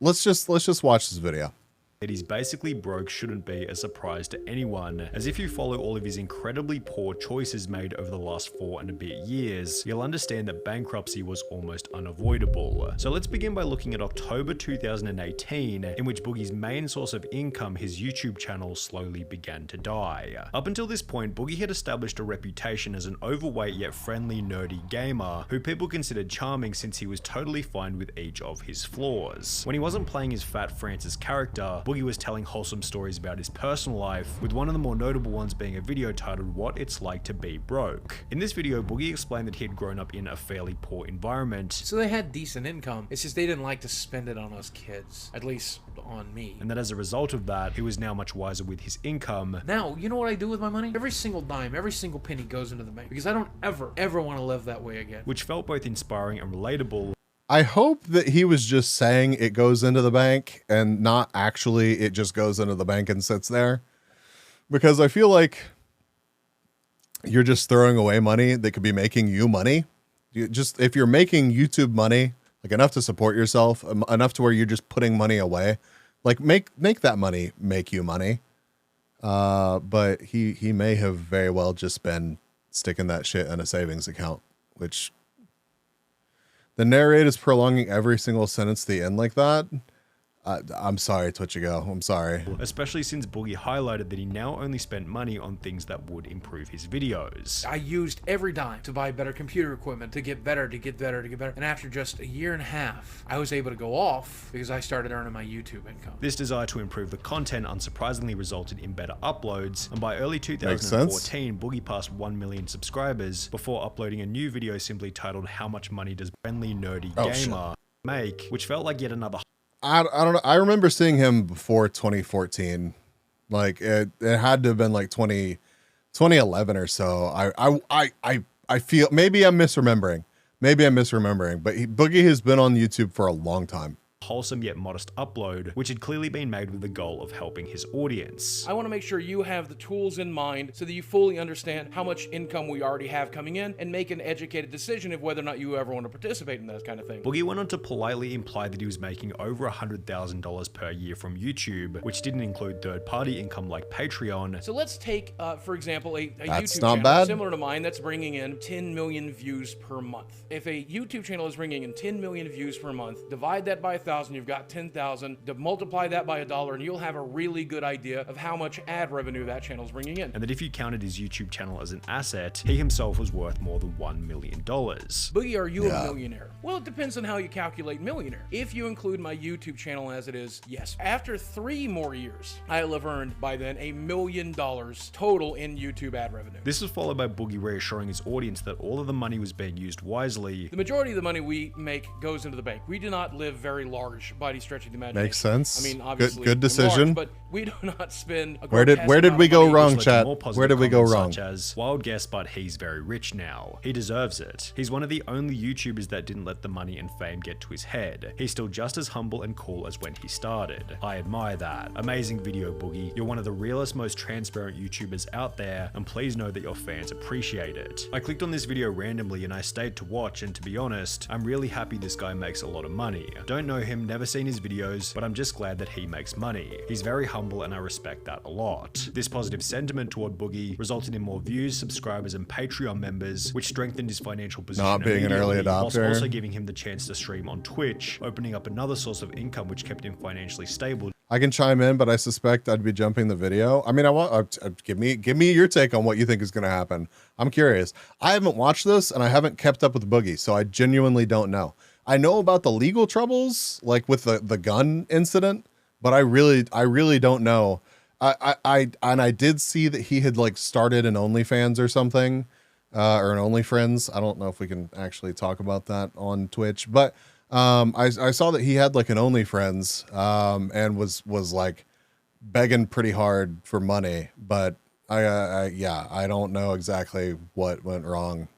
let's just watch this video.
That he's basically broke shouldn't be a surprise to anyone, as if you follow all of his incredibly poor choices made over the last 4 and a bit years, you'll understand that bankruptcy was almost unavoidable. So let's begin by looking at October 2018, in which Boogie's main source of income, his YouTube channel, slowly began to die. Up until this point, Boogie had established a reputation as an overweight yet friendly nerdy gamer, who people considered charming since he was totally fine with each of his flaws. When he wasn't playing his fat Francis character, Boogie was telling wholesome stories about his personal life, with one of the more notable ones being a video titled What It's Like to Be Broke. In this video, Boogie explained that he had grown up in a fairly poor environment.
So they had decent income, it's just they didn't like to spend it on us kids, at least on me.
And that as a result of that, he was now much wiser with his income.
Now, you know what I do with my money? Every single dime, every single penny goes into the bank, because I don't ever want to live that way again.
Which felt both inspiring and relatable.
I hope that he was just saying it goes into the bank and not actually it just goes into the bank and sits there. Because I feel like you're just throwing away money that could be making you money. If you're making YouTube money, like enough to support yourself, enough to where you're just putting money away, like make that money make you money. But he may have very well just been sticking that shit in a savings account, which... The narrator is prolonging every single sentence to the end like that. I'm sorry, Twitchigo. I'm sorry.
Especially since Boogie highlighted that he now only spent money on things that would improve his videos.
I used every dime to buy better computer equipment, to get better. And after just a year and a half, I was able to go off because I started earning my YouTube income.
This desire to improve the content unsurprisingly resulted in better uploads, and by early 2014, Boogie passed 1 million subscribers before uploading a new video simply titled How Much Money Does Friendly Nerdy Gamer Make, which felt like yet another...
I don't know. I remember seeing him before 2014. Like it had to have been like 2011 or so. I feel maybe I'm misremembering. But Boogie has been on YouTube for a long time.
Wholesome yet modest upload, which had clearly been made with the goal of helping his audience.
I want to make sure you have the tools in mind so that you fully understand how much income we already have coming in and make an educated decision of whether or not you ever want to participate in that kind of thing.
Boogie went on to politely imply that he was making over $100,000 per year from YouTube, which didn't include third-party income like Patreon.
So let's take, for example, a YouTube
not
channel
bad.
similar to mine that's bringing in 10 million views per month. If a YouTube channel is bringing in 10 million views per month, divide that by 1,000, you've got 10,000. To multiply that by $1, and you'll have a really good idea of how much ad revenue that channel's bringing in.
And that if you counted his YouTube channel as an asset, he himself was worth more than $1 million.
Boogie, are you a millionaire? Well, it depends on how you calculate millionaire. If you include my YouTube channel as it is, yes. After 3 more years, I'll have earned by then $1 million total in YouTube ad revenue.
This was followed by Boogie reassuring his audience that all of the money was being used wisely.
The majority of the money we make goes into the bank. We do not live very large by any stretch of the imagination.
Makes sense.
I mean, obviously,
good decision.
large, but we do not spend.
Where did we go wrong, chat? Where did we go wrong?
Such as, wild guess, but he's very rich now. He deserves it. He's one of the only YouTubers that didn't let the money and fame get to his head. He's still just as humble and cool as when he started. I admire that. Amazing video, Boogie. You're one of the realest, most transparent YouTubers out there, and please know that your fans appreciate it. I clicked on this video randomly and I stayed to watch, and to be honest, I'm really happy this guy makes a lot of money. Don't know him, never seen his videos, but I'm just glad that he makes money. He's very humble and I respect that a lot. This positive sentiment toward Boogie resulted in more views, subscribers, and Patreon members, which strengthened his financial position.
Not being an early
whilst
adopter.
also giving him the chance to stream on Twitch, opening up another source of income which kept him financially stable.
I can chime in, but I suspect I'd be jumping the video. I mean, I want give me your take on what you think is going to happen. I'm curious. I haven't watched this and I haven't kept up with Boogie, so I genuinely don't know. I know about the legal troubles, like with the gun incident, but I really don't know. I did see that he had like started an OnlyFans or something, or an OnlyFriends. I don't know if we can actually talk about that on Twitch, but I saw that he had like an OnlyFriends, and was like begging pretty hard for money, but I don't know exactly what went wrong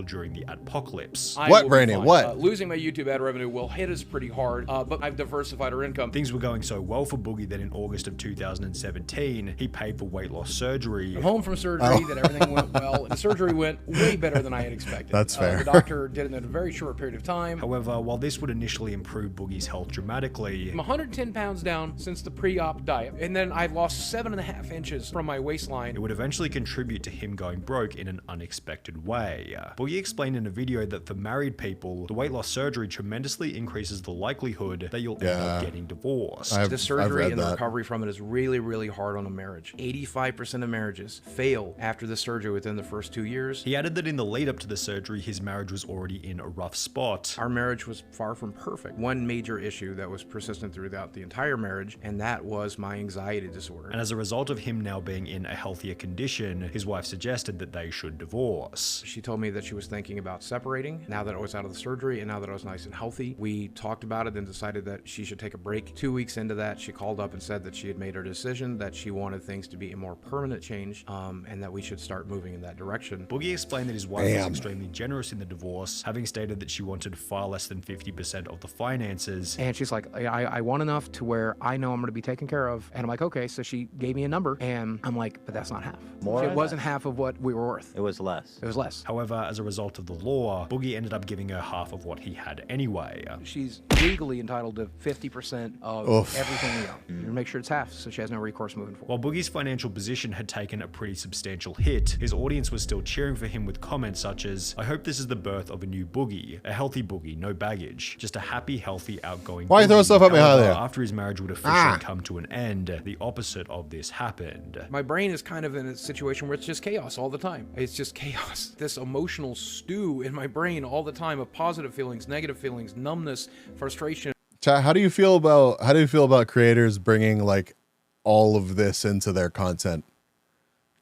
during the apocalypse.
What, Brainy? What?
Losing my YouTube ad revenue will hit us pretty hard, but I've diversified our income.
Things were going so well for Boogie that in August of 2017, he paid for weight loss surgery.
I'm home from surgery, that everything went well. The surgery went way better than I had expected.
That's fair.
The doctor did it in a very short period of time.
However, while this would initially improve Boogie's health dramatically,
I'm 110 pounds down since the pre-op diet, and then I've lost 7.5 inches from my waistline.
it would eventually contribute to him going broke in an unexpected way. Boogie explained in a video that for married people, the weight loss surgery tremendously increases the likelihood that you'll end up getting divorced.
The surgery and the recovery from it is really, really hard on a marriage. 85% of marriages fail after the surgery within the first 2 years.
He added that in the lead up to the surgery, his marriage was already in a rough spot.
Our marriage was far from perfect. One major issue that was persistent throughout the entire marriage, and that was my anxiety disorder.
And as a result of him now being in a healthier condition, his wife suggested that they should divorce.
She told me that she was thinking about separating now that I was out of the surgery and now that I was nice and healthy. We talked about it and decided that she should take a break. 2 weeks into that, she called up and said that she had made her decision, that she wanted things to be a more permanent change, and that we should start moving in that direction.
Boogie explained that his wife was extremely generous in the divorce, having stated that she wanted far less than 50% of the finances.
And she's like, I want enough to where I know I'm going to be taken care of. And I'm like, okay. So she gave me a number, and I'm like, but that's not half.
More
It wasn't half of what we were worth.
It was less.
It was less.
However, as a result of the law, Boogie ended up giving her half of what he had anyway.
She's legally entitled to 50% of everything we own. You make sure it's half, so she has no recourse moving forward.
While Boogie's financial position had taken a pretty substantial hit, his audience was still cheering for him with comments such as, "I hope this is the birth of a new Boogie, a healthy Boogie, no baggage, just a happy, healthy, outgoing
Why are you throwing stuff at me out there?
After his marriage would officially come to an end, the opposite of this happened.
My brain is kind of in a situation where it's just chaos all the time. It's just chaos. This emotional stew in my brain all the time of positive feelings, negative feelings, numbness, frustration.
Chat, how do you feel about creators bringing like all of this into their content?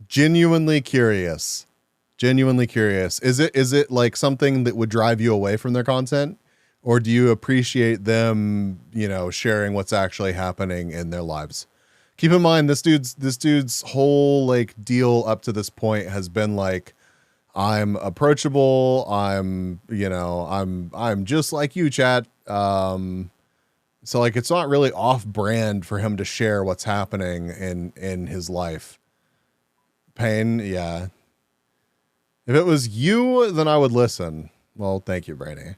Genuinely curious. Is it like something that would drive you away from their content, or do you appreciate them, sharing what's actually happening in their lives? Keep in mind, this dude's whole like deal up to this point has been like, I'm approachable. I'm just like you, chat. So like, it's not really off brand for him to share what's happening in his life. Pain. Yeah. If it was you, then I would listen. Well, thank you, Brainy.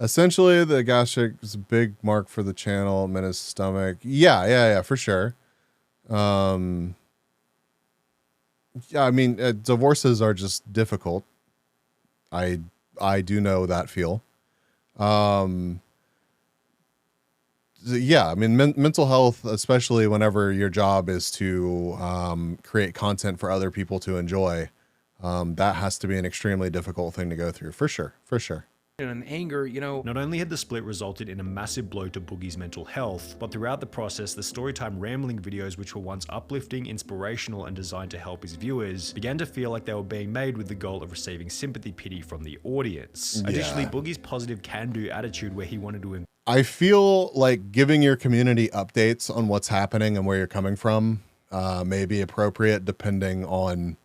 Essentially, the gastric is a big mark for the channel. I'm in his stomach. Yeah, for sure. Yeah, I mean, divorces are just difficult. I do know that feel. Yeah, I mean, mental health, especially whenever your job is to create content for other people to enjoy, that has to be an extremely difficult thing to go through, for sure.
And anger,
Not only had the split resulted in a massive blow to Boogie's mental health, but throughout the process, the storytime rambling videos, which were once uplifting, inspirational, and designed to help his viewers, began to feel like they were being made with the goal of receiving sympathy pity from the audience.
Yeah.
Additionally, Boogie's positive can-do attitude, where he wanted to
I feel like giving your community updates on what's happening and where you're coming from may be appropriate depending on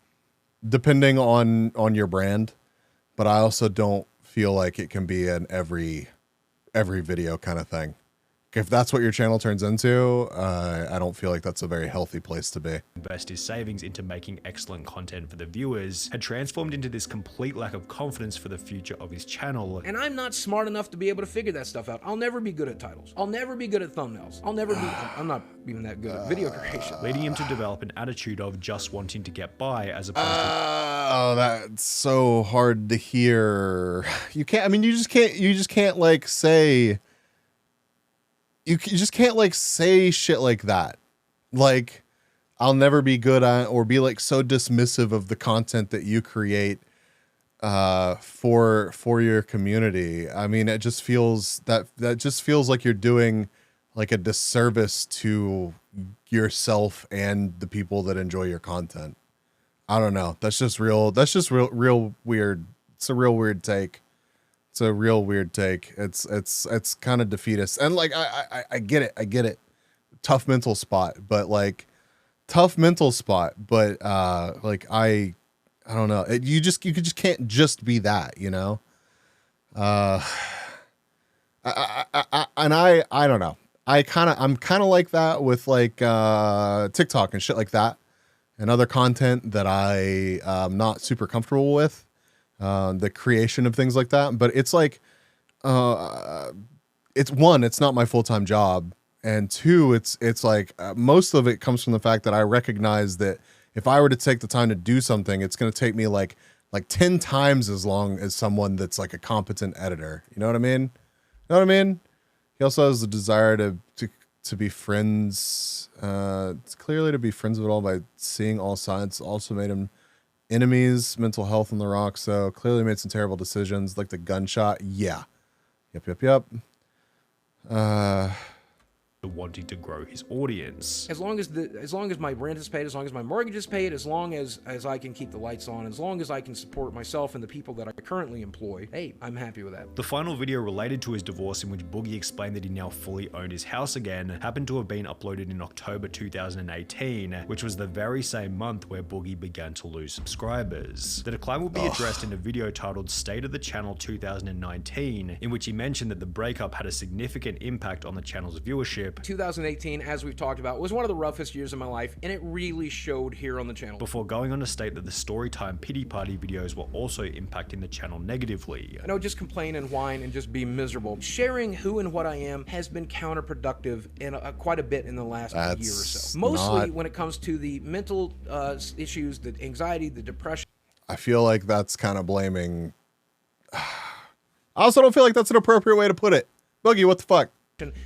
your brand, but I also don't feel like it can be an every video kind of thing. If that's what your channel turns into, I don't feel like that's a very healthy place to be.
invest his savings into making excellent content for the viewers, had transformed into this complete lack of confidence for the future of his channel.
And I'm not smart enough to be able to figure that stuff out. I'll never be good at titles. I'll never be good at thumbnails. I'm not even that good at video creation.
Leading him to develop an attitude of just wanting to get by as opposed to...
Oh, that's so hard to hear. You just can't like say... You just can't like say shit like that. Like, I'll never be good at, or be like so dismissive of the content that you create for your community. I mean, it just feels that just feels like you're doing like a disservice to yourself and the people that enjoy your content. I don't know. That's just real weird. It's a real weird take. It's a real weird take. It's kind of defeatist. And like I get it. I get it. Tough mental spot, but like like I don't know. You just can't just be that, you know? I don't know. I'm kind of like that with like TikTok and shit like that and other content that I'm not super comfortable with, the creation of things like that. But it's like, it's one, it's not my full-time job. And two, it's like most of it comes from the fact that I recognize that if I were to take the time to do something, it's going to take me like 10 times as long as someone that's like a competent editor. You know what I mean? You know what I mean? He also has the desire to be friends. It's clearly to be friends with all by seeing all sides. Also made him enemies, mental health on the rocks. So clearly made some terrible decisions, like the gunshot. Yeah. Yep.
Wanting to grow his audience.
As long as my rent is paid, as long as my mortgage is paid, as long as I can keep the lights on, as long as I can support myself and the people that I currently employ, hey, I'm happy with that.
The final video related to his divorce, in which Boogie explained that he now fully owned his house again, happened to have been uploaded in October 2018, which was the very same month where Boogie began to lose subscribers. The decline will be addressed in a video titled State of the Channel 2019, in which he mentioned that the breakup had a significant impact on the channel's viewership.
2018, as we've talked about, was one of the roughest years of my life, and it really showed here on the channel.
Before going on to state that the Storytime Pity Party videos were also impacting the channel negatively.
I know, just complain and whine and just be miserable. Sharing who and what I am has been counterproductive in quite a bit in the last year or so. Mostly when it comes to the mental issues, the anxiety, the depression.
I feel like that's kind of blaming. I also don't feel like that's an appropriate way to put it. Boogie, what the fuck?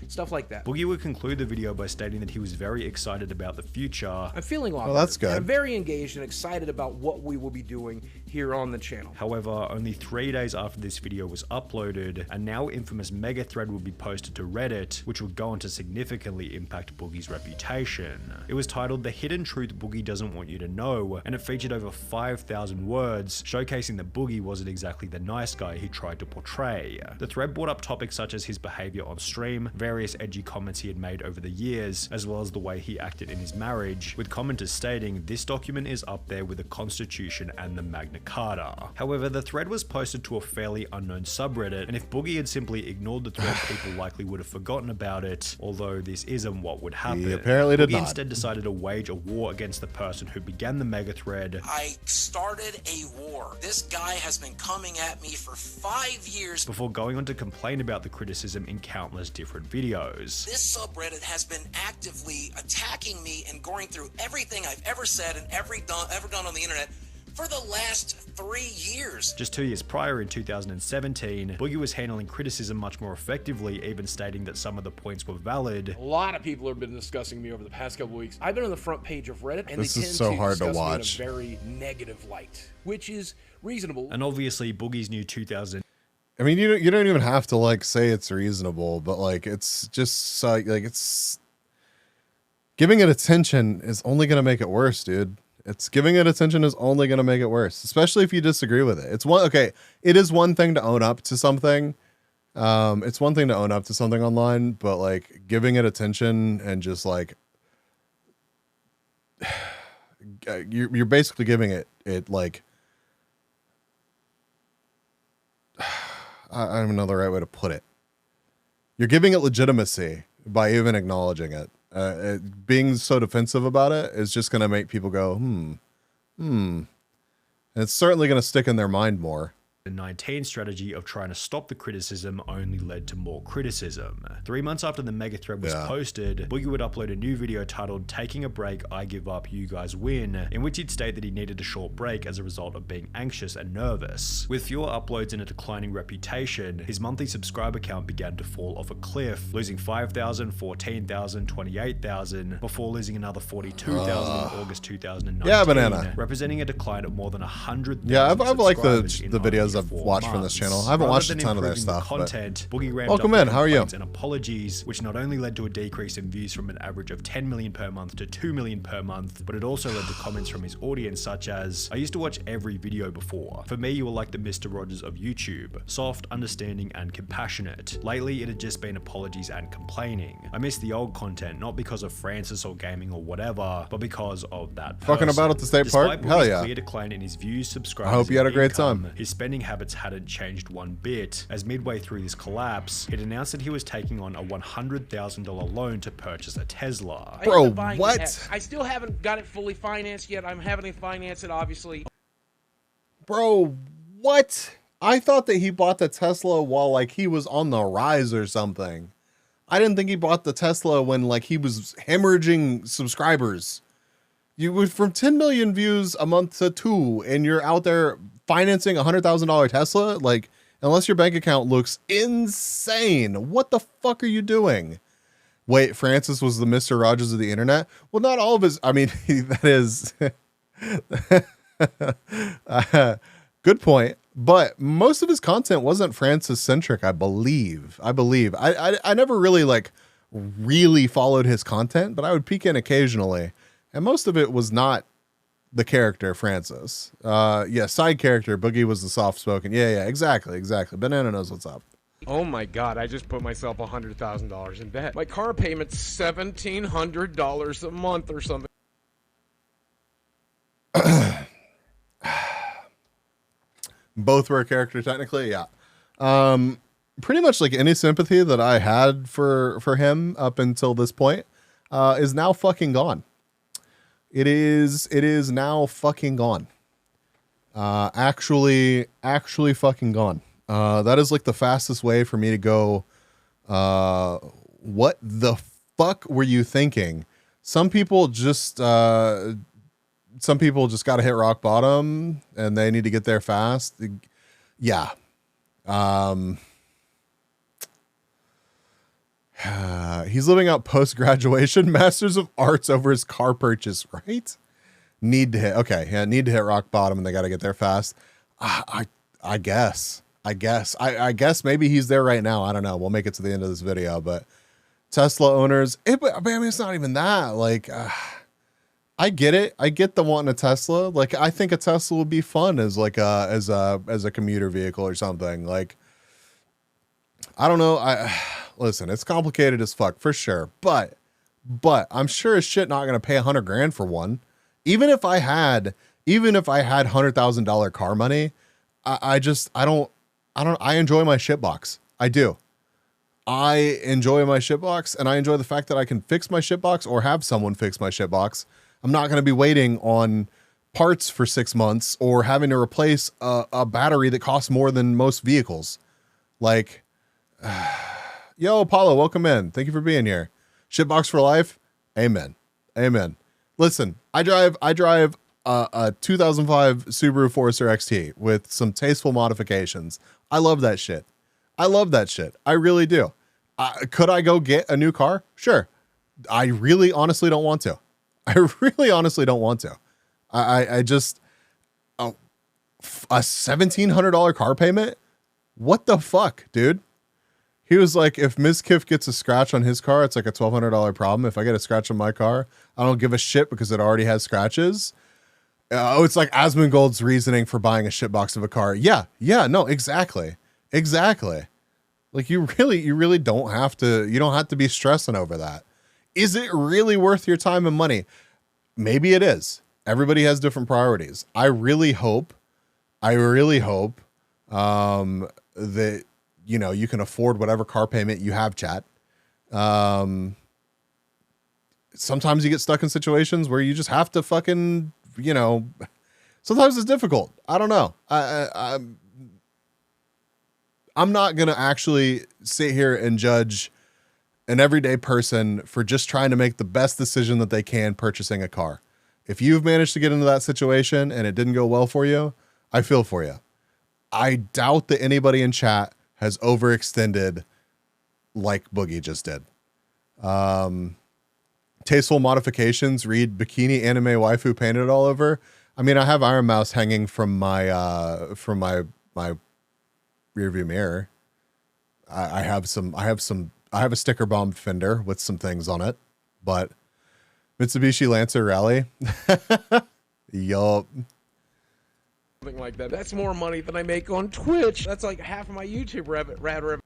Stuff like that.
Boogie would conclude the video by stating that he was very excited about the future.
I'm feeling a lot
better. That's good.
And I'm very engaged and excited about what we will be doing here on the channel.
However, only 3 days after this video was uploaded, a now infamous mega thread would be posted to Reddit, which would go on to significantly impact Boogie's reputation. It was titled The Hidden Truth Boogie Doesn't Want You to Know, and it featured over 5,000 words, showcasing that Boogie wasn't exactly the nice guy he tried to portray. The thread brought up topics such as his behavior on stream, various edgy comments he had made over the years, as well as the way he acted in his marriage, with commenters stating this document is up there with the Constitution and the Magna Carta. However, the thread was posted to a fairly unknown subreddit, and if Boogie had simply ignored the thread, people likely would have forgotten about it, although this isn't what would happen.
He apparently did
Boogie
not.
instead decided to wage a war against the person who began the mega thread.
I started a war. This guy has been coming at me for 5 years.
Before going on to complain about the criticism in countless different videos.
This subreddit has been actively attacking me and going through everything I've ever said and ever done on the internet for the last 3 years.
Just 2 years prior, in 2017, Boogie was handling criticism much more effectively, even stating that some of the points were valid.
A lot of people have been discussing me over the past couple weeks. I've been on the front page of Reddit, and
this
they
is
tend
so
to
hard to
discuss
watch.
me in a very negative light, which is reasonable.
And obviously, Boogie's new 2000.
I mean, you don't even have to like say it's reasonable, but like it's just like it's giving it attention is only going to make it worse, dude. It's giving it attention is only going to make it worse, especially if you disagree with it. It is one thing to own up to something. It's one thing to own up to something online, but like giving it attention and just like you're basically giving it like I don't know the right way to put it. You're giving it legitimacy by even acknowledging it. Being so defensive about it is just going to make people go, And it's certainly going to stick in their mind more.
The 19 strategy of trying to stop the criticism only led to more criticism. 3 months after the mega thread was posted, Boogie would upload a new video titled Taking a Break, I Give Up, You Guys Win, in which he'd state that he needed a short break as a result of being anxious and nervous. With fewer uploads and a declining reputation, his monthly subscriber count began to fall off a cliff, losing 5,000, 14,000, 28,000, before losing another 42,000 in August 2019,
yeah, banana,
representing a decline of more than 100,000.
Yeah, I've liked the videos videos I've watched from this channel. I haven't watched a ton of their stuff.
Content, Boogie ramped
welcome
up
in. How are you?
And apologies, which not only led to a decrease in views from an average of 10 million per month to 2 million per month, but it also led to comments from his audience such as, "I used to watch every video before. For me, you were like the Mr. Rogers of YouTube. Soft, understanding, and compassionate. Lately, it had just been apologies and complaining. I miss the old content, not because of Francis or gaming or whatever, but because of that person."
Fucking about at the state park?
Despite
Hell
Boogie's
yeah.
clear decline in his views, subscribers,
I hope you had a
and
great
income,
time.
his spending habits hadn't changed one bit, as midway through this collapse, he'd announced that he was taking on a $100,000 loan to purchase a Tesla.
I ended up buying the X. I still haven't got it fully financed yet. I'm having to finance it, obviously.
Bro, what? I thought that he bought the Tesla while like he was on the rise or something. I didn't think he bought the Tesla when like he was hemorrhaging subscribers. You went from 10 million views a month to 2, and you're out there financing a $100,000 Tesla? Like, unless your bank account looks insane, what the fuck are you doing? Wait, Francis was the Mr. Rogers of the internet? Well, not all of his, I mean, that is good point. But most of his content wasn't Francis centric, I believe. I never really like really followed his content, but I would peek in occasionally. And most of it was not the character Francis. Yeah, side character. Boogie was the soft spoken. Yeah, exactly. Banana knows what's up.
Oh my God, I just put myself $100,000 in debt. My car payment's $1,700 a month or something.
Both were a character technically, yeah. Pretty much like any sympathy that I had for him up until this point is now fucking gone. It is now fucking gone. Actually fucking gone. That is like the fastest way for me to go, what the fuck were you thinking? Some people just got to hit rock bottom and they need to get there fast. Yeah. He's living out post-graduation Masters of Arts over his car purchase, right? Need to hit rock bottom and they got to get there fast. I guess maybe he's there right now. I don't know. We'll make it to the end of this video, but Tesla owners, I mean, it's not even that. Like, I get it. I get the wanting a Tesla. Like, I think a Tesla would be fun as like as a commuter vehicle or something. Like, I don't know. Listen, it's complicated as fuck for sure, but I'm sure as shit not gonna pay $100,000 for one. Even if I had $100,000 car money, I enjoy my shitbox. I do. I enjoy my shitbox, and I enjoy the fact that I can fix my shitbox or have someone fix my shitbox. I'm not going to be waiting on parts for 6 months or having to replace a battery that costs more than most vehicles. Like, yo, Apollo, welcome in. Thank you for being here. Shitbox for life. Amen. Listen, I drive a 2005 Subaru Forester XT with some tasteful modifications. I love that shit. I really do. Could I go get a new car? Sure. I really honestly don't want to. I just, a $1,700 car payment? What the fuck, dude? He was like, if Ms. Kiff gets a scratch on his car, it's like a $1,200 problem. If I get a scratch on my car, I don't give a shit because it already has scratches. It's like Asmongold's reasoning for buying a shitbox of a car. Yeah, no, exactly. Like you really don't have to be stressing over that. Is it really worth your time and money? Maybe it is. Everybody has different priorities. I really hope that, you can afford whatever car payment you have, chat. Sometimes you get stuck in situations where you just have to fucking, sometimes it's difficult. I don't know. I'm not going to actually sit here and judge an everyday person for just trying to make the best decision that they can purchasing a car. If you've managed to get into that situation and it didn't go well for you, I feel for you. I doubt that anybody in chat has overextended like Boogie just did. Tasteful modifications, read bikini anime waifu painted all over. I mean, I have Iron Mouse hanging from my rearview mirror. I have a sticker bomb fender with some things on it, but Mitsubishi Lancer Rally. Yup.
Something like that. That's more money than I make on Twitch. That's like half of my YouTube revenue.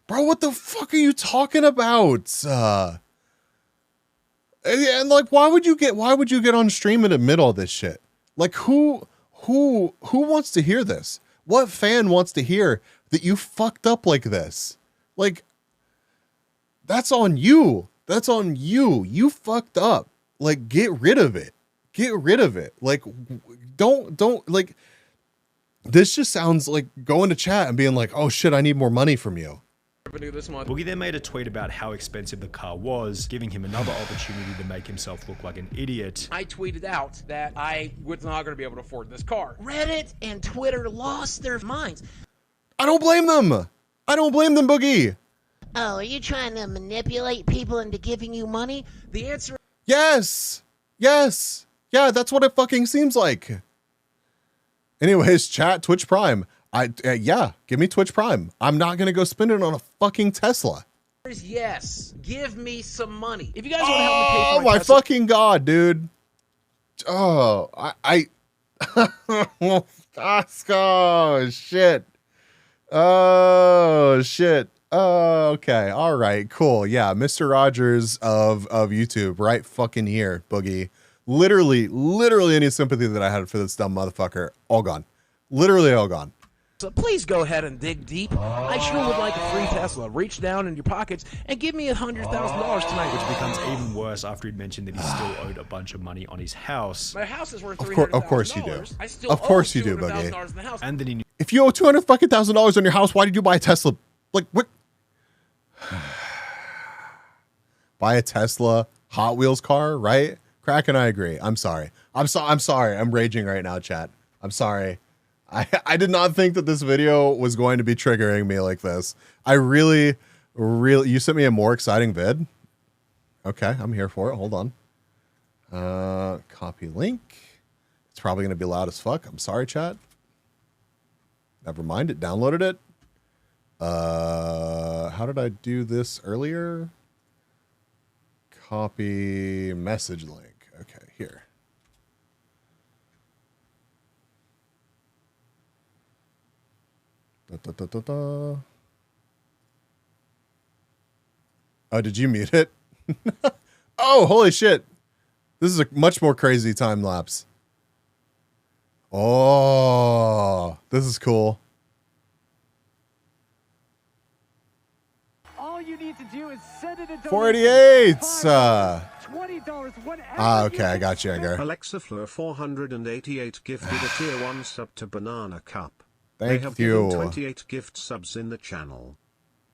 Bro, what the fuck are you talking about? And like, why would you get on stream and admit all this shit? Like, who wants to hear this? What fan wants to hear that you fucked up like this? Like, that's on you. That's on you. You fucked up. Like, get rid of it. Get rid of it. Like, don't like, this just sounds like going to chat and being like, oh shit, I need more money from you.
This month.
Boogie then made a tweet about how expensive the car was, giving him another opportunity to make himself look like an idiot.
I tweeted out that I was not going to be able to afford this car.
Reddit and Twitter lost their minds.
I don't blame them. I don't blame them, Boogie.
Oh, are you trying to manipulate people into giving you money?
The answer.
Yes. Yes. Yeah, that's what it fucking seems like. Anyways, chat, Twitch Prime. Yeah, give me Twitch Prime. I'm not going to go spend it on a fucking Tesla.
Yes. Give me some money. If you guys want to help me pay for
Oh my
Tesla,
fucking God, dude. Oh, oh, shit. Oh, shit. Oh, okay. All right, cool. Yeah, Mr. Rogers of YouTube right fucking here, Boogie. Literally any sympathy that I had for this dumb motherfucker, all gone. Literally all gone.
so please go ahead and dig deep. I sure would like a free Tesla. Reach down in your pockets and give me $100,000 tonight.
Which becomes even worse after he'd mentioned that he still owed a bunch of money on his house.
My house is worth $300,000.
Of course you do.
I still
Of course
owe
you do,
$200,000
Boogie.
in the house.
And then he knew.
If you owe $200,000 on your house, why did you buy a Tesla? Like, what? Buy a Tesla Hot Wheels car, right? Crack and I agree. I'm sorry. I'm sorry. I'm raging right now, chat. I'm sorry. I did not think that this video was going to be triggering me like this. I really, you sent me a more exciting vid. Okay, I'm here for it. Hold on. Copy link. It's probably going to be loud as fuck. I'm sorry, chat. Never mind, it downloaded it. How did I do this earlier? Copy message link. Okay, here. Oh, did you mute it? Oh, holy shit. This is a much more crazy time lapse. Oh, this is cool.
All you need to do is send it into
488.
$20.
Okay, I got you, Edgar.
Alexa Fleur 488 gifted a tier 1 sub to Banana Cup.
Thank
they have
you.
given 28 gift subs in the channel.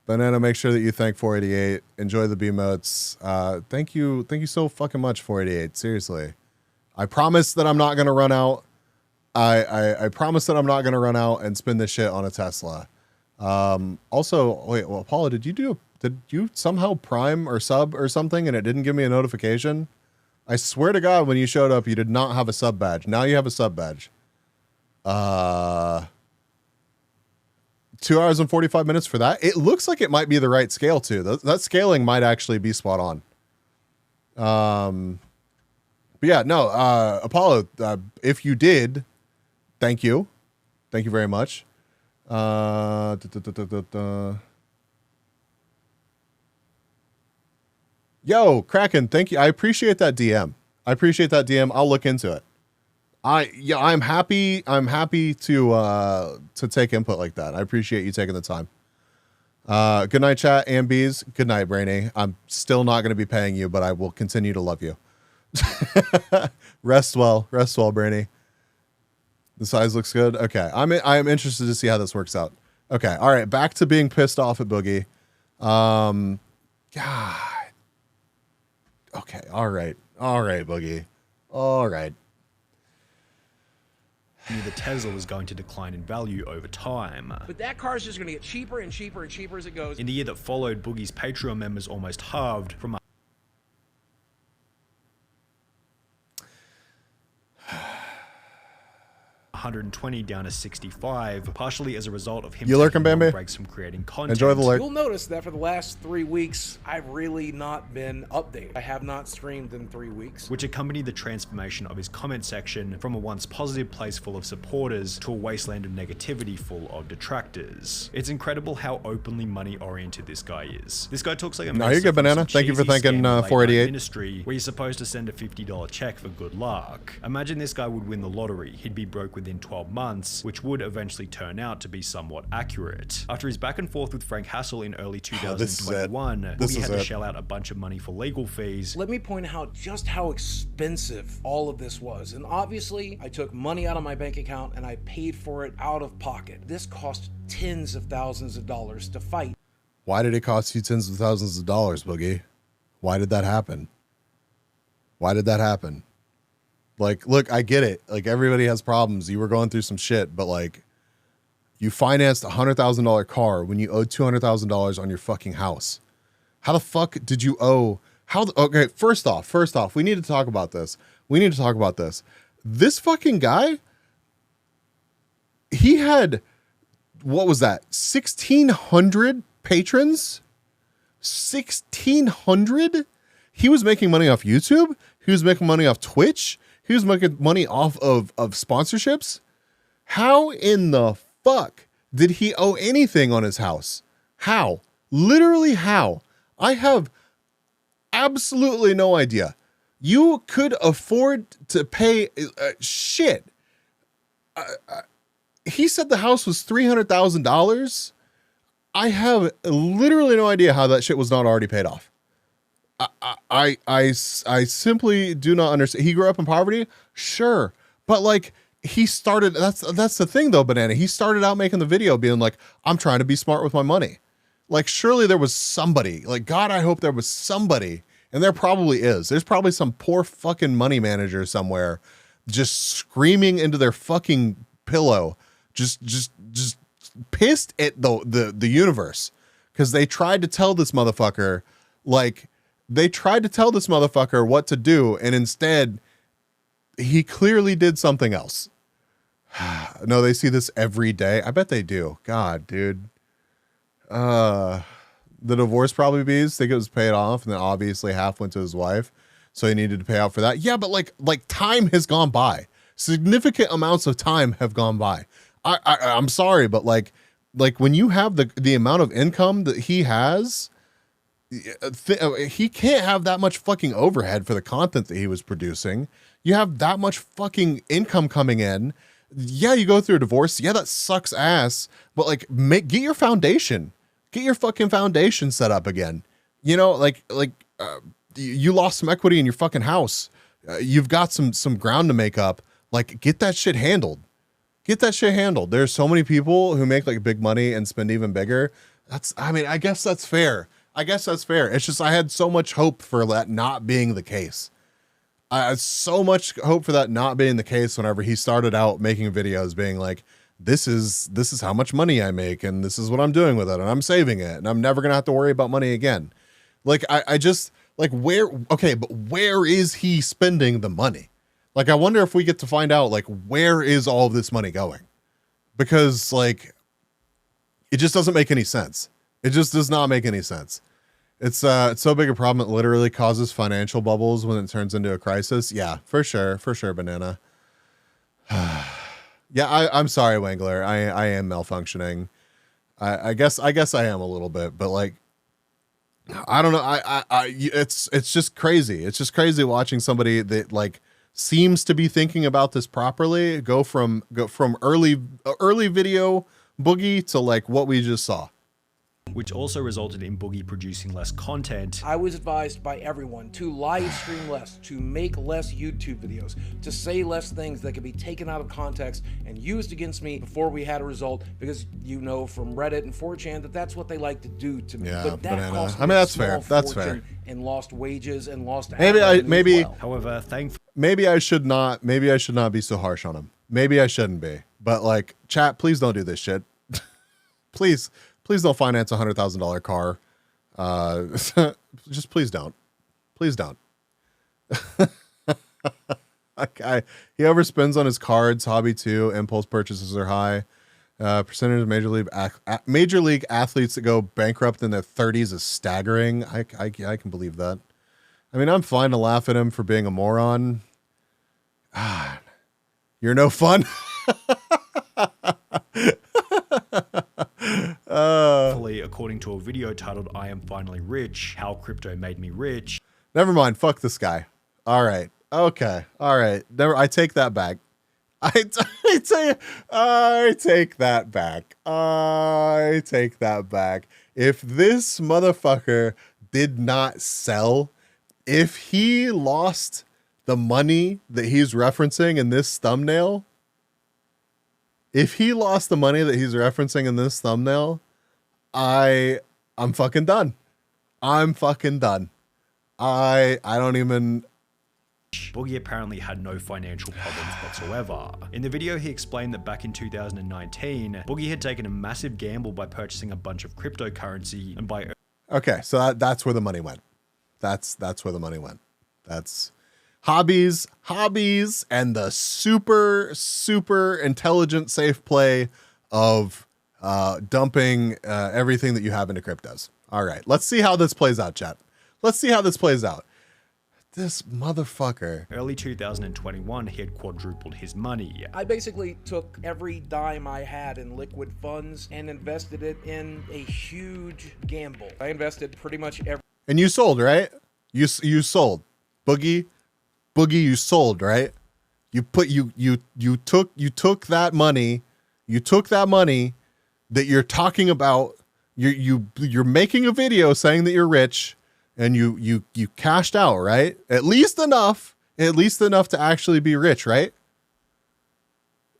Banana, make sure that you thank 488. Enjoy the B-motes. Thank you so fucking much, 488. Seriously. I promise that I'm not gonna run out. I promise that I'm not gonna run out and spend this shit on a Tesla. Also, wait, well, Paula, did you somehow prime or sub or something and it didn't give me a notification? I swear to God, when you showed up, you did not have a sub badge. Now you have a sub badge. 2 hours and 45 minutes for that. It looks like it might be the right scale too. That scaling might actually be spot on. But yeah, no, Apollo, if you did, thank you. Thank you very much. Yo, Kraken, thank you. I appreciate that DM. I'll look into it. I'm happy to take input like that. I appreciate you taking the time. Good night, chat. Ambies. Good night, Brainy. I'm still not going to be paying you, but I will continue to love you. Rest well, Brainy. The size looks good. Okay, I'm interested to see how this works out. Okay, all right. Back to being pissed off at Boogie. God. Okay, all right, Boogie. All right.
Knew the Tesla was going to decline in value over time.
But that car is just going to get cheaper and cheaper and cheaper as it goes.
In the year that followed, Boogie's Patreon members almost halved from 120 down to 65, partially as a result of him
You lurking,
taking long
Bambi?
breaks from creating content.
Enjoy the lurk.
You'll notice that for the last 3 weeks, I've really not been updated. I have not streamed in 3 weeks.
Which accompanied the transformation of his comment section from a once positive place full of supporters to a wasteland of negativity full of detractors. It's incredible how openly money-oriented this guy is. This guy talks like a
No, you're good, Banana. Thank you for thanking 488.
Ministry, where you're supposed to send a $50 check for good luck. Imagine this guy would win the lottery. He'd be broke within 12 months, which would eventually turn out to be somewhat accurate. After his back and forth with Frank Hassel in early 2021, Boogie had to shell out a bunch of money for legal fees.
Let me point out just how expensive all of this was. And obviously, I took money out of my bank account and I paid for it out of pocket. This cost tens of thousands of dollars to fight.
Why did it cost you tens of thousands of dollars, Boogie? Why did that happen? Why did that happen? Like, look, I get it. Like, everybody has problems. You were going through some shit, but like, you financed a $100,000 car when you owed $200,000 on your fucking house. How the fuck did you owe? Okay, first off, we need to talk about this. This fucking guy, he had, what was that? 1,600 patrons? 1,600? He was making money off YouTube. He was making money off Twitch. He was making money off of sponsorships. How in the fuck did he owe anything on his house? How? Literally how? I have absolutely no idea. You could afford to pay shit. He said the house was $300,000. I have literally no idea how that shit was not already paid off. I simply do not understand. He grew up in poverty, sure, but like he started. That's the thing though, Banana. He started out making the video being like, "I'm trying to be smart with my money." Like, surely there was somebody. Like, God, I hope there was somebody, and there probably is. There's probably some poor fucking money manager somewhere, just screaming into their fucking pillow, just pissed at the universe because they tried to tell this motherfucker what to do, and instead he clearly did something else. No, they see this every day. I bet they do. God, dude. The divorce probably bees think it was paid off, and then obviously half went to his wife, so he needed to pay out for that. Yeah, but like time has gone by. Significant amounts of time have gone by. I'm sorry, but like when you have the amount of income that he has, he can't have that much fucking overhead for the content that he was producing. You have that much fucking income coming in. Yeah, you go through a divorce. Yeah, that sucks ass. But like, get your foundation. Get your fucking foundation set up again. You know, you lost some equity in your fucking house. You've got some ground to make up. Like, get that shit handled. Get that shit handled. There's so many people who make like big money and spend even bigger. I guess that's fair. It's just, I had so much hope for that not being the case. I had so much hope for that not being the case whenever he started out making videos being like, this is how much money I make, and this is what I'm doing with it, and I'm saving it, and I'm never gonna have to worry about money again. Like, I just, like, but where is he spending the money? Like, I wonder if we get to find out, like, where is all of this money going? Because, like, it just doesn't make any sense. It just does not make any sense. It's so big a problem it literally causes financial bubbles when it turns into a crisis. Yeah, for sure, Banana. Yeah, I'm sorry, Wangler. I am malfunctioning. I guess I am a little bit, but like, I don't know. It's just crazy. It's just crazy watching somebody that like seems to be thinking about this properly go from early video Boogie to like what we just saw.
Which also resulted in Boogie producing less content.
I was advised by everyone to live stream less, to make less YouTube videos, to say less things that could be taken out of context and used against me before we had a result, because you know from Reddit and 4chan that's what they like to do to me.
Yeah,
but that
Banana.
cost me
I mean, that's
a small
fair. That's
fortune
fair.
And lost wages and lost
Maybe.
However,
maybe I should not be so harsh on him. Maybe I shouldn't be. But like, chat, please don't do this shit. Please don't finance a $100,000 car. Just please don't. Please don't. Okay. he overspends on his cards. Hobby too. Impulse purchases are high. Percentage of major league athletes that go bankrupt in their 30s is staggering. I can believe that. I mean, I'm fine to laugh at him for being a moron. You're no fun.
Fully, according to a video titled "I Am Finally Rich: How Crypto Made Me Rich."
Never mind. Fuck this guy. All right. Okay. All right. I take that back. I take that back. I take that back. If this motherfucker did not sell, if he lost the money that he's referencing in this thumbnail, I'm fucking done. I'm fucking done. I don't even...
Boogie apparently had no financial problems whatsoever. In the video, he explained that back in 2019, Boogie had taken a massive gamble by purchasing a bunch of cryptocurrency and by...
Okay, so that's where the money went. That's where the money went. That's hobbies, and the super intelligent, safe play of dumping everything that you have into cryptos. All right, let's see how this plays out, chat. Let's see how this plays out. This motherfucker.
Early 2021, he had quadrupled his money.
I basically took every dime I had in liquid funds and invested it in a huge gamble. I invested pretty much every...
And you sold, right? You sold. Boogie, you sold, right? You took that money that you're talking about. You're making a video saying that you're rich, and you cashed out, right? At least enough to actually be rich, right?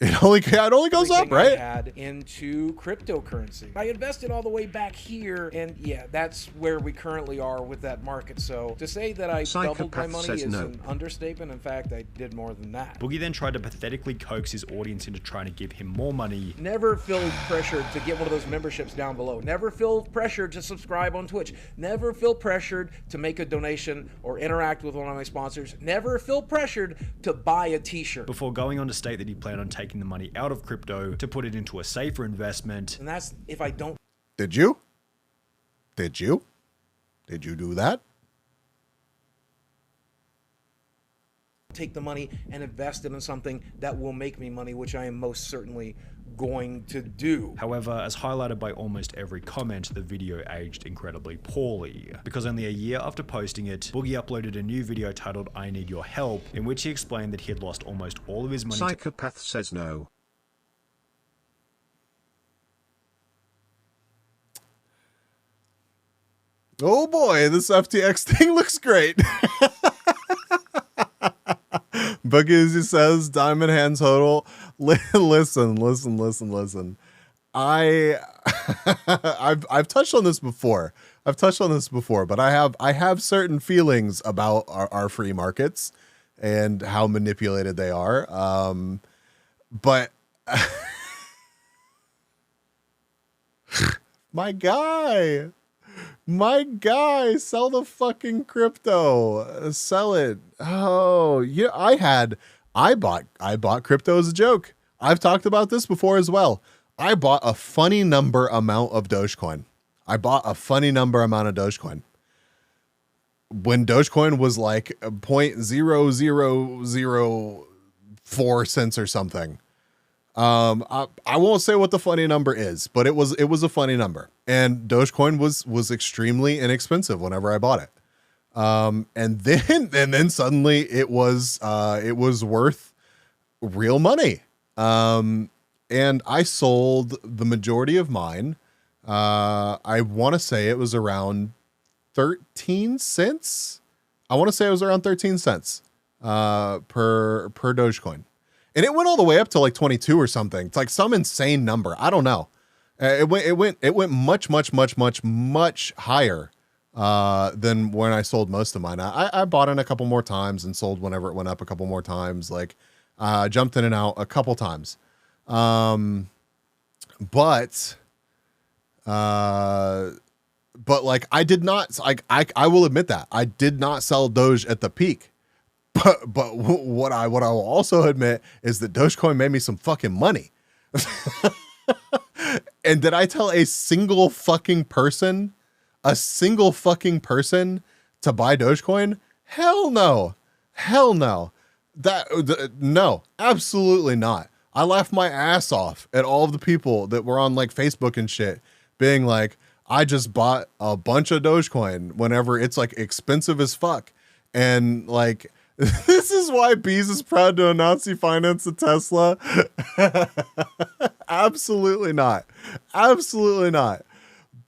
It only goes up, right?
I had into cryptocurrency. I invested all the way back here, and yeah, that's where we currently are with that market. So to say that I doubled my money is an understatement. In fact, I did more than that.
Boogie then tried to pathetically coax his audience into trying to give him more money.
Never feel pressured to get one of those memberships down below. Never feel pressured to subscribe on Twitch. Never feel pressured to make a donation or interact with one of my sponsors. Never feel pressured to buy a t-shirt.
Before going on to state that he planned on taking the money out of crypto to put it into a safer investment.
And that's if I don't...
Did you do that?
Take the money and invest it in something that will make me money, which I am most certainly going to do.
However, as highlighted by almost every comment, the video aged incredibly poorly, because only a year after posting it, Boogie uploaded a new video titled "I Need Your Help," in which he explained that he had lost almost all of his money.
Psychopath says no.
Oh boy, this FTX thing looks great. Boogie says, diamond hand total. Listen. I've touched on this before. But I have certain feelings about our free markets and how manipulated they are. But my guy, sell the fucking crypto. Sell it. Oh, yeah, I bought crypto as a joke. I've talked about this before as well. I bought a funny number amount of Dogecoin. When Dogecoin was like 0.0004 cents or something. I won't say what the funny number is, but it was a funny number. And Dogecoin was extremely inexpensive whenever I bought it. And then suddenly it was worth real money. And I sold the majority of mine. I want to say it was around 13 cents. Per Dogecoin. And it went all the way up to like 22 or something. It's like some insane number. I don't know. It went much higher than when I sold most of mine. I bought in a couple more times and sold whenever it went up a couple more times. Like jumped in and out a couple times. But like I did not, like I will admit that I did not sell Doge at the peak, but what I will also admit is that Dogecoin made me some fucking money. And did I tell a single fucking person to buy Dogecoin? Hell no. Hell no. No, absolutely not. I laughed my ass off at all of the people that were on like Facebook and shit being like, I just bought a bunch of Dogecoin whenever it's like expensive as fuck. And like, this is why Bees is proud to announce he financed a Tesla. Absolutely not. Absolutely not.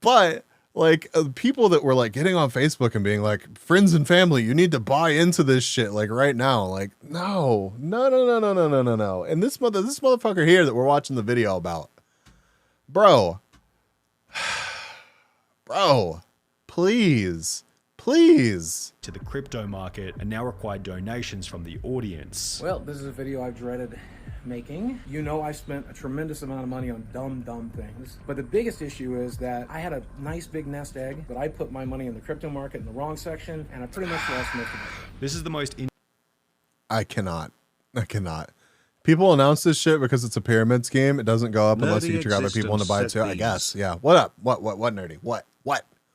But like people that were like getting on Facebook and being like, friends and family, you need to buy into this shit like right now. Like, no. And this motherfucker here that we're watching the video about, bro, please
to the crypto market and now require donations from the audience.
Well, this is a video I've dreaded making. You know, I spent a tremendous amount of money on dumb things. But the biggest issue is that I had a nice big nest egg, but I put my money in the crypto market in the wrong section, and I pretty much lost most of it.
This is the most
I cannot. People announce this shit because it's a pyramid scheme. It doesn't go up unless you trigger other people into buy it too, I guess. Yeah. What up? What nerdy? What?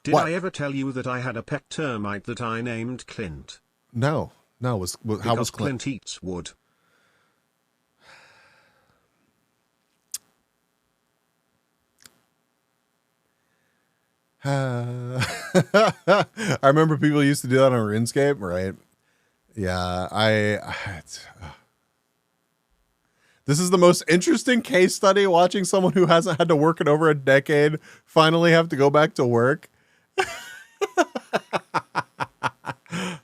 Did I ever tell you that I had a pet termite that I named Clint?
No. How was Clint?
Clint eats wood.
I remember people used to do that on RuneScape, right? Yeah, this is the most interesting case study, watching someone who hasn't had to work in over a decade finally have to go back to work.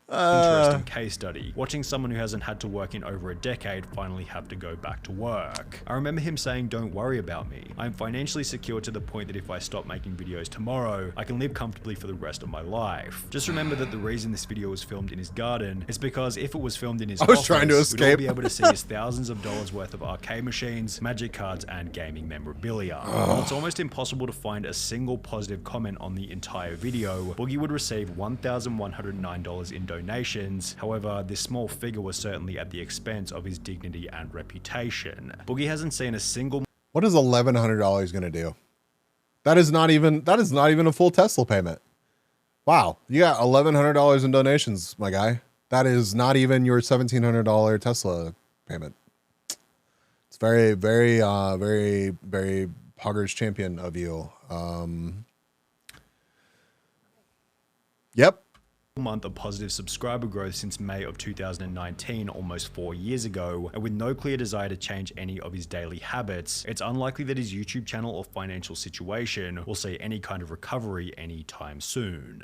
Interesting case study. Watching someone who hasn't had to work in over a decade finally have to go back to work. I remember him saying, don't worry about me. I'm financially secure to the point that if I stop making videos tomorrow, I can live comfortably for the rest of my life. Just remember that the reason this video was filmed in his garden is because if it was filmed in his office,
trying to escape.
we'd all be able to see his thousands of dollars worth of arcade machines, magic cards, and gaming memorabilia. While it's almost impossible to find a single positive comment on the entire video, Boogie would receive $1,109 in donations. However, this small figure was certainly at the expense of his dignity and reputation. Boogie hasn't seen a single...
What is $1,100 going to do? That is not even a full Tesla payment. Wow. You got $1,100 in donations, my guy. That is not even your $1,700 Tesla payment. It's very, very, very Poggers champion of you. Yep.
Month of positive subscriber growth since May of 2019, almost 4 years ago, and with no clear desire to change any of his daily habits, it's unlikely that his YouTube channel or financial situation will see any kind of recovery anytime soon.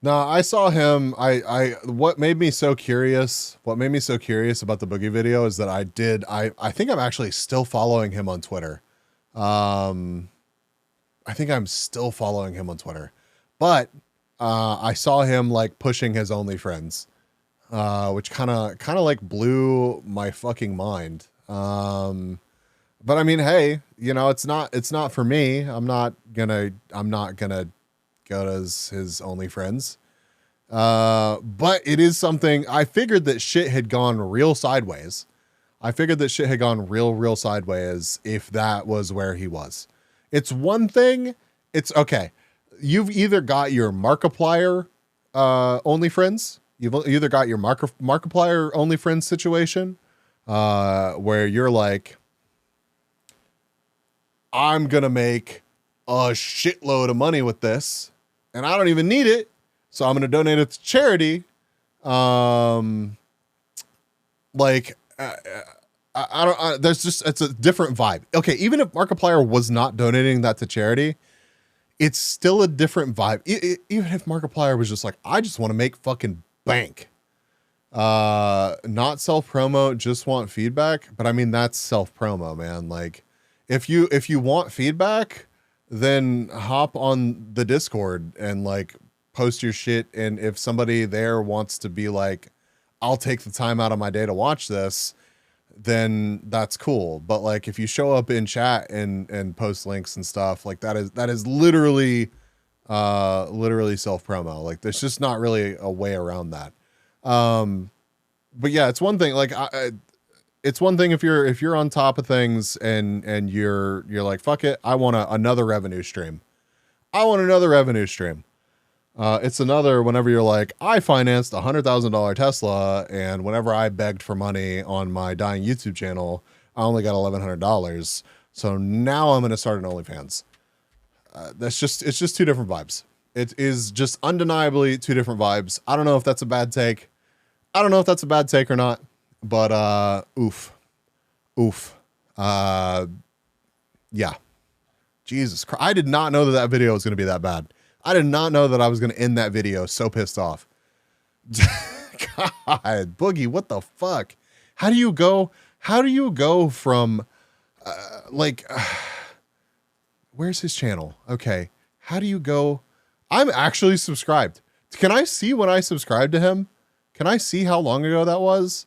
No, I saw him. What made me so curious about the Boogie video is that I think I'm actually still following him on Twitter. I think I'm still following him on Twitter, but I saw him like pushing his OnlyFriends, which kind of like blew my fucking mind. But I mean, hey, you know, it's not for me. I'm not gonna go to his OnlyFriends. But it is something. I figured that shit had gone real sideways. Real sideways if that was where he was. It's one thing. It's okay. You've either got your Markiplier OnlyFriends. You've either got your Markiplier OnlyFriends situation where you're like, I'm going to make a shitload of money with this and I don't even need it, so I'm going to donate it to charity. It's a different vibe. Okay, even if Markiplier was not donating that to charity, it's still a different vibe. Even if Markiplier was just like, I just want to make fucking bank. Not self-promo, just want feedback. But I mean, that's self-promo, man. Like, if you want feedback, then hop on the Discord and like post your shit. And if somebody there wants to be like, I'll take the time out of my day to watch this, then that's cool. But like, if you show up in chat and post links and stuff, like that is literally self-promo. Like, there's just not really a way around that. but yeah, it's one thing. Like it's one thing if you're on top of things and you're like, fuck it, I want another revenue stream. I want another revenue stream. It's another whenever you're like, I financed $100,000 Tesla, and whenever I begged for money on my dying YouTube channel, I only got $1,100. So now I'm going to start an OnlyFans. It's just two different vibes. It is just undeniably two different vibes. I don't know if that's a bad take. I don't know if that's a bad take or not, but oof. Yeah. Jesus Christ. I did not know that video was going to be that bad. I did not know that I was going to end that video so pissed off. God, Boogie, what the fuck? How do you go from where's his channel? Okay. How do you go? I'm actually subscribed. Can I see when I subscribed to him? Can I see how long ago that was?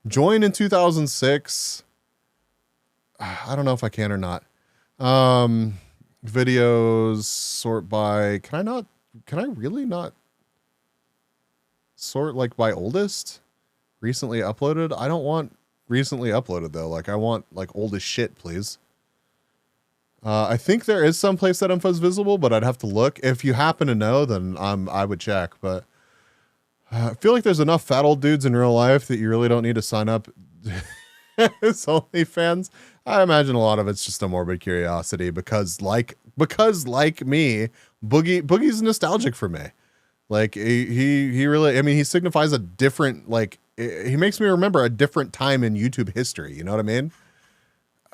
Join in 2006. I don't know if I can or not. Videos sort by, can I really not sort like by oldest? Recently uploaded? I don't want recently uploaded though. Like I want like oldest shit, please. I think there is some place that info is visible, but I'd have to look. If you happen to know, then I would check, but I feel like there's enough fat old dudes in real life that you really don't need to sign up as OnlyFans. I imagine a lot of it's just a morbid curiosity because like me, Boogie's nostalgic for me. Like he really, I mean, he signifies a different, like he makes me remember a different time in YouTube history. You know what I mean?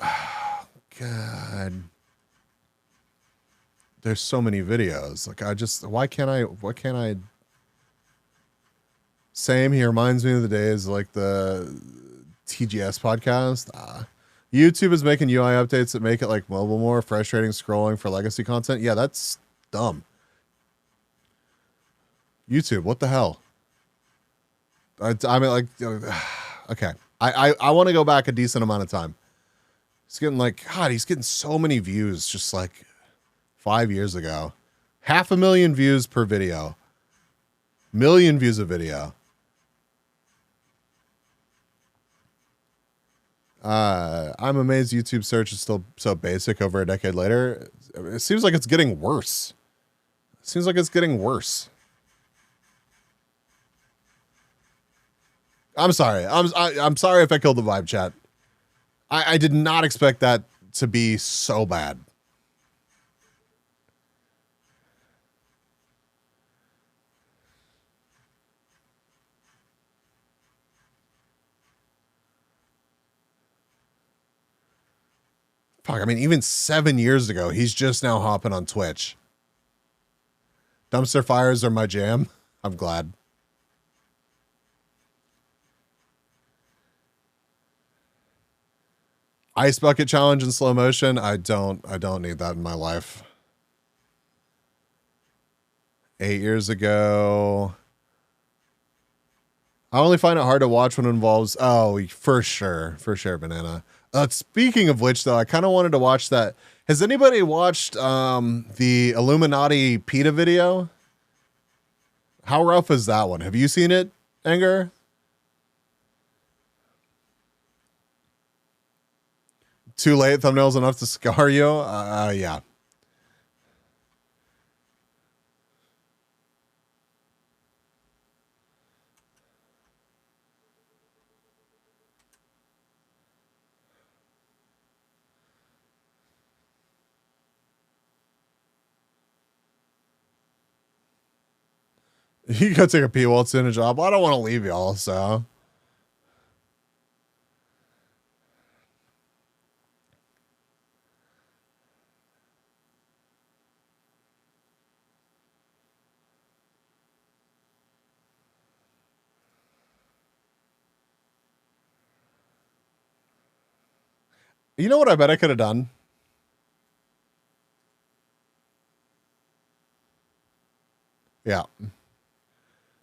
Oh, God. There's so many videos. Like why can't I? Same, he reminds me of the days like the TGS podcast. YouTube is making UI updates that make it like mobile more frustrating scrolling for legacy content. Yeah, that's dumb. YouTube, what the hell? I mean, like, okay. I want to go back a decent amount of time. He's getting like, God, he's getting so many views just like 5 years ago. 500,000 views per video. Million views a video. I'm amazed YouTube search is still so basic over a decade later. It seems like it's getting worse. It seems like it's getting worse. I'm sorry. I'm sorry if I killed the vibe, chat. I did not expect that to be so bad. Fuck, I mean, even 7 years ago, he's just now hopping on Twitch. Dumpster fires are my jam. I'm glad. Ice bucket challenge in slow motion. I don't need that in my life. 8 years ago. I only find it hard to watch when it involves, oh, for sure, Banana. Speaking of which, though, I kind of wanted to watch that. Has anybody watched the Illuminati PETA video? How rough is that one? Have you seen it, Anger? Too late, thumbnails enough to scar you? Yeah. You go take a pee while it's in a job. I don't want to leave y'all, so. You know what I bet I could have done? Yeah.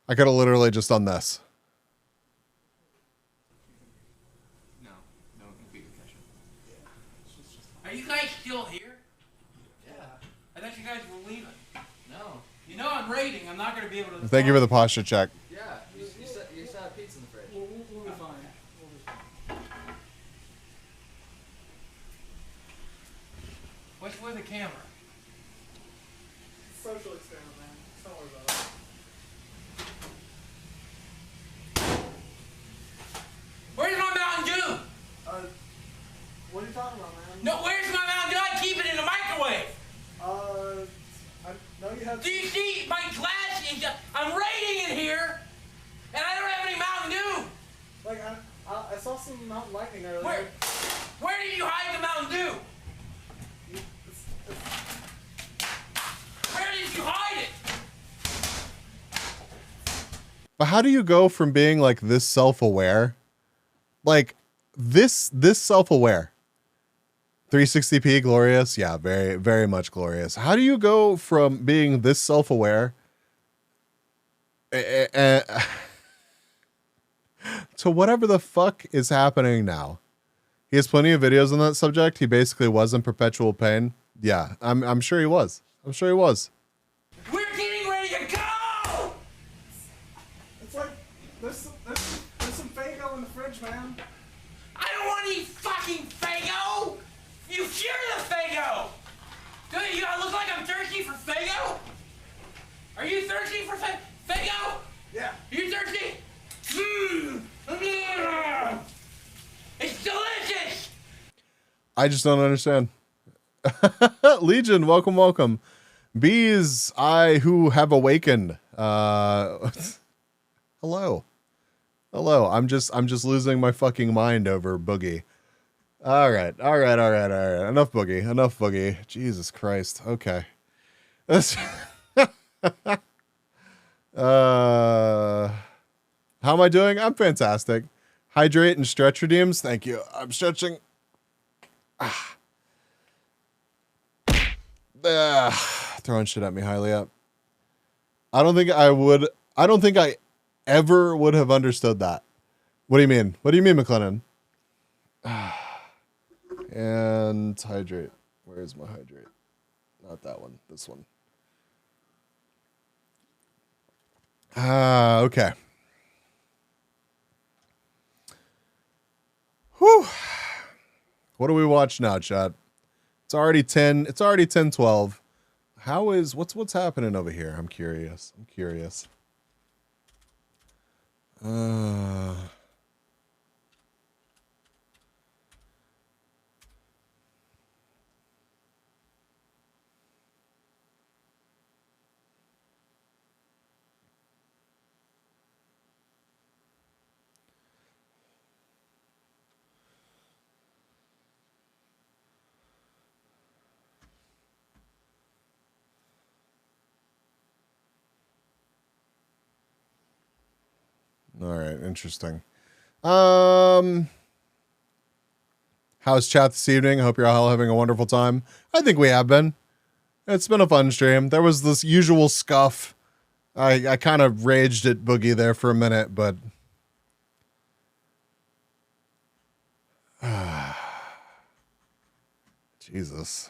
I could have literally just done this.
No computer session. Are you guys still here? Yeah. I thought you guys were leaving. No.
You know I'm raiding. I'm not going to be able to...
Thank you for the posture check.
Yeah, you still have pizza in the fridge. We'll be fine. What's with the camera?
Social experiment, man. Don't worry about it.
Where's my Mountain Dew?
What are you talking about, man?
No, where's my Mountain Dew? I keep it in the microwave.
I know you have...
Do you see my glass? I'm raiding in here, and I don't have any Mountain Dew.
Like, I saw some Mountain Lightning earlier.
Where did you hide the Mountain Dew? Where did you hide it?
But how do you go from being like this self-aware, like this self-aware, 360p glorious? Yeah, very, very much glorious. How do you go from being this self-aware to whatever the fuck is happening now? He has plenty of videos on that subject. He basically was in perpetual pain. Yeah, I'm sure he was. I'm sure he was.
We're getting ready to go!
It's like, there's some Faygo in the fridge, man.
I don't want any fucking Faygo! You cure the Faygo! Do you look like I'm thirsty for Faygo? Are you thirsty for Faygo?
Yeah.
Are you thirsty? It's delicious!
I just don't understand. Legion, welcome, welcome. Bees, I who have awakened. Hello. Hello. I'm just losing my fucking mind over Boogie. All right. Enough Boogie. Jesus Christ. Okay. How am I doing? I'm fantastic. Hydrate and stretch redeems. Thank you. I'm stretching. Throwing shit at me, highly up. I don't think I ever would have understood that. What do you mean? What do you mean, McLennan? And hydrate. Where is my hydrate? Not that one. This one. Okay. Whew. What do we watch now, chat? It's already 10:12. How is what's happening over here? I'm curious. All right, interesting. How's chat this evening? I hope you're all having a wonderful time. I think we have been. It's been a fun stream. There was this usual scuff. I kind of raged at Boogie there for a minute, but Jesus.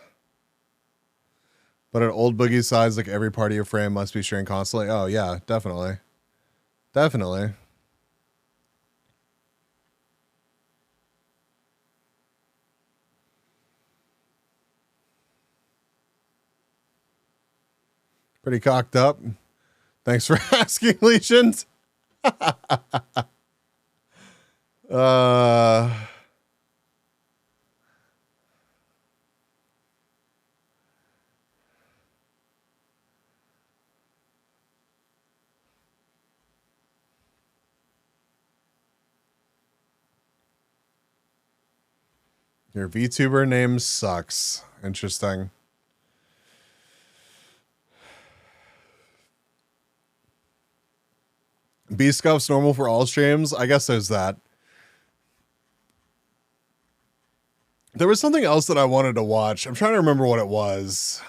But at old Boogie's size, like every part of your frame must be strained constantly. Oh yeah, definitely. Definitely. Pretty cocked up. Thanks for asking, Legions. Your VTuber name sucks. Interesting. B-Scuff's normal for all streams? I guess there's that. There was something else that I wanted to watch. I'm trying to remember what it was.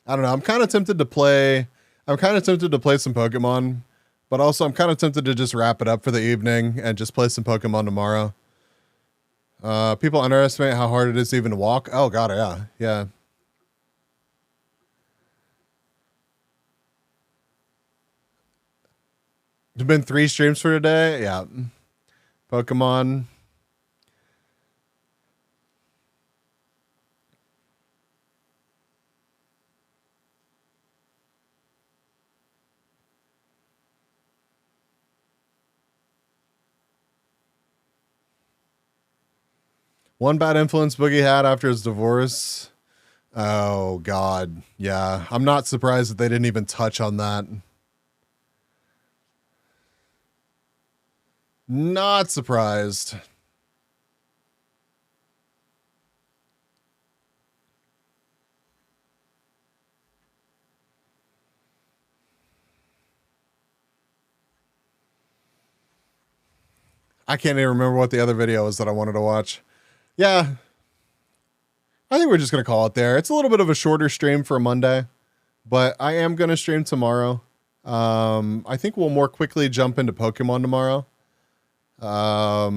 I don't know. I'm kind of tempted to play some Pokemon, but also I'm kind of tempted to just wrap it up for the evening and just play some Pokemon tomorrow. People underestimate how hard it is to even walk. Oh god, yeah. Yeah. There's been 3 streams for today. Yeah. Pokemon. One bad influence Boogie had after his divorce. Oh, God. Yeah. I'm not surprised that they didn't even touch on that. Not surprised. I can't even remember what the other video was that I wanted to watch. Yeah. I think we're just going to call it there. It's a little bit of a shorter stream for a Monday, but I am going to stream tomorrow. I think we'll more quickly jump into Pokemon tomorrow. I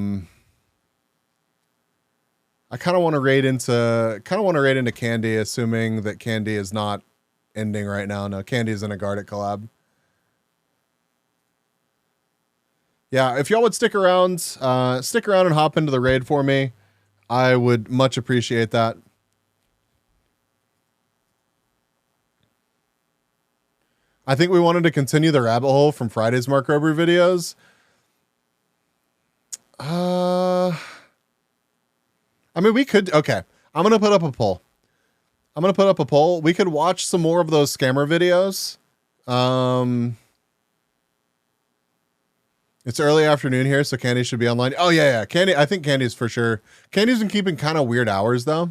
kind of want to raid into Candy, assuming that Candy is not ending right now. No, Candy is in a Gardet collab. Yeah, if y'all would stick around and hop into the raid for me, I would much appreciate that. I think we wanted to continue the rabbit hole from Friday's Mark Rober videos. I mean, we could. Okay, I'm gonna put up a poll. We could watch some more of those scammer videos. It's early afternoon here, so Candy should be online. Oh yeah. Candy. I think Candy's for sure. Candy's been keeping kind of weird hours though.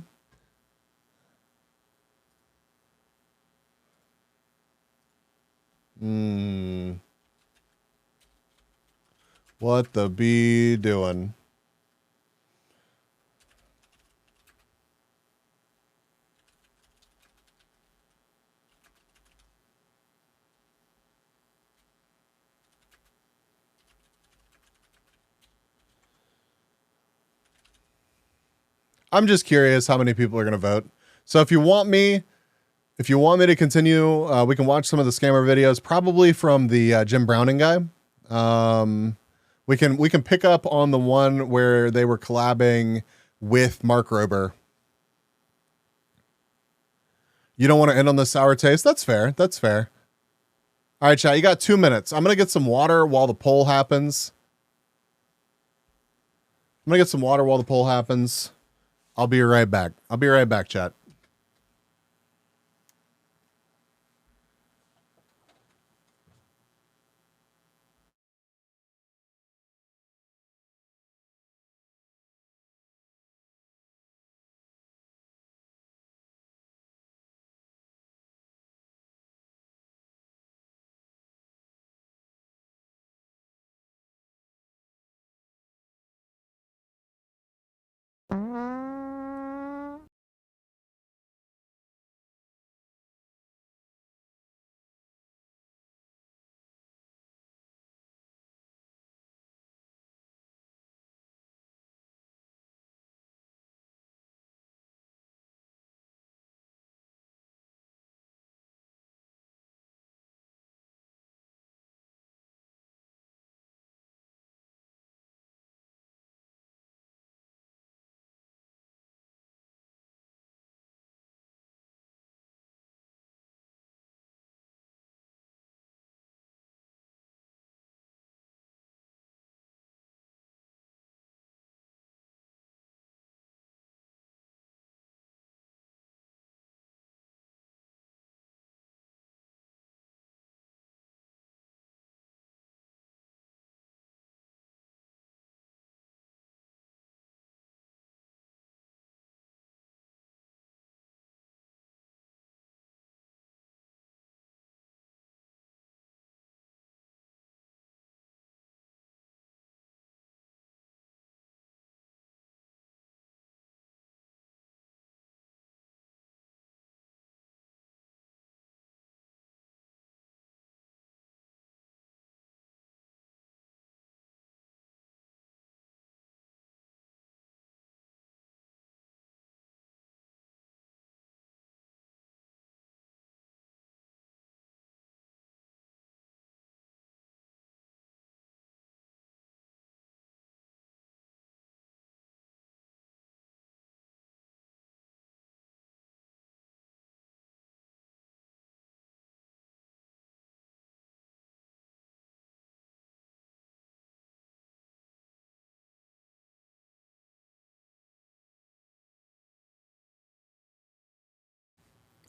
What the bee doing? I'm just curious how many people are going to vote. So if you want me to continue, we can watch some of the scammer videos, probably from the Jim Browning guy. We can pick up on the one where they were collabing with Mark Rober. You don't want to end on the sour taste? That's fair. That's fair. All right, chat, you got 2 minutes. I'm going to get some water while the poll happens. I'll be right back, chat.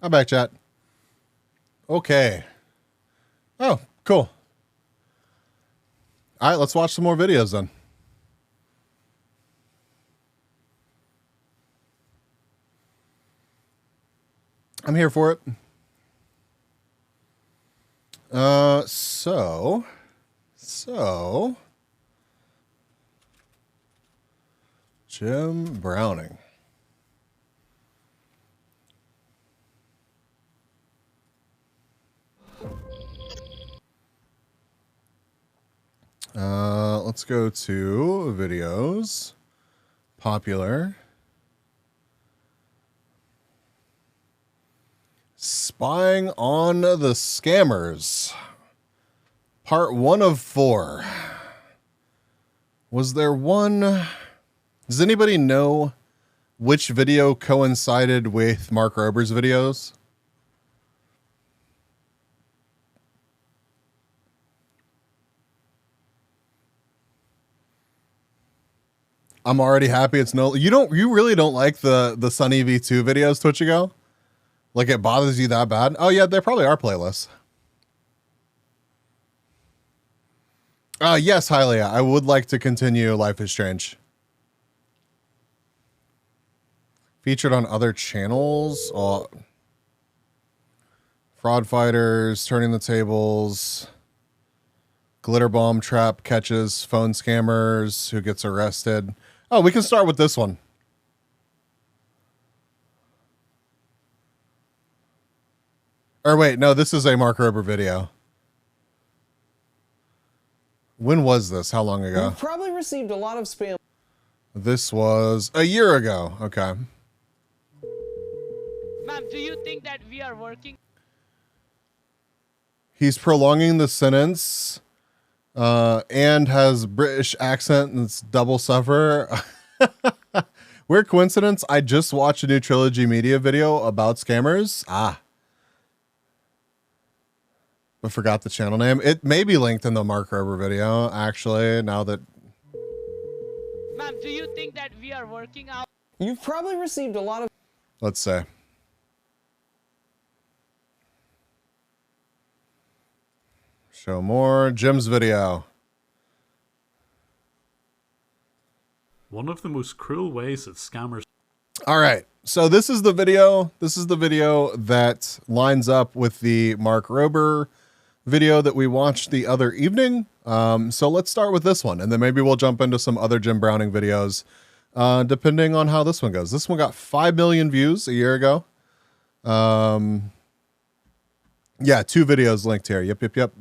Hi back, chat. Okay. Oh, cool. All right, let's watch some more videos then. I'm here for it. So Jim Browning. Let's go to videos. Popular. Spying on the Scammers. Part 1 of 4. Was there one? Does anybody know which video coincided with Mark Rober's videos? I'm already happy it's no. You really don't like the Sunny V2 videos, Twitchigo? Like it bothers you that bad? Oh yeah, there probably are playlists. Yes, Hylia, I would like to continue Life is Strange. Featured on other channels. Fraud Fighters, Turning the Tables, Glitter Bomb Trap catches phone scammers, who gets arrested. Oh, we can start with this one. Or wait, no, this is a Mark Rober video. When was this? How long ago?
You've probably received a lot of spam.
This was a year ago. Okay.
Ma'am, do you think that we are working?
He's prolonging the sentence and has British accent and it's double suffer. Weird coincidence. I just watched a new Trilogy Media video about scammers. But forgot the channel name. It may be linked in the Mark Rober video, actually, now that...
Ma'am, do you think that we are working out?
You've probably received a lot of...
Let's say. Show more. Jim's video.
One of the most cruel ways that scammers...
All right. So this is the video. This is the video that lines up with the Mark Rober video that we watched the other evening. So let's start with this one, and then maybe we'll jump into some other Jim Browning videos, depending on how this one goes. This one got 5 million views a year ago. Yeah, 2 videos linked here. Yep.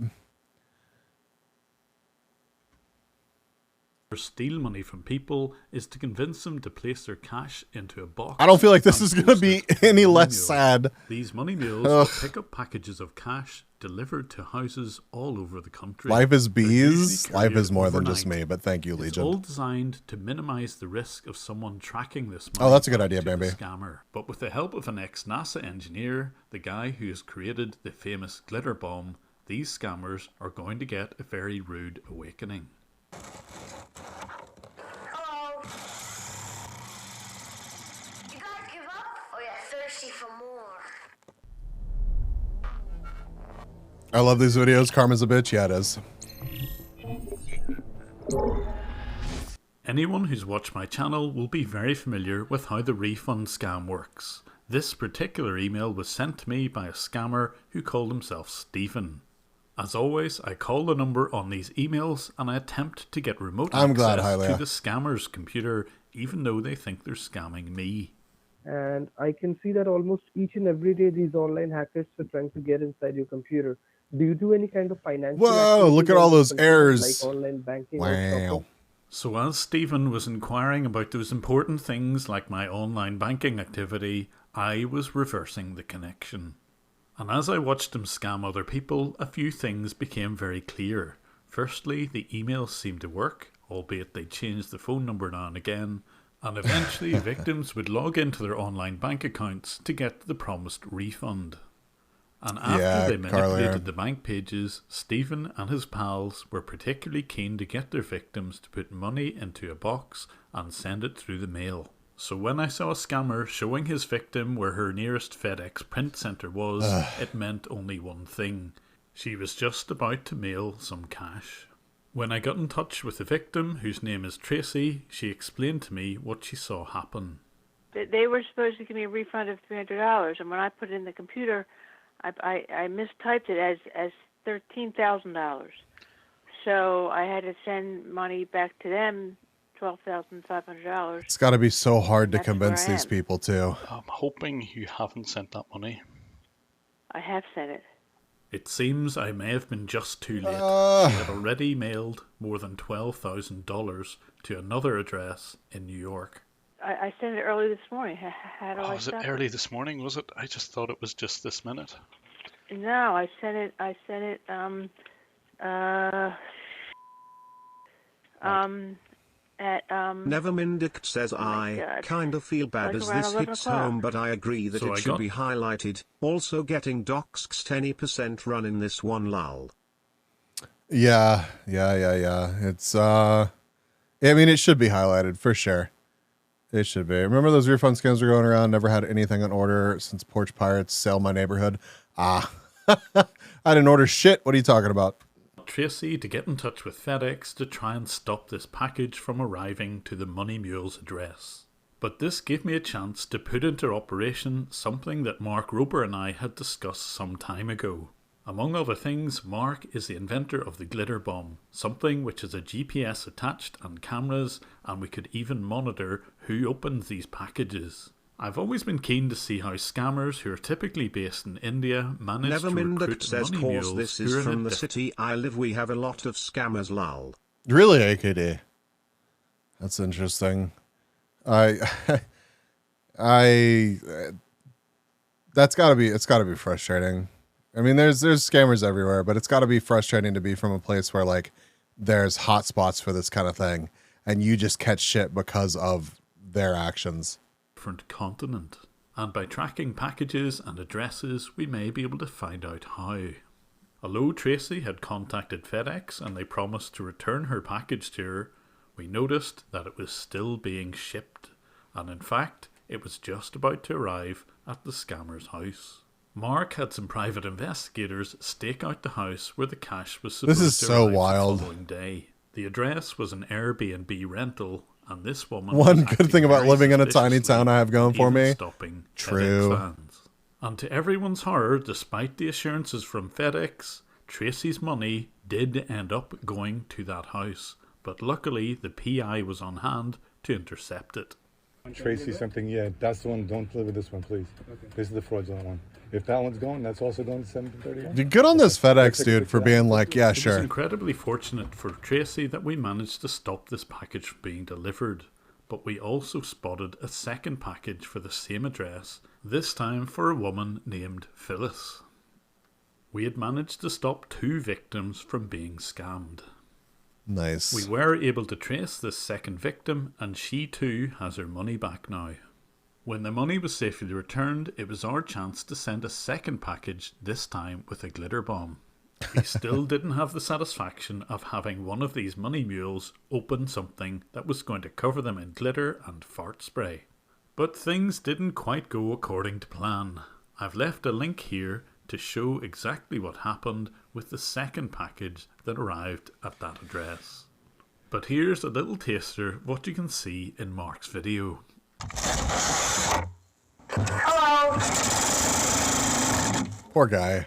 Steal money from people is to convince them to place their cash into a box.
I don't feel like this is going to be any less sad.
These money mules will pick up packages of cash delivered to houses all over the country.
Life is bees. Life is more than just me, but thank you, Legion.
It's all designed to minimize the risk of someone tracking this money.
Oh, that's a good idea, baby.
Scammer. But with the help of an ex-NASA engineer, the guy who has created the famous glitter bomb, these scammers are going to get a very rude awakening.
Hello. You guys give up or you're thirsty for more?
I love these videos. Karma's a bitch. Yeah, it is.
Anyone who's watched my channel will be very familiar with how the refund scam works. This particular email was sent to me by a scammer who called himself Stephen. As always, I call the number on these emails and I attempt to get remote access to the scammer's computer, even though they think they're scamming me.
And I can see that almost each and every day these online hackers are trying to get inside your computer. Do you do any kind of financial...
Whoa, look at all those errors.
Like online banking
wow.
or shopping?
So as Stephen was inquiring about those important things like my online banking activity, I was reversing the connection. And as I watched him scam other people, a few things became very clear. Firstly, the emails seemed to work, albeit they changed the phone number now and again, and eventually victims would log into their online bank accounts to get the promised refund. And after they manipulated the bank pages, Stephen and his pals were particularly keen to get their victims to put money into a box and send it through the mail. So when I saw a scammer showing his victim where her nearest FedEx print center was, it meant only one thing. She was just about to mail some cash. When I got in touch with the victim, whose name is Tracy, she explained to me what she saw happen.
They were supposed to give me a refund of $300, and when I put it in the computer, I mistyped it as $13,000. So I had to send money back to them, $12,500.
It's got to be so hard to convince these people too.
I'm hoping you haven't sent that money.
I have sent it.
It seems I may have been just too late. She had already mailed more than $12,000 to another address in New York.
I sent it early this morning. How do I
Was it
stop
early this morning, was it? I just thought it was just this minute.
No, I sent it at
Nevermindict says I kind of feel bad
like
as
around
this
11
hits
o'clock.
home, but I agree that
So
it
I
should
got-
be highlighted. Also getting doxxed 20% run in this one lull.
Yeah. It's I mean, it should be highlighted for sure. It should be. Remember those refund scams were going around? Never had anything on order since Porch Pirates sell my neighborhood. I didn't order shit. What are you talking about?
Tracy to get in touch with FedEx to try and stop this package from arriving to the Money Mule's address. But this gave me a chance to put into operation something that Mark Roper and I had discussed some time ago. Among other things, Mark is the inventor of the glitter bomb, something which has a GPS attached and cameras, and we could even monitor who opens these packages. I've always been keen to see how scammers who are typically based in India manage to recruit
Nevermindict says
money
course
mules
this
who
is
are in
from
a
the city I live. We have a lot of scammers lull.
Really, AKD? That's interesting. That's gotta be, it's gotta be frustrating. I mean, there's scammers everywhere, but it's gotta be frustrating to be from a place where like there's hotspots for this kind of thing and you just catch shit because of their actions.
different continent. And by tracking packages and addresses, we may be able to find out how. Although Tracy had contacted FedEx and they promised to return her package to her, we noticed that it was still being shipped. And in fact, it was just about to arrive at the scammer's house. Mark had some private investigators stake out the house where the cash was supposed
This is
to
so
arrive
wild.
the following day. The address was an Airbnb rental, and this woman
One
was
good
acting
thing about
very
living in a tiny
suspiciously,
town I have going for
even
me.
stopping
True.
FedEx vans. And to everyone's horror, despite the assurances from FedEx, Tracy's money did end up going to that house. But luckily, the PI was on hand to intercept it.
Tracy something, yeah, that's the one. Don't deliver this one, please. Okay. This is the fraudulent one. If that one's going, that's also going to 731.
Dude, good on this FedEx dude for being like, yeah,
It was
sure.
incredibly fortunate for Tracy that we managed to stop this package from being delivered. But we also spotted a second package for the same address, this time for a woman named Phyllis. We had managed to stop 2 victims from being scammed.
Nice.
We were able to trace this second victim, and she too has her money back now. When the money was safely returned, it was our chance to send a second package, this time with a glitter bomb. We still didn't have the satisfaction of having one of these money mules open something that was going to cover them in glitter and fart spray. But things didn't quite go according to plan. I've left a link here to show exactly what happened with the second package that arrived at that address. But here's a little taster of what you can see in Mark's video.
Hello.
Poor guy.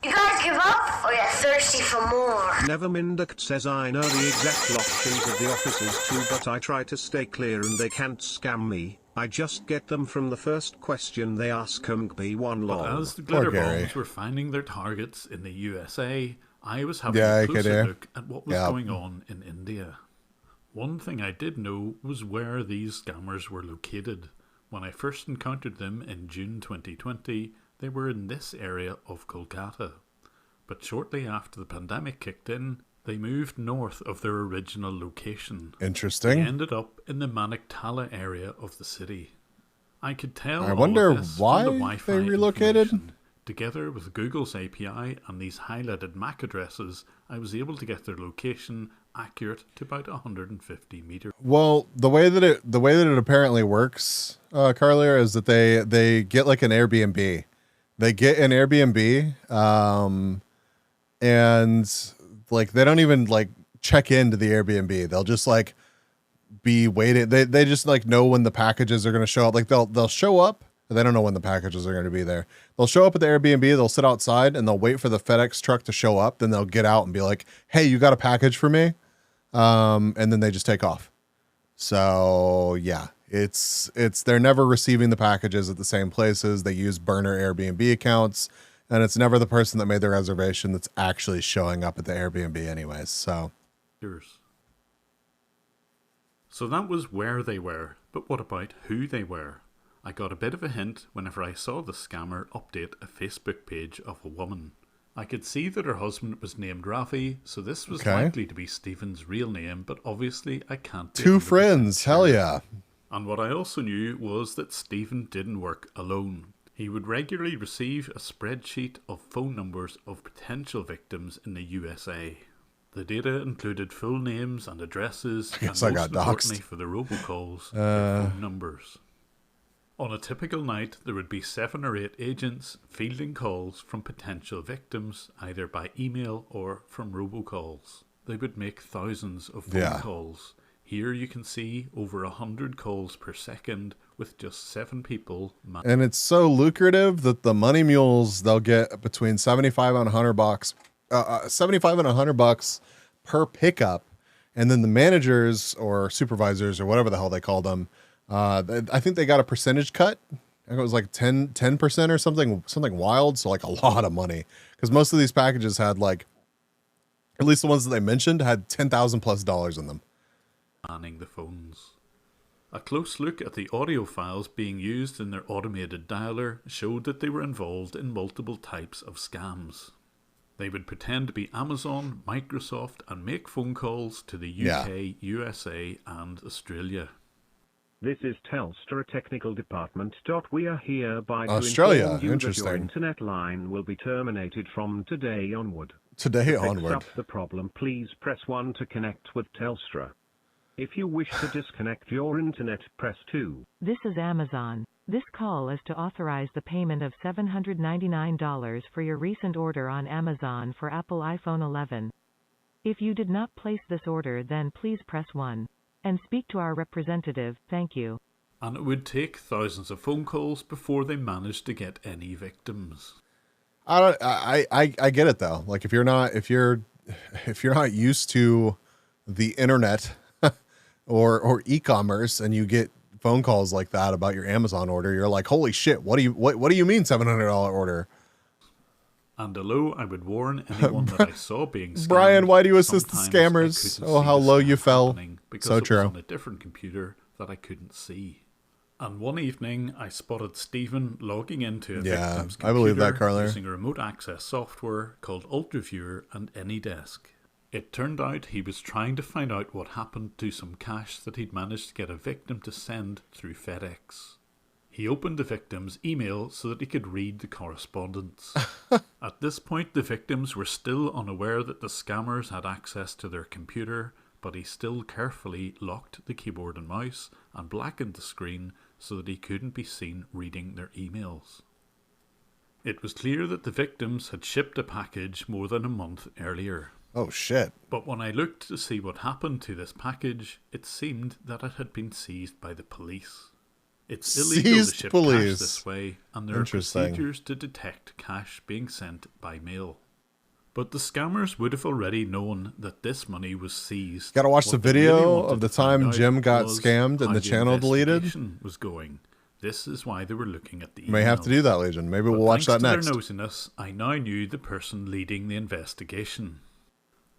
You guys give up or you're thirsty for more?
Nevermindict says I know the exact options of the officers too, but I try to stay clear and they can't scam me. I just get them from the first question they ask. Be one
But
lol.
as the glitter bombs were finding their targets in the USA, I was having
Yeah,
a
I could
closer
hear.
look at what was
Yeah.
going on in India. One thing I did know was where these scammers were located. When I first encountered them in June 2020, they were in this area of Kolkata. But shortly after the pandemic kicked in, they moved north of their original location.
Interesting.
They ended up in the Maniktala area of the city. I could tell
I
all
wonder
of this from
why
the Wi-Fi
they relocated.
information. Together with Google's API and these highlighted MAC addresses, I was able to get their location accurate to about 150 meters.
Well, the way that it apparently works, Carlier, is that they get like an Airbnb. They get an Airbnb, and like they don't even like check into the Airbnb. They'll just like be waiting. They just like know when the packages are going to show up. Like they'll show up. They don't know when the packages are going to be there. They'll show up at the Airbnb. They'll sit outside and they'll wait for the FedEx truck to show up. Then they'll get out and be like, "Hey, you got a package for me?" And then they just take off. So yeah, it's they're never receiving the packages at the same places. They use burner Airbnb accounts, and it's never the person that made the reservation that's actually showing up at the Airbnb anyways. So
that was where they were, but what about who they were? I got a bit of a hint whenever I saw the scammer update a Facebook page of a woman. I could see that her husband was named Rafi, so this was likely to be Stephen's real name, but obviously I can't be
2 friends, hell yeah.
And what I also knew was that Stephen didn't work alone. He would regularly receive a spreadsheet of phone numbers of potential victims in the USA. The data included full names and addresses, and most importantly for the robocalls, their phone numbers. On a typical night, there would be 7 or 8 agents fielding calls from potential victims, either by email or from robocalls. They would make thousands of phone calls. Here you can see over 100 calls per second with just 7 people.
And it's so lucrative that the money mules, they'll get between $75 and $100 per pickup. And then the managers or supervisors or whatever the hell they call them, I think they got a percentage cut. I think it was like 10% or something wild. So like a lot of money, because most of these packages had like, at least the ones that they mentioned had $10,000+ in them.
Manning the phones. A close look at the audio files being used in their automated dialer showed that they were involved in multiple types of scams. They would pretend to be Amazon, Microsoft, and make phone calls to the UK, USA, and Australia.
This is Telstra Technical Department. We are hereby to
Australia,
inform you
interesting.
that your internet line will be terminated from today onward.
To
fix up the problem, please press 1 to connect with Telstra. If you wish to disconnect your internet, press 2.
This is Amazon. This call is to authorize the payment of $799 for your recent order on Amazon for Apple iPhone 11. If you did not place this order, then please press 1. And speak to our representative, thank you.
And it would take thousands of phone calls before they managed to get any victims.
I get it though. Like if you're not used to the internet or e-commerce and you get phone calls like that about your Amazon order, you're like, holy shit, what do you mean $700 order?
And although I would warn anyone that I saw being scammed,
Brian, why do you assist the scammers? Oh, how low you fell. So
it
true.
Was on a different computer that I couldn't see. And one evening, I spotted Stephen logging into a victim's computer
I believe that, Carler.
using a remote access software called UltraViewer and AnyDesk. It turned out he was trying to find out what happened to some cash that he'd managed to get a victim to send through FedEx. He opened the victim's email so that he could read the correspondence. At this point, the victims were still unaware that the scammers had access to their computer, but he still carefully locked the keyboard and mouse and blackened the screen so that he couldn't be seen reading their emails. It was clear that the victims had shipped a package more than a month earlier.
Oh shit.
But when I looked to see what happened to this package, it seemed that it had been seized by the police. It's illegal to ship cash this way, and there are procedures to detect cash being sent by mail. But the scammers would have already known that this money was seized.
Gotta watch the video of the time Jim got scammed and the channel deleted.
Was going. This is why they were looking at the emails.
May have to do that, Legion. Maybe we'll watch that next.
Thanks to their nosiness, I now knew the person leading the investigation.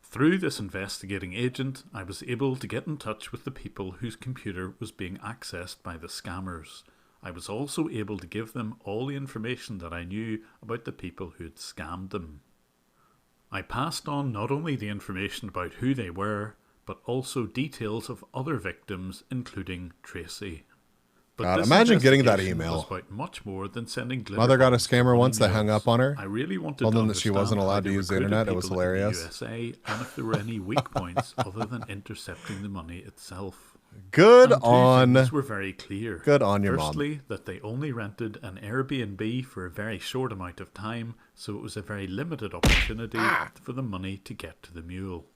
Through this investigating agent, I was able to get in touch with the people whose computer was being accessed by the scammers. I was also able to give them all the information that I knew about the people who had scammed them. I passed on not only the information about who they were, but also details of other victims, including Tracy. But
God,
this
imagine getting that
investigation
email.
was about much more than sending glitter
Mother got a
bombs to
scammer
runny
once that hung
nose.
up on her.
I really wanted
Told
to
them that she wasn't
understand how
allowed
they
to use the
recruited
internet. It was
people in the
hilarious.
USA, and if there were any weak points other than intercepting the money itself.
Good
And two
on.
things were very clear.
Good on your mom.
Firstly, that they only rented an Airbnb for a very short amount of time, so it was a very limited opportunity for the money to get to the mule.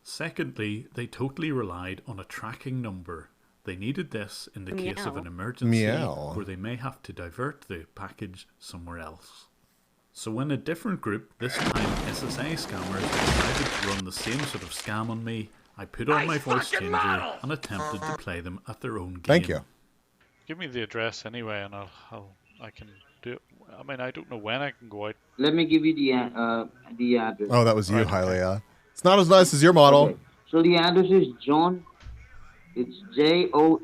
Secondly, they totally relied on a tracking number. They needed this in the case of an emergency where they may have to divert the package somewhere else. So when a different group, this time SSA scammers, decided to run the same sort of scam on me, I put on my voice changer and attempted to play them at their own game.
Thank you.
Give me the address anyway, and I can do it. I mean, I don't know when I can go out.
Let me give you the address.
Oh, that was you, Hialeah. It's not as nice as your model.
Okay. So the address is John. It's John.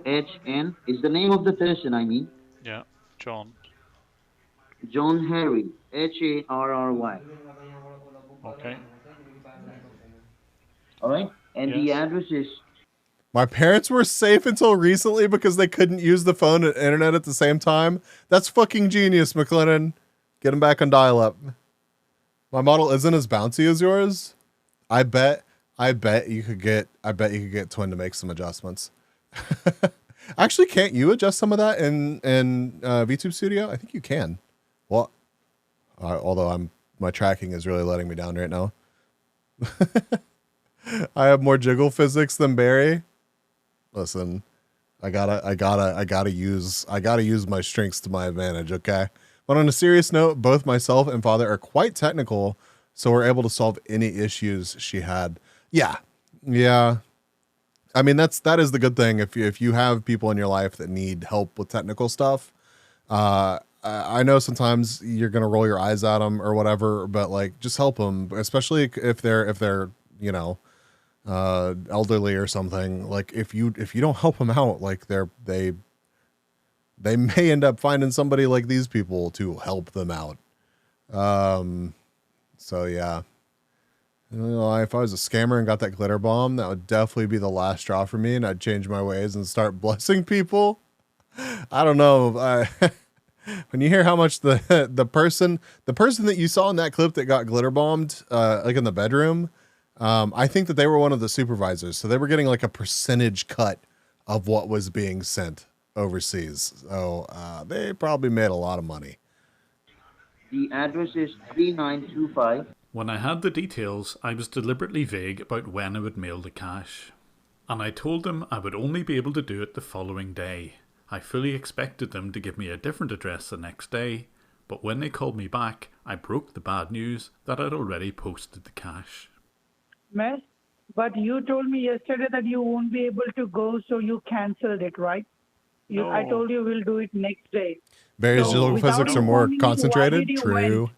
Is the name of the person, I mean.
Yeah, John.
John Harry. Harry.
Okay.
All right. And the address is...
My parents were safe until recently because they couldn't use the phone and internet at the same time. That's fucking genius, McLennan. Get them back on dial-up. My model isn't as bouncy as yours. I bet you could get Twin to make some adjustments. Actually, can't you adjust some of that in VTube Studio? I think you can. Well, although my tracking is really letting me down right now. I have more jiggle physics than Barry. Listen, I gotta use my strengths to my advantage, okay? But on a serious note, both myself and father are quite technical, so we're able to solve any issues she had. Yeah. I mean, that is the good thing. If you have people in your life that need help with technical stuff, I know sometimes you're gonna roll your eyes at them or whatever, but like just help them, especially if they're elderly or something. Like if you don't help them out, like they may end up finding somebody like these people to help them out. So yeah. If I was a scammer and got that glitter bomb, that would definitely be the last straw for me, and I'd change my ways and start blessing people. I don't know. When you hear how much the person that you saw in that clip that got glitter bombed, like in the bedroom, I think that they were one of the supervisors, so they were getting like a percentage cut of what was being sent overseas. So they probably made a lot of money.
The address is 3925.
When I had the details, I was deliberately vague about when I would mail the cash. And I told them I would only be able to do it the following day. I fully expected them to give me a different address the next day, but when they called me back, I broke the bad news that I'd already posted the cash.
Miss, but you told me yesterday that you won't be able to go, so you cancelled it, right?
No.
I told you we'll do it next day.
Barry's jiggle physics are more concentrated. True.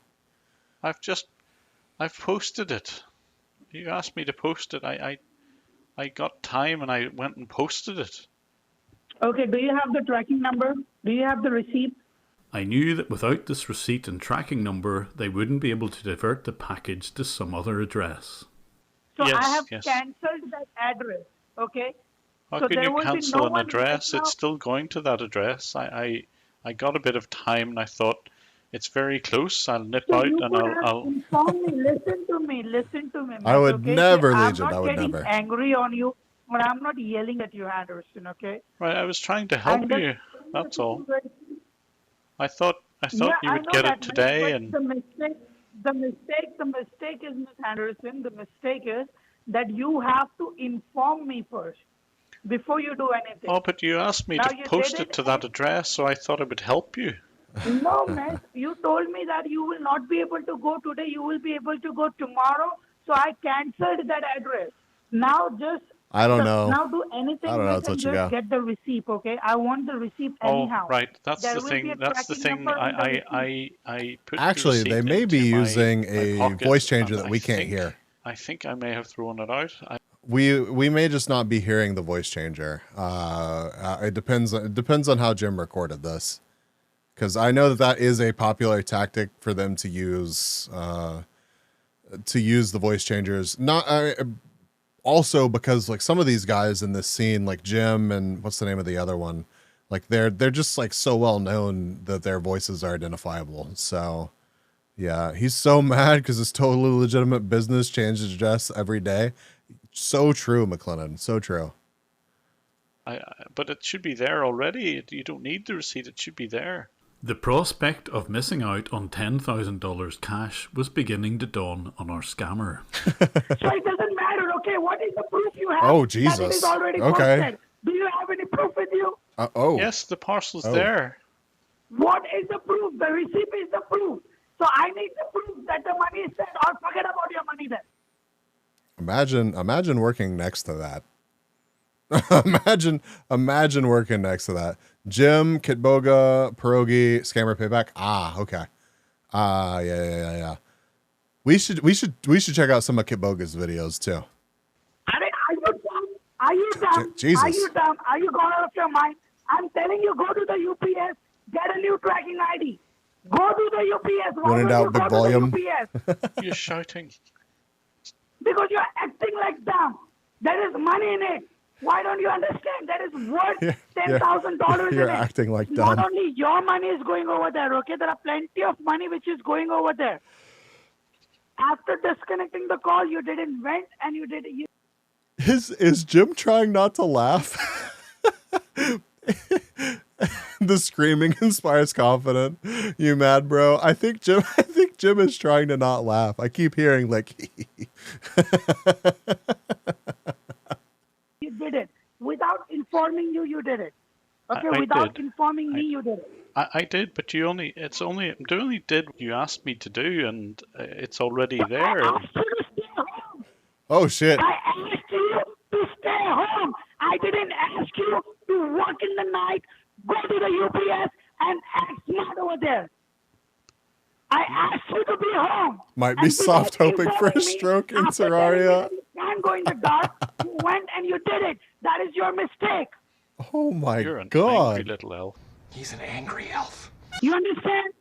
I've posted it. You asked me to post it. I got time and I went and posted it.
Okay, do you have the tracking number? Do you have the receipt?
I knew that without this receipt and tracking number, they wouldn't be able to divert the package to some other address.
So I have cancelled that address, okay?
How
So
can
there
you
will be
cancel
no
an
one
address?
right now-
It's still going to that address. I got a bit of time and I thought it's very close. I'll nip
So
out
you
and
could have
I'll
informed me. Listen to me,
I would
okay?
never,
I'm
Legion.
not
I would
getting
never.
angry on you, but I'm not yelling at you, Anderson, okay?
Right, I was trying to help
And
you. That's all. I thought you
I
would
know
get
that,
it today,
but
and
the mistake is, Miss Anderson, the mistake is that you have to inform me first before you do anything.
oh, but you asked me
Now
to
you
post
did
it to that address, so I thought it would help you.
No, miss, you told me that you will not be able to go today, you will be able to go tomorrow, so I cancelled that address. Now just
I don't know.
Now do anything
I don't know.
with
It's
and
what you
just
got.
get the receipt, okay? I want the receipt anyhow.
Oh, right. That's
There
the
will be
thing.
a
That's the
tracking
thing.
number and the receipt.
I put the
Actually, they
receipt
may be
into my
using a
pocket,
voice changer
and
that we can't
think-
hear.
I think I may have thrown it out.
We may just not be hearing the voice changer. It depends on how Jim recorded this, because I know that is a popular tactic for them to use the voice changers. Not also because like some of these guys in this scene, like Jim and what's the name of the other one, Like they're just like so well known that their voices are identifiable. So yeah, he's so mad because it's totally legitimate business changed his address every day. So true, McLennan. So true.
But it should be there already. You don't need the receipt. It should be there.
The prospect of missing out on $10,000 cash was beginning to dawn on our scammer.
So it doesn't matter, okay? What is the proof you have?
Oh, Jesus.
That it is already
Okay.
posted? Do you have any proof with you?
Yes, the parcel's there.
What is the proof? The receipt is the proof. So I need the proof that the money is sent, or forget about your money then.
Imagine working next to that. imagine working next to that. Jim, Kitboga, Pierogi, Scammer Payback. Ah, okay. Yeah. We should check out some of Kitboga's videos too.
Are you dumb?
Jesus.
Are you dumb? Are you gone out of your mind? I'm telling you, go to the UPS, get a new tracking ID. Go to the UPS. Why
When in
don't you
doubt, big
go
volume.
to the UPS?
You're shouting.
Because you're acting like dumb. There is money in it. Why don't you understand? That is worth $10,000 in it.
You're acting like
Not
dumb.
only your money is going over there, okay? There are plenty of money which is going over there. After disconnecting the call, you didn't vent and you did.
Is Jim trying not to laugh? The screaming inspires confidence. You mad, bro? I think Jim is trying to not laugh. I keep hearing like
You did it. Without informing you, you did it. Okay,
I
without
did.
informing me, you did it.
I did, but you only did what you asked me to do, and it's already there.
oh shit.
I asked you to stay home. I didn't ask you to work in the night, go to the UPS, and act smart over there. I asked you to be home.
Might be soft hoping for a stroke in Terraria.
You can't go in the dark. You went and you did it. That is your mistake.
Oh my
You're an
god.
angry little elf.
He's an angry elf.
You understand?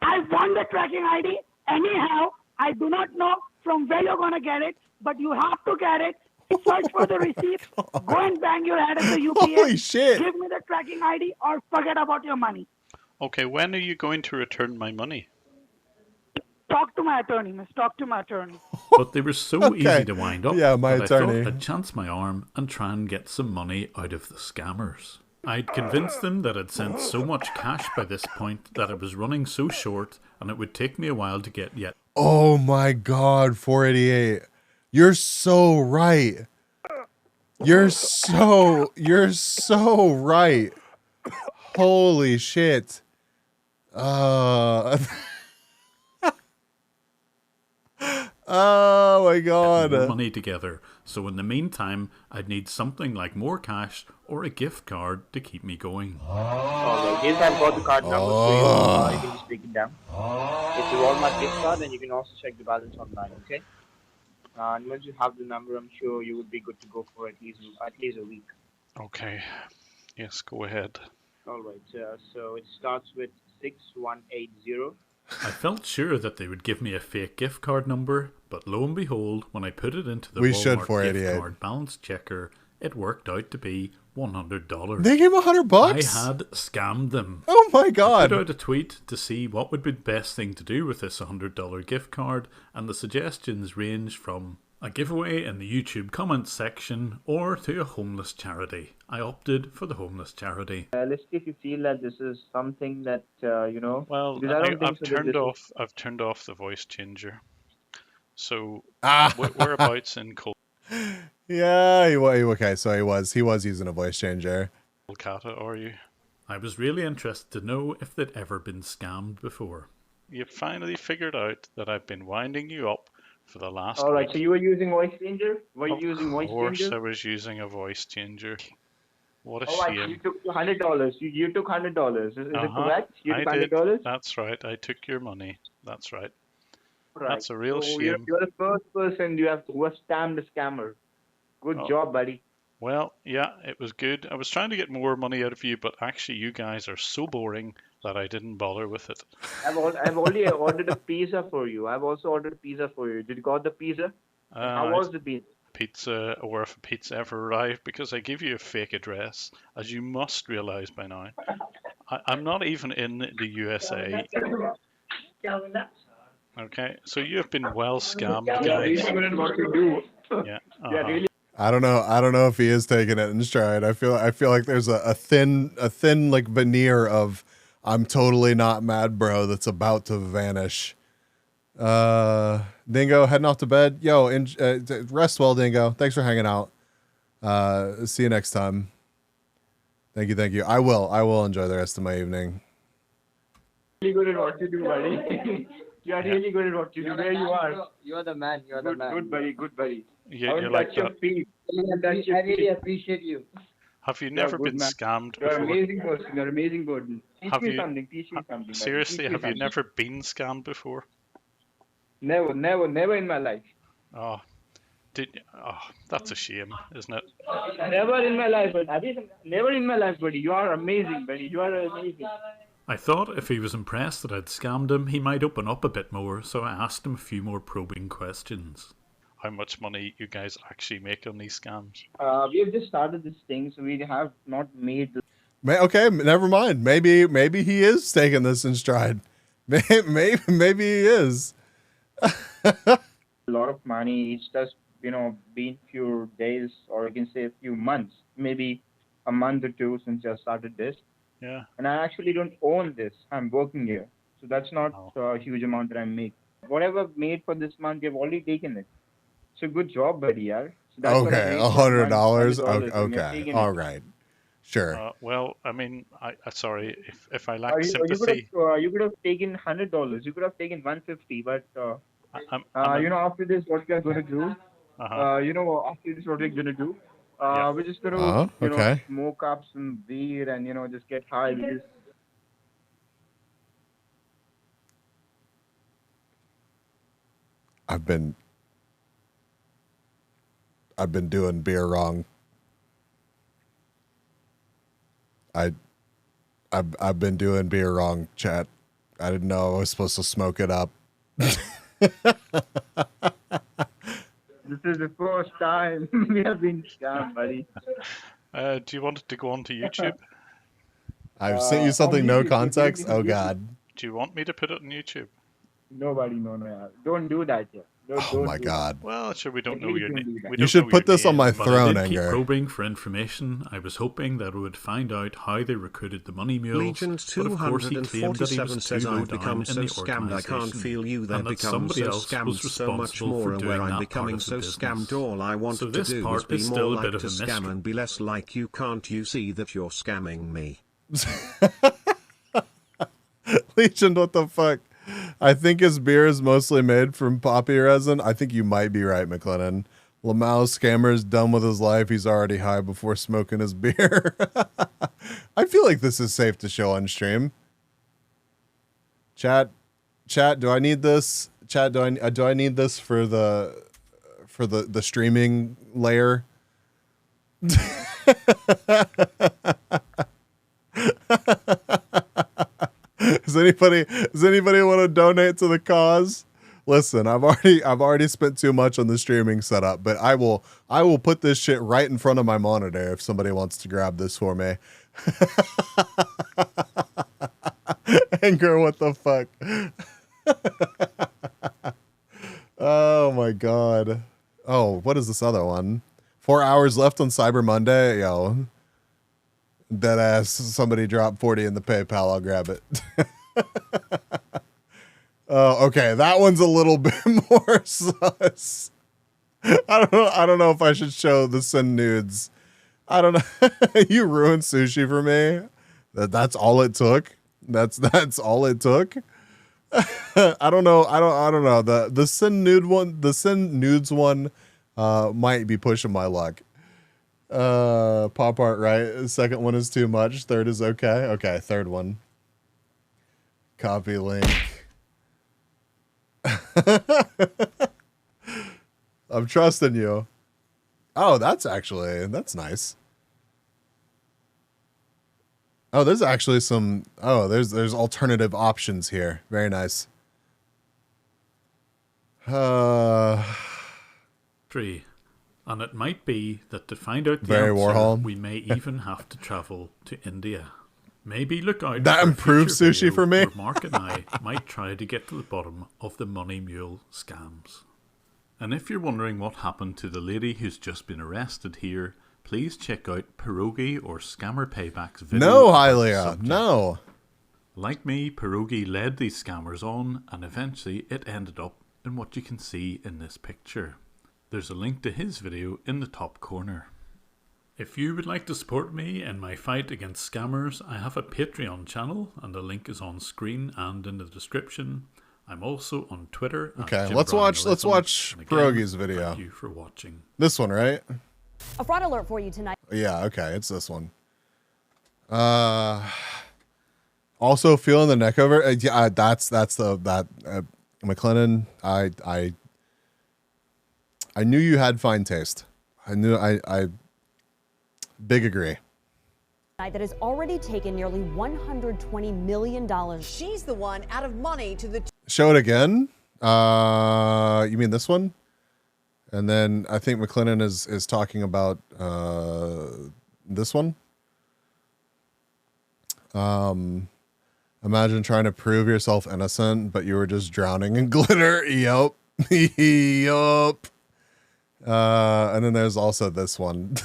I want the tracking ID. Anyhow, I do not know from where you're going to get it, but you have to get it. Search for the receipt. Go and bang your head at the UPS.
Holy shit.
Give me the tracking ID or forget about your money.
Okay, when are you going to return my money?
Talk to my attorney, miss. Talk to my attorney.
But they were so
Okay.
easy to wind up
Yeah, my
that
attorney.
I thought I'd chance my arm and try and get some money out of the scammers. I'd convinced them that I'd sent so much cash by this point that I was running so short and it would take me a while to get yet.
Oh my god, 488. You're so right. You're so right. Holy shit. Oh my god.
More money together. So in the meantime, I'd need something like more cash or a gift card to keep me going.
Okay, yes, I've got the card number for you. You can just break it down. It's a Walmart gift card, and you can also check the balance online. Okay. And once you have the number, I'm sure you would be good to go for at least a week.
Okay. Yes, go ahead.
All right. So it starts with 6180.
I felt sure that they would give me a fake gift card number, but lo and behold, when I put it into the
We should
Walmart
488.
gift card balance checker, it worked out to be $100.
They gave him $100?
I had scammed them.
Oh my god.
I put out a tweet to see what would be the best thing to do with this $100 gift card, and the suggestions ranged from a giveaway in the YouTube comments section or to a homeless charity. I opted for the homeless charity.
Realistically, if you feel that this is something that
Well,
because I don't think
I've
so that
turned
this
off. I've turned off the voice changer. So
Ah.
whereabouts in
Yeah, okay, so he was using a voice changer.
Kolkata are you?
I was really interested to know if they'd ever been scammed before.
You finally figured out that I've been winding you up for the last
All right,
week.
so you were using voice changer? Were you
Of
using voice
course
changer?
I was using a voice changer. What a
All right,
shame.
you took $100. You took $100. Is it correct? You took
I did.
$100?
That's right. I took your money. That's right.
Right.
That's a real
So
shame.
You're the first person who has scammed a scammer. Good
Oh.
job, buddy.
Well, yeah, it was good. I was trying to get more money out of you, but actually you guys are so boring that I didn't bother with it.
I've already ordered a pizza for you. I've also ordered a pizza for you. Did you got the pizza? How was the pizza?
pizza or if a pizza ever arrived because I give you a fake address, as you must realize by now. I'm not even in the USA. Okay, so you have been well scammed, guys. Yeah.
I don't know if he is taking it in stride. I feel like there's a thin like veneer of I'm totally not mad, bro, that's about to vanish. Dingo heading off to bed. Yo, rest well, Dingo. Thanks for hanging out. See you next time. Thank you. I will enjoy the rest of my evening.
Really good at what you do, buddy. You are really good at what you do. There you are. You're the man. You're the man. Good buddy. Good buddy.
Yeah,
I will
you're
touch
like
your
that.
feet. I really appreciate you.
Have you
You're
never
a good
been
man.
scammed
You're
before?
an amazing person. You're an amazing person. Teach
Have
me
you-
something. Teach me something. buddy.
Seriously,
Teach me
have you
something.
never been scammed before?
Never in my life.
Oh, that's a shame, isn't it?
Never in my life, buddy. Never in my life, buddy. You are amazing, buddy. You are amazing.
I thought if he was impressed that I'd scammed him, he might open up a bit more, so I asked him a few more probing questions.
How much money you guys actually make on these scams?
We have just started this thing, so we have not made.
Okay, never mind. Maybe he is taking this in stride. Maybe he is.
A lot of money. It's just been few days, or you can say a few months, maybe a month or two since I started this.
Yeah.
And I actually don't own this. I'm working here, so that's not a huge amount that I make. Whatever I've made for this month, you've already taken it. So good job, buddy, yaar. So that's what I
Okay,
made
$100.
$100, and you're
Okay,
taking
all
it.
right, sure.
Well, I mean, sorry if I lack
You
sympathy.
could have taken $100. You could have taken $150, but
I'm
after this, what we are going to do? After this, what we're going to do? We're just going to
okay.
smoke up some weed and just get high. Because
I've been doing beer wrong. I've been doing beer wrong, chat. I didn't know I was supposed to smoke it up.
this is the first time we have been scammed, buddy.
Do you want it to go onto YouTube?
I've sent you something no context. Oh God.
Do you want me to put it on YouTube?
Nobody, no. Don't do that yet.
Oh my God.
Well, sure, we don't know your name.
You should put this on my
But
throne,
I did keep
Anger.
probing for information. I was hoping that I would find out how they recruited the money mules.
Legend
But of course he claimed that he
247
was
says
too low
I've become
down
so
in the
scammed I can't
organisation,
feel you. They've
and that
become
somebody
so
else
scammed
was
so much
responsible
more
for
and
doing
where I'm
that
becoming
part
so
of the business.
scammed all I want
So
to
this
do
part
is be
is
more
still a
like
bit
to
of a
scam
mystery.
and be less like you. Can't you see that you're scamming me?
Legend, what the fuck? I think his beer is mostly made from poppy resin. I think you might be right, McLennan. Lamau's scammer's done with his life. He's already high before smoking his beer. I feel like this is safe to show on stream. Chat, do I need this? Chat, do I need this for the streaming layer? Does anybody want to donate to the cause? Listen, I've already spent too much on the streaming setup, but I will put this shit right in front of my monitor if somebody wants to grab this for me. Anger, what the fuck? Oh my God. Oh, what is this other one? 4 hours left on Cyber Monday. Yo, dead ass. Somebody drop 40 in the PayPal. I'll grab it. Oh, okay. That one's a little bit more sus. I don't know if I should show the send nudes. I don't know. You ruined sushi for me. That's all it took. That's all it took. I don't know. I don't know. The send nude one, the send nudes one, might be pushing my luck. Pop art, right? Second one is too much. Third is okay. Okay, third one. Copy link. I'm trusting you. Oh, that's nice. Oh, there's actually some. Oh, there's alternative options here. Very nice.
3, And it might be that to find out the
Very
answer,
Warhol.
we may even have to travel to India. Maybe look out
That
for a
improves
future
sushi
video
for me.
where Mark and I might try to get to the bottom of the Money Mule scams. And if you're wondering what happened to the lady who's just been arrested here, please check out Pierogi or Scammer Payback's video.
No,
about the
Hylia,
subject.
no.
Like me, Pierogi led these scammers on, and eventually it ended up in what you can see in this picture. There's a link to his video in the top corner. If you would like to support me in my fight against scammers, I have a Patreon channel, and the link is on screen and in the description. I'm also on Twitter.
Okay, let's watch Pierogi's video.
Thank you for watching.
This one, right?
A fraud alert for you tonight.
Yeah, okay, it's this one. Also feeling the neck over. Yeah, that's McLennan. I knew you had fine taste. I big agree.
That has already taken nearly $120 million.
She's the one out of money to the.
Show it again. You mean this one? And then I think McLennan is talking about this one. Imagine trying to prove yourself innocent, but you were just drowning in glitter. Yup. Yup. And then there's also this one.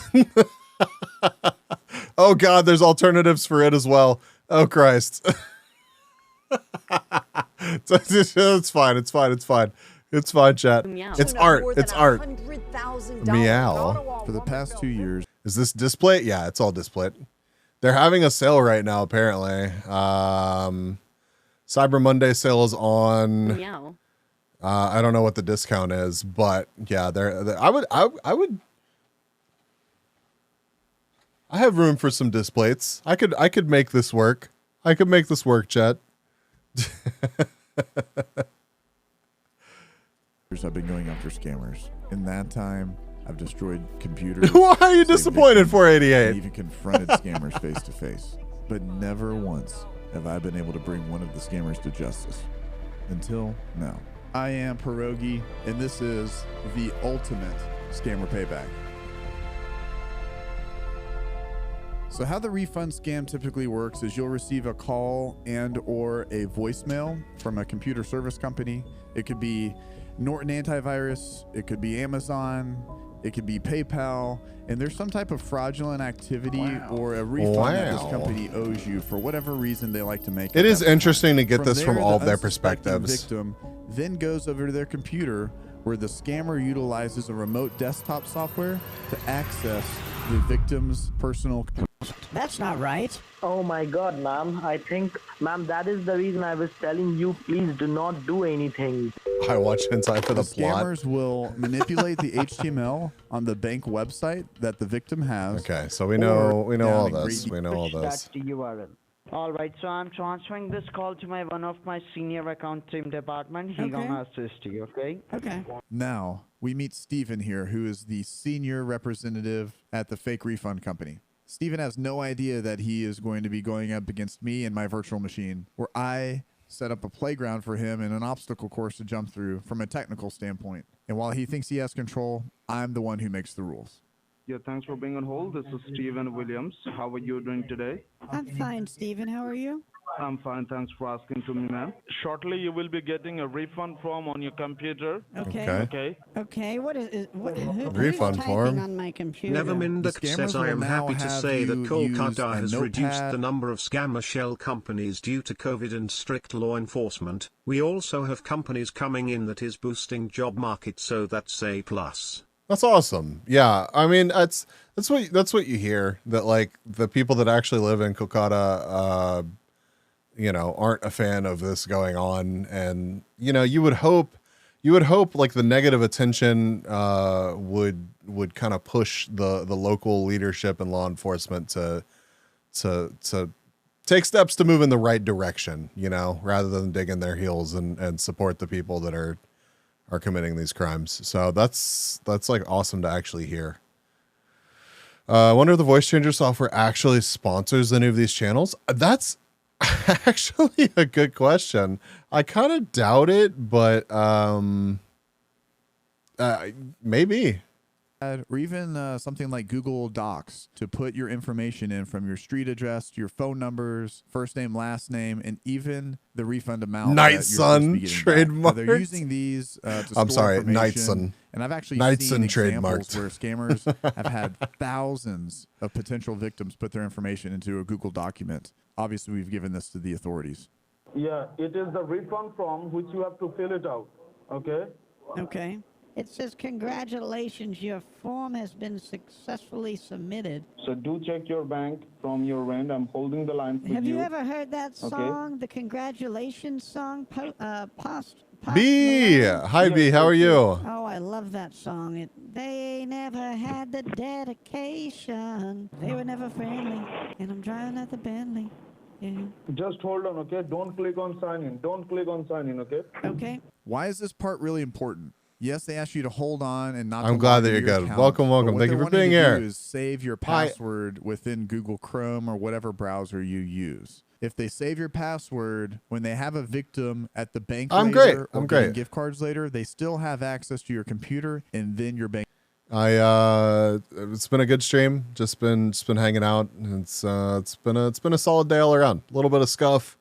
Oh God, there's alternatives for it as well. Oh Christ. It's fine. It's fine. It's fine. It's fine, chat. It's art. It's art. Meow.
For the past 2 years.
Is this display? Yeah, it's all displayed. They're having a sale right now, apparently. Cyber Monday sale is on.
Meow.
I don't know what the discount is, but yeah, I have room for some displays. I could make this work. I could make this work, chat.
I've been going after scammers. In that time, I've destroyed computers.
Why are you disappointed, 488?
And even confronted scammers face to face. But never once have I been able to bring one of the scammers to justice. Until now. I am Pierogi, and this is the ultimate scammer payback. So how the refund scam typically works is you'll receive a call and or a voicemail from a computer service company. It could be Norton Antivirus, it could be Amazon, it could be PayPal, and there's some type of fraudulent activity or a refund that this company owes you for whatever reason they like to make.
It is interesting to get this
there,
from all of
the
their
unsuspecting
perspectives.
Victim then goes over to their computer where the scammer utilizes a remote desktop software to access the victim's personal.
That's not right.
Oh my god, ma'am. I think, ma'am, that is the reason I was telling you, please do not do anything.
I watch inside for the plot.
Scammers will manipulate the HTML on the bank website that the victim has.
Okay, so we know all this. We know all
That's
this.
the URL. All right, so I'm transferring this call to one of my senior account team department. He gonna assist you, okay?
Okay.
Now, we meet Steven here, who is the senior representative at the fake refund company. Steven has no idea that he is going to be going up against me and my virtual machine, where I set up a playground for him and an obstacle course to jump through from a technical standpoint. And while he thinks he has control, I'm the one who makes the rules.
Yeah, thanks for being on hold. This is Steven Williams. How are you doing today?
I'm fine, Stephen. How are you?
I'm fine. Thanks for asking to me, ma'am. Shortly, you will be getting a refund form on your computer.
Okay. Okay. What is what?
Refund
who's
form?
typing on my computer?
Neverminduk says, I am happy to say that Kolkata has reduced the number of scammer shell companies due to COVID and strict law enforcement. We also have companies coming in that is boosting job market, so that's a plus.
That's awesome. Yeah, I mean that's what you hear, that like the people that actually live in Kolkata, aren't a fan of this going on, and you would hope like the negative attention would kind of push the local leadership and law enforcement to take steps to move in the right direction, rather than dig in their heels and support the people that are committing these crimes. So that's like awesome to actually hear. I wonder if the voice changer software actually sponsors any of these channels. That's actually a good question. I kind of doubt it, but maybe.
or even something like Google Docs to put your information in, from your street address, your phone numbers, first name, last name, and even the refund amount.
Night Sun trademark.
They're using these to
I'm
store
sorry,
information.
Night Sun.
And I've actually
Night
seen
Sun
examples
trademarked.
where scammers have had thousands of potential victims put their information into a Google document. Obviously, we've given this to the authorities.
Yeah, it is the refund form which you have to fill it out. Okay?
Okay. It says, congratulations, your form has been successfully submitted.
So do check your bank from your end. I'm holding the line for
Have you ever heard that song, the congratulations song,
B. Hi, B. How are you?
Oh, I love that song. They never had the dedication. They were never friendly. And I'm driving at the Bentley. Yeah.
Just hold on, okay? Don't click on sign in. Don't click on sign in, okay?
Okay.
Why is this part really important? Yes, they ask you to hold on and not.
I'm
to
glad
log
that
into
you're
your
good.
account,
Welcome,
but
welcome.
what
Thank
they
you for
want you
being
to
here.
do is save your password within Google Chrome or whatever browser you use. If they save your password, when they have a victim at the bank
I'm
later
great. I'm
or getting
great.
gift cards later, they still have access to your computer and then your bank.
It's been a good stream. Just been hanging out. It's been a solid day all around. A little bit of scuff.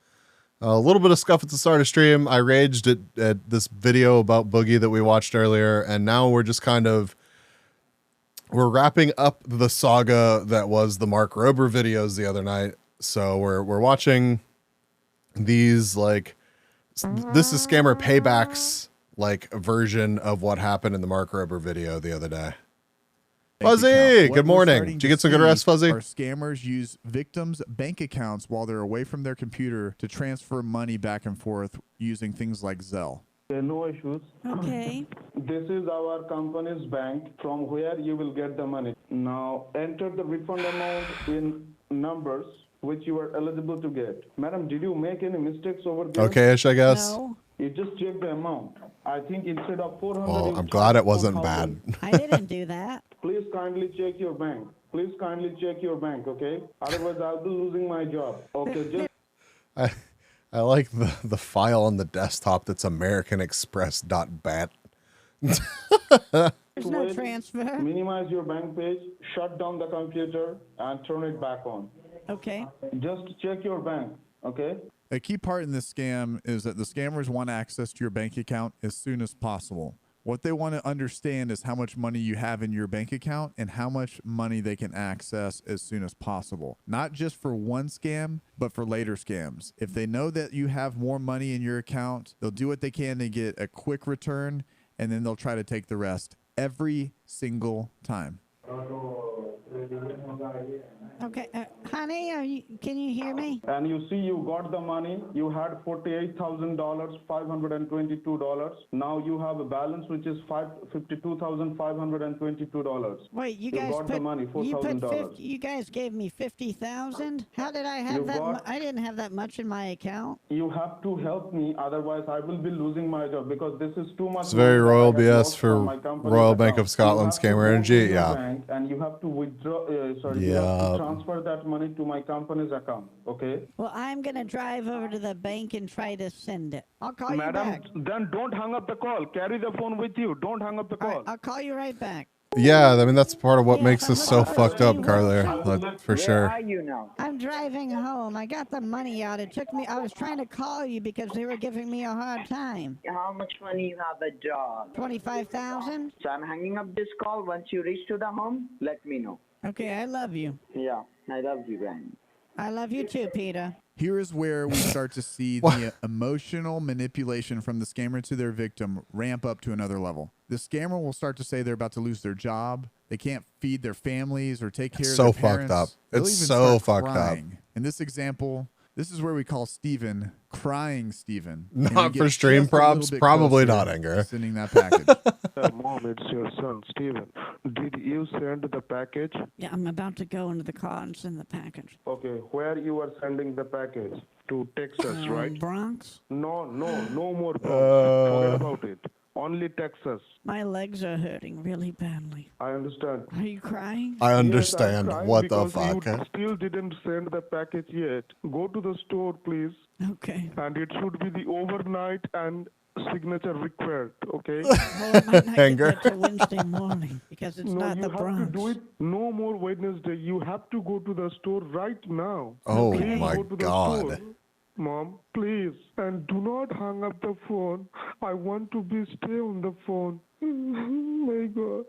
A little bit of scuff at the start of stream. I raged at this video about Boogie that we watched earlier, and now we're just we're wrapping up the saga that was the Mark Rober videos the other night. So we're watching these, like, this is Scammer Payback's like version of what happened in the Mark Rober video the other day. Fuzzy, good morning. Did you get some good rest, Fuzzy?
Our scammers use victims' bank accounts while they're away from their computer to transfer money back and forth using things like Zelle.
No issues.
Okay.
This is our company's bank from where you will get the money. Now enter the refund amount in numbers which you are eligible to get. Madam, did you make any mistakes over there?
Okay-ish, I guess.
No.
You just check the amount. I think instead of 400.
Well, I'm glad it wasn't bad.
I didn't do that.
Please kindly check your bank. Please kindly check your bank, okay? Otherwise, I'll be losing my job. Okay, just.
I like the file on the desktop that's AmericanExpress.bat.
There's no transfer.
Minimize your bank page, shut down the computer, and turn it back on.
Okay.
Just check your bank, okay?
A key part in this scam is that the scammers want access to your bank account as soon as possible. What they want to understand is how much money you have in your bank account and how much money they can access as soon as possible. Not just for one scam, but for later scams. If they know that you have more money in your account, they'll do what they can to get a quick return, and then they'll try to take the rest every single time.
Okay, honey, can you hear me?
And you see you got the money. You had $48,000, $522. Now you have a balance which is $52,522.
Wait, you guys
got the money, $4,000.
You guys gave me $50,000. How did I have that? I didn't have that much in my account.
You have to help me, otherwise I will be losing my job because this is too much.
It's very
money
Royal
that I have
BS
lost
for
from my company's
Royal Bank
account.
of Scotland
You have to
scammer
go
energy.
to your
Yeah.
bank and you have to withdraw. You have to transfer that money to my company's account. Okay.
Well, I'm gonna drive over to the bank and try to send it. I'll call you
Madam,
back.
then don't hang up the call. Carry the phone with you. Don't hang up the call.
I'll call you right back.
Yeah, I mean, that's part of what makes this so fucked up, Carly, like, for sure.
Where are you now? I'm driving home. I got the money out. It took me. I was trying to call you because they were giving me a hard time.
How much money you have a job?
25,000.
So I'm hanging up this call. Once you reach to the home, let me know.
Okay, I love you.
Yeah, I love you, Brian.
I love you too, Peter.
Here is where we start to see the emotional manipulation from the scammer to their victim ramp up to another level. The scammer will start to say they're about to lose their job. They can't feed their families or take care of their parents.
Fucked up.
They'll
It's
even
so
start
fucked
crying.
up.
In this example, this is where we call Steven crying Steven.
Not for stream props, probably not, Anger.
Sending that package.
Mom, it's your son, Steven. Did you send the package?
Yeah, I'm about to go into the car and send the package.
Okay, where you are sending the package? To Texas, right?
Bronx?
No more Bronx. Forget about it. Only Texas.
My legs are hurting really badly.
I understand.
Are you crying?
I understand.
Yes, I'm crying
What the
because
fuck?
You still didn't send the package yet. Go to the store, please.
Okay.
And it should be the overnight and signature required, okay?
Well, I might not get there till Wednesday morning because it's
No,
not
you
the
have
Bronx.
to do it no more Wednesday. You have to go to the store right now.
Oh
Please
my
go to the
God.
store. Mom, please. And do not hang up the phone. I want to stay on the phone. My God.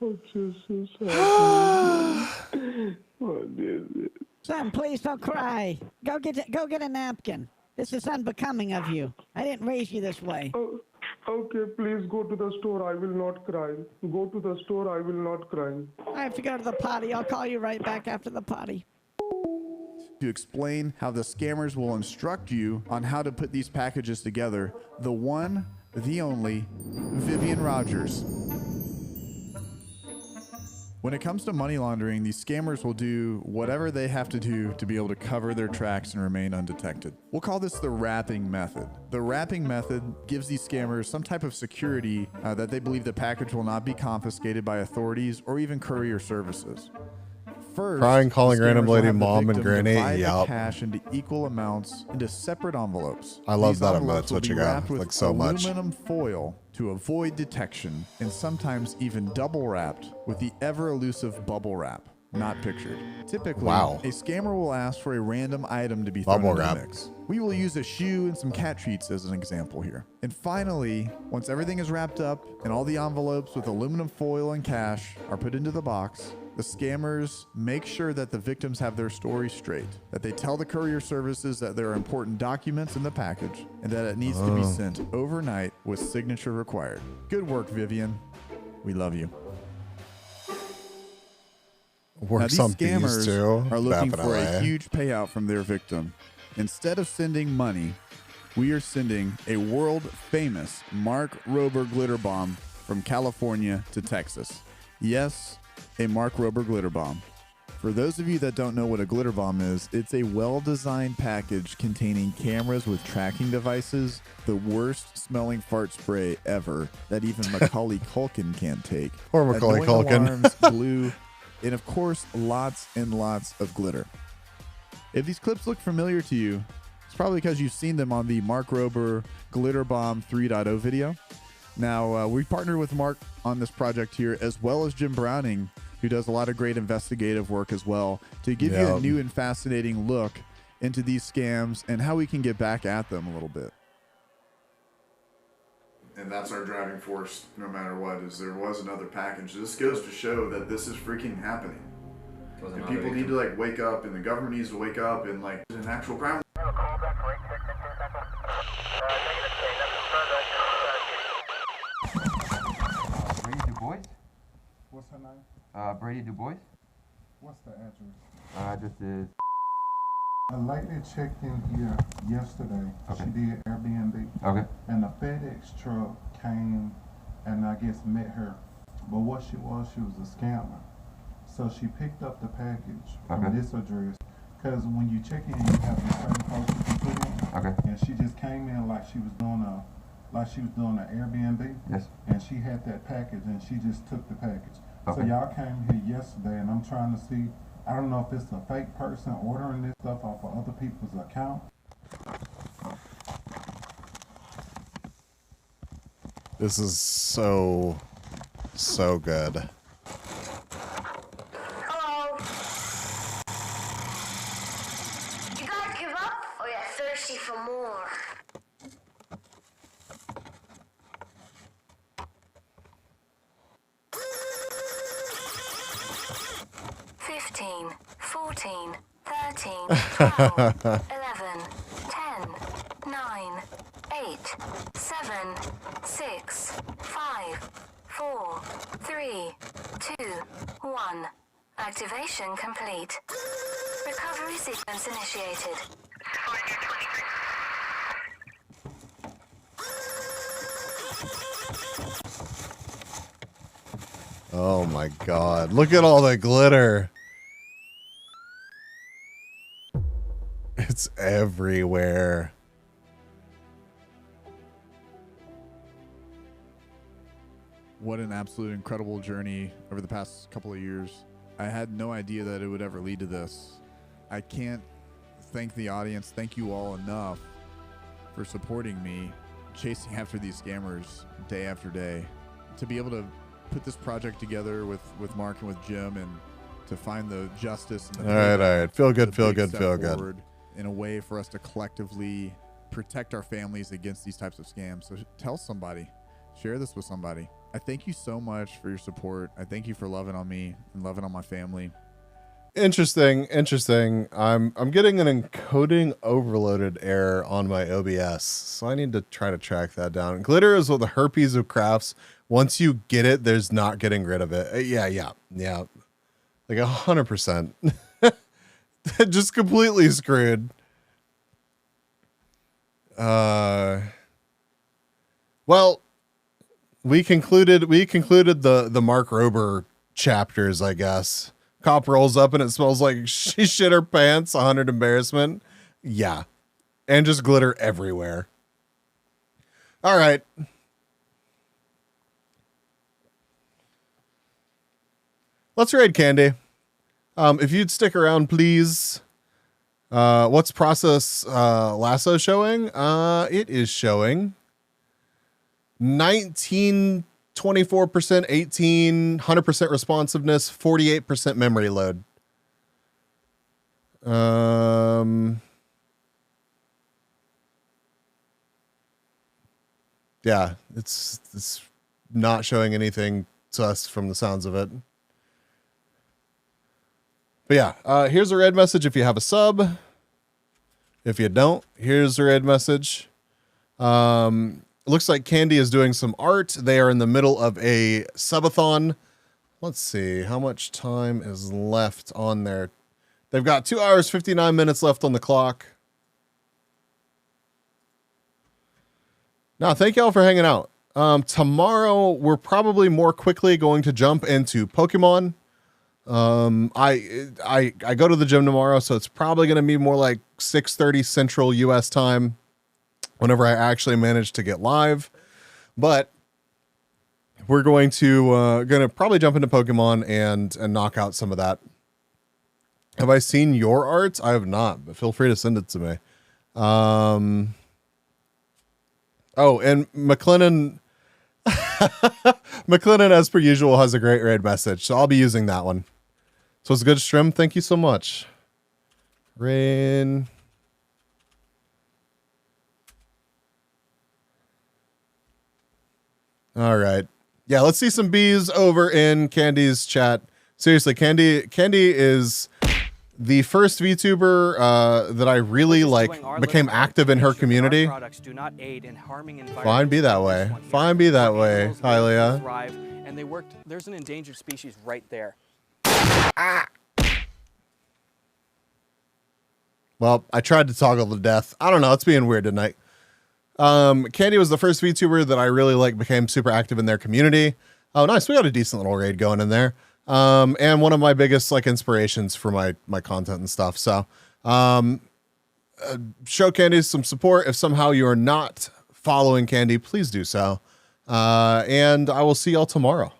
Oh, Jesus. help me. Oh, Jesus.
Son, please don't cry. Go get a napkin. This is unbecoming of you. I didn't raise you this way.
Oh, okay, please go to the store. I will not cry. Go to the store. I will not cry.
I have to go to the potty. I'll call you right back after the potty.
To explain how the scammers will instruct you on how to put these packages together, the one, the only, Vivian Rogers. When it comes to money laundering, these scammers will do whatever they have to do to be able to cover their tracks and remain undetected. We'll call this the wrapping method. The wrapping method gives these scammers some type of security that they believe the package will not be confiscated by authorities or even courier services. First,
Crying, calling
the
random
scammers will
lady
have the
mom and
victim
granny.
divide the
Yep.
cash into equal amounts into separate envelopes.
I love
These
that
envelopes
emote
will be
switching up,
wrapped with
like, so much.
aluminum foil to avoid detection, and sometimes even double wrapped with the ever elusive bubble wrap. Not pictured. Typically,
Wow.
a scammer will ask for a random item to be thrown
Bubble
in
wrap.
the mix. We will use a shoe and some cat treats as an example here. And finally, once everything is wrapped up and all the envelopes with aluminum foil and cash are put into the box, the scammers make sure that the victims have their story straight, that they tell the courier services that there are important documents in the package and that it needs to be sent overnight with signature required. Good work, Vivian. We love you. Now,
Works
these
on bees
scammers
too.
are looking
Back in
for
LA.
a huge payout from their victim. Instead of sending money, we are sending a world-famous Mark Rober glitter bomb from California to Texas. Yes, a Mark Rober glitter bomb. For those of you that don't know what a glitter bomb is, it's a well-designed package containing cameras with tracking devices, the worst-smelling fart spray ever that even Macaulay Culkin can't take.
Poor Macaulay
annoying
Culkin.
alarms, glue, and of course, lots and lots of glitter. If these clips look familiar to you, it's probably because you've seen them on the Mark Rober Glitter Bomb 3.0 video. Now, we partnered with Mark on this project here, as well as Jim Browning, who does a lot of great investigative work as well, to give you a
Yep.
new and fascinating look into these scams and how we can get back at them a little bit. And that's our driving force, no matter what, is there was another package. This goes to show that this is freaking happening. And people need to like wake up, and the government needs to wake up, and like an actual crime.
Brady Du Bois?
What's her name?
Brady Du Bois?
What's the address?
Address is...
A lady checked in here yesterday.
Okay.
She did Airbnb.
Okay.
And a FedEx truck came and I guess met her. But what she was a scammer. So she picked up the package from
Okay.
this address. Because when you check in, you have a certain code you can put in.
Okay.
And she just came in like she was doing an Airbnb.
Yes.
And she had that package and she just took the package.
Okay.
So y'all came here yesterday and I'm trying to see, I don't know if it's a fake person ordering this stuff off of other people's account.
This is so good.
Hello. You guys give up or you're thirsty for more? $15, $14, $13, $12, $11, $10, $9, $8, $7, $6, $5, $4, $3, $2, $1. Activation complete. Recovery sequence initiated.
Oh my God. Look at all the glitter. It's everywhere.
What an absolute incredible journey over the past couple of years. I had no idea that it would ever lead to this. I can't thank the audience, thank you all enough for supporting me chasing after these scammers day after day. To be able to put this project together with Mark and with Jim and to find the justice. And the
All right. Feel good,
is a
feel
big
good,
step
feel good.
forward in a way for us to collectively protect our families against these types of scams. So tell somebody, share this with somebody. I thank you so much for your support. I thank you for loving on me and loving on my family.
Interesting. I'm getting an encoding overloaded error on my OBS, so I need to try to track that down. Glitter is the herpes of crafts. Once you get it, there's not getting rid of it. Yeah. Like 100%. Just completely screwed. Well, we concluded the Mark Rober chapters, I guess. Cop rolls up and it smells like she shit her pants. 100 embarrassment. Yeah. And just glitter everywhere. All right. Let's raid Candy. If you'd stick around, please. What's process lasso showing? It is showing 19, 24%, 18, 100% responsiveness, 48% memory load. Yeah, it's not showing anything to us from the sounds of it. But yeah, here's a red message if you have a sub. If you don't, here's a red message. Looks like Candy is doing some art. They are in the middle of a subathon. Let's see how much time is left on there. They've got 2 hours, 59 minutes left on the clock. Now, thank y'all for hanging out. Tomorrow, we're probably more quickly going to jump into Pokemon. I go to the gym tomorrow, so it's probably going to be more like 6:30 Central US time whenever I actually manage to get live. But we're going to probably jump into Pokemon and knock out some of that. Have I seen your art? I have not, but feel free to send it to me. Oh, and McLennan, as per usual, has a great raid message, so I'll be using that one. So it's a good stream. Thank you so much. Rain. All right. Yeah, let's see some bees over in Candy's chat. Seriously, Candy is the first VTuber that I really became active in her community. Fine, be that way. Fine, be that way, Hylia.
And they worked. There's an endangered species right there.
Well, I tried to toggle to death. I don't know. It's being weird tonight. Candy was the first VTuber that I really became super active in their community. Oh, nice. We got a decent little raid going in there. And one of my biggest inspirations for my content and stuff. So, show Candy some support. If somehow you are not following Candy, please do so. And I will see y'all tomorrow.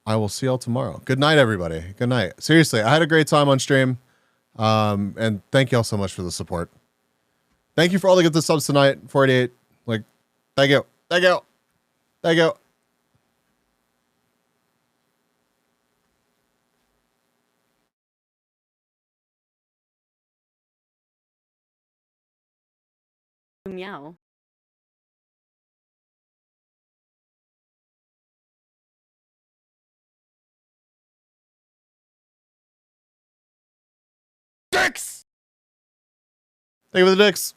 Good night, everybody. Good night. Seriously, I had a great time on stream. And thank y'all so much for the support. Thank you for all the good subs tonight. 48. Thank you. Thank you. Thank you.
Meow.
Dicks! Thank you for the dicks.